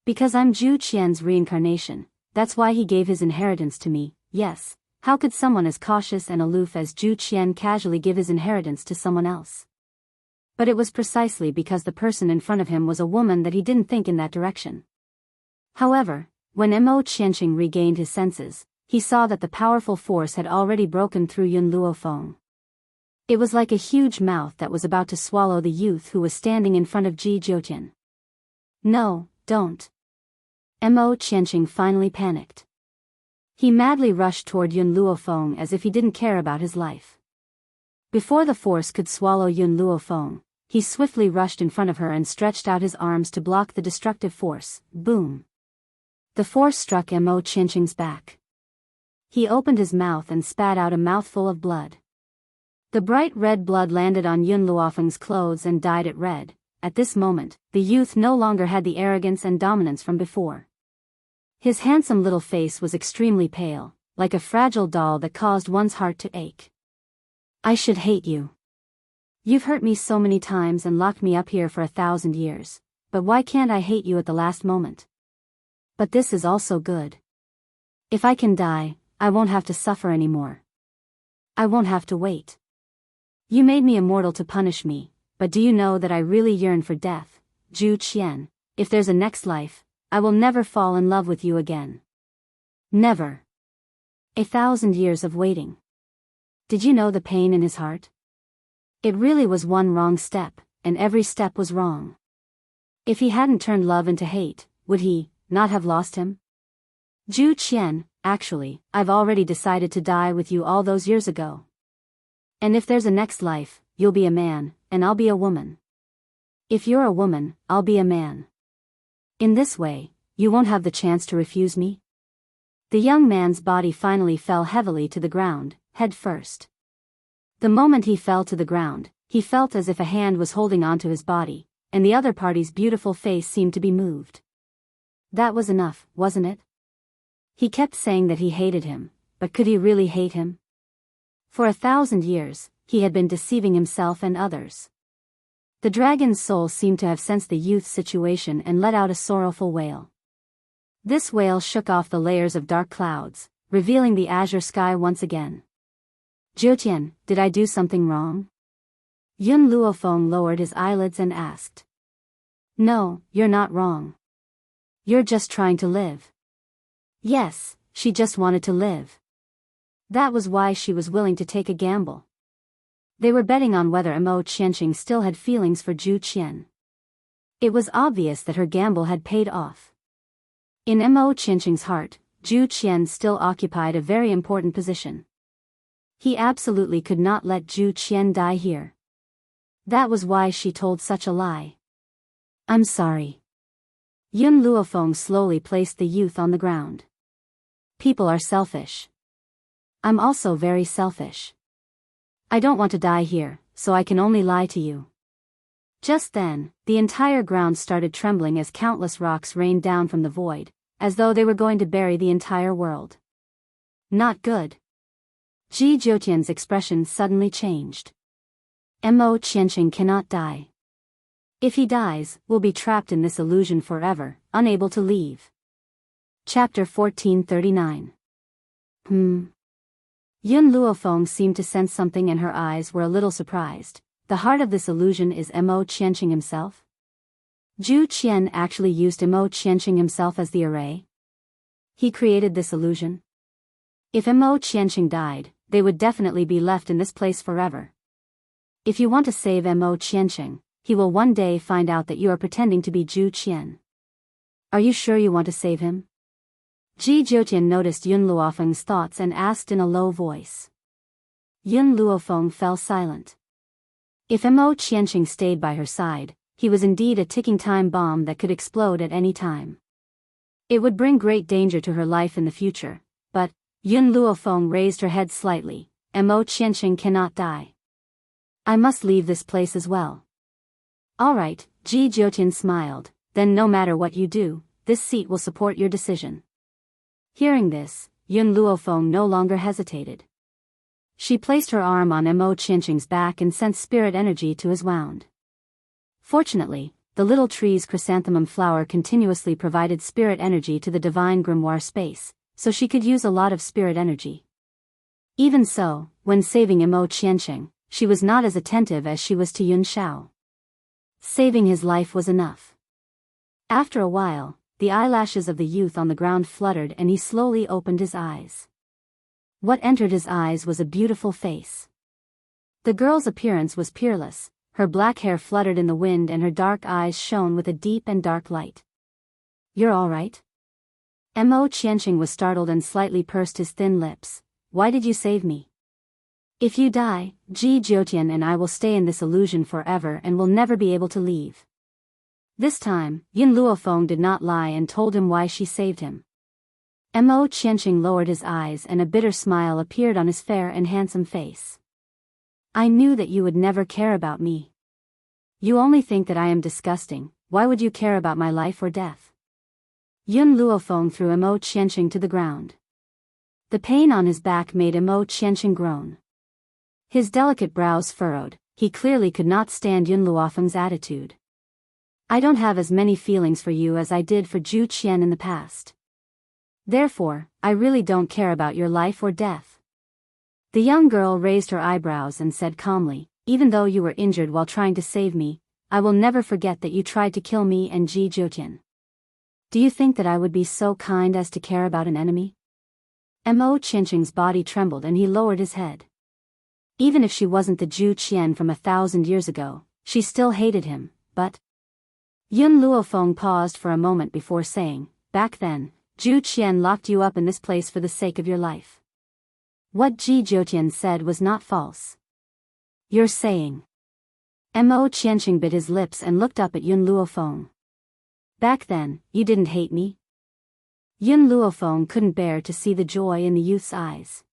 Because I'm Zhu Qian's reincarnation, that's why he gave his inheritance to me, yes, how could someone as cautious and aloof as Zhu Qian casually give his inheritance to someone else? But it was precisely because the person in front of him was a woman that he didn't think in that direction. However, when Mo Qianqing regained his senses, he saw that the powerful force had already broken through Yun Luofeng. It was like a huge mouth that was about to swallow the youth who was standing in front of Ji Jiutian. No, don't. Mo Qianqing finally panicked. He madly rushed toward Yun Luofeng as if he didn't care about his life. Before the force could swallow Yun Luofeng, he swiftly rushed in front of her and stretched out his arms to block the destructive force. Boom! The force struck Mo Qianqing's back. He opened his mouth and spat out a mouthful of blood. The bright red blood landed on Yun Luofeng's clothes and dyed it red. At this moment, the youth no longer had the arrogance and dominance from before. His handsome little face was extremely pale, like a fragile doll that caused one's heart to ache. I should hate you. You've hurt me so many times and locked me up here for 1,000 years, but why can't I hate you at the last moment? But this is also good. If I can die, I won't have to suffer anymore. I won't have to wait. You made me immortal to punish me, but do you know that I really yearn for death, Zhu Qian? If there's a next life, I will never fall in love with you again. Never. 1,000 years of waiting. Did you know the pain in his heart? It really was one wrong step, and every step was wrong. If he hadn't turned love into hate, would he not have lost him? Zhu Qian, actually, I've already decided to die with you all those years ago. And if there's a next life, you'll be a man, and I'll be a woman. If you're a woman, I'll be a man. In this way, you won't have the chance to refuse me. The young man's body finally fell heavily to the ground, head first. The moment he fell to the ground, he felt as if a hand was holding onto his body, and the other party's beautiful face seemed to be moved. That was enough, wasn't it? He kept saying that he hated him, but could he really hate him? For 1,000 years, he had been deceiving himself and others. The dragon's soul seemed to have sensed the youth's situation and let out a sorrowful wail. This wail shook off the layers of dark clouds, revealing the azure sky once again. Zhoutian, did I do something wrong? Yun Luofeng lowered his eyelids and asked. No, you're not wrong. You're just trying to live. Yes, she just wanted to live. That was why she was willing to take a gamble. They were betting on whether Mo Qianqing still had feelings for Zhu Qian. It was obvious that her gamble had paid off. In Mo Qianqing's heart, Zhu Qian still occupied a very important position. He absolutely could not let Zhu Qian die here. That was why she told such a lie. I'm sorry. Yun Luofeng slowly placed the youth on the ground. People are selfish. I'm also very selfish. I don't want to die here, so I can only lie to you. Just then, the entire ground started trembling as countless rocks rained down from the void, as though they were going to bury the entire world. Not good. Ji Zhoutian's expression suddenly changed. Mo Qianqing cannot die. If he dies, we'll be trapped in this illusion forever, unable to leave. Chapter 1439. Yun Luofeng seemed to sense something and her eyes were a little surprised. The heart of this illusion is Mo Qianqing himself? Zhu Qian actually used Mo Qianqing himself as the array? He created this illusion? If Mo Qianqing died, they would definitely be left in this place forever. If you want to save Mo Qianqing, he will one day find out that you are pretending to be Zhu Qian. Are you sure you want to save him? Ji Zhoutian noticed Yun Luofeng's thoughts and asked in a low voice. Yun Luofeng fell silent. If Mo Qianqing stayed by her side, he was indeed a ticking time bomb that could explode at any time. It would bring great danger to her life in the future, but, Yun Luofeng raised her head slightly, Mo Qianqing cannot die. I must leave this place as well. Alright, Ji Zhoutian smiled, then no matter what you do, this seat will support your decision. Hearing this, Yun Luofeng no longer hesitated. She placed her arm on Mo Qianqing's back and sent spirit energy to his wound. Fortunately, the little tree's chrysanthemum flower continuously provided spirit energy to the divine grimoire space, so she could use a lot of spirit energy. Even so, when saving Mo Qianqing, she was not as attentive as she was to Yun Shao. Saving his life was enough. After a while, the eyelashes of the youth on the ground fluttered and he slowly opened his eyes. What entered his eyes was a beautiful face. The girl's appearance was peerless, her black hair fluttered in the wind and her dark eyes shone with a deep and dark light. You're all right? Mo Qianqing was startled and slightly pursed his thin lips. Why did you save me? If you die, Ji Jiutian and I will stay in this illusion forever and will never be able to leave. This time, Yun Luofeng did not lie and told him why she saved him. Mo Qianqing lowered his eyes and a bitter smile appeared on his fair and handsome face. I knew that you would never care about me. You only think that I am disgusting. Why would you care about my life or death? Yun Luofeng threw Mo Qianqing to the ground. The pain on his back made Mo Qianqing groan. His delicate brows furrowed, he clearly could not stand Yun Luofeng's attitude. I don't have as many feelings for you as I did for Zhu Qian in the past. Therefore, I really don't care about your life or death. The young girl raised her eyebrows and said calmly, even though you were injured while trying to save me, I will never forget that you tried to kill me and Ji Jiutian. Do you think that I would be so kind as to care about an enemy? Mo Qianqing's body trembled and he lowered his head. Even if she wasn't the Zhu Qian from 1,000 years ago, she still hated him, but... Yun Luofeng paused for a moment before saying, back then, Zhu Qian locked you up in this place for the sake of your life. What Ji Jiutian said was not false. You're saying... Mo Qianqing bit his lips and looked up at Yun Luofeng. Back then, you didn't hate me? Yun Luofeng couldn't bear to see the joy in the youth's eyes.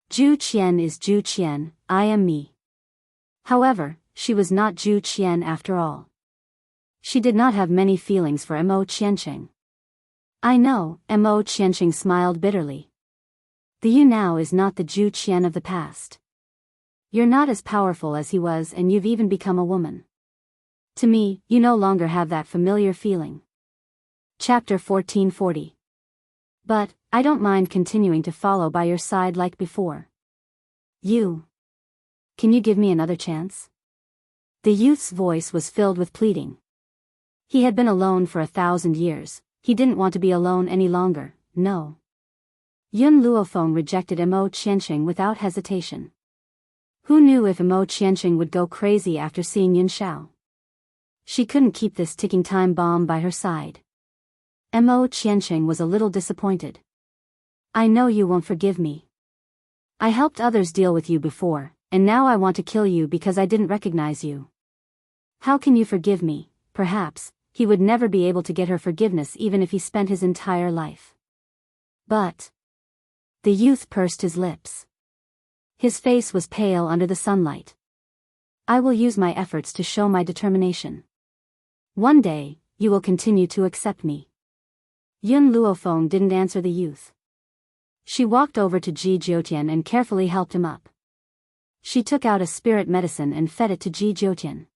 Zhu Qian is Zhu Qian, I am me. However, she was not Zhu Qian after all. She did not have many feelings for Mo Qianqing. I know, Mo Qianqing smiled bitterly. The you now is not the Zhu Qian of the past. You're not as powerful as he was and you've even become a woman. To me, you no longer have that familiar feeling. Chapter 1440. But, I don't mind continuing to follow by your side like before. You. Can you give me another chance? The youth's voice was filled with pleading. He had been alone for 1,000 years, he didn't want to be alone any longer, no. Yun Luofeng rejected Mo Qianqing without hesitation. Who knew if Mo Qianqing would go crazy after seeing Yun Shao? She couldn't keep this ticking time bomb by her side. Mo Qianqing was a little disappointed. I know you won't forgive me. I helped others deal with you before, and now I want to kill you because I didn't recognize you. How can you forgive me? Perhaps, he would never be able to get her forgiveness even if he spent his entire life. But... The youth pursed his lips. His face was pale under the sunlight. I will use my efforts to show my determination. One day, you will continue to accept me. Yun Luofeng didn't answer the youth. She walked over to Ji Jiutian and carefully helped him up. She took out a spirit medicine and fed it to Ji Jiutian.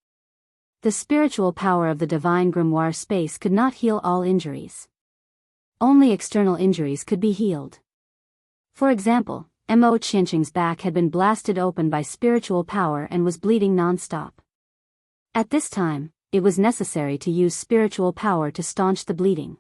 The spiritual power of the divine grimoire space could not heal all injuries. Only external injuries could be healed. For example, Mo Qianqing's back had been blasted open by spiritual power and was bleeding non-stop. At this time, it was necessary to use spiritual power to staunch the bleeding.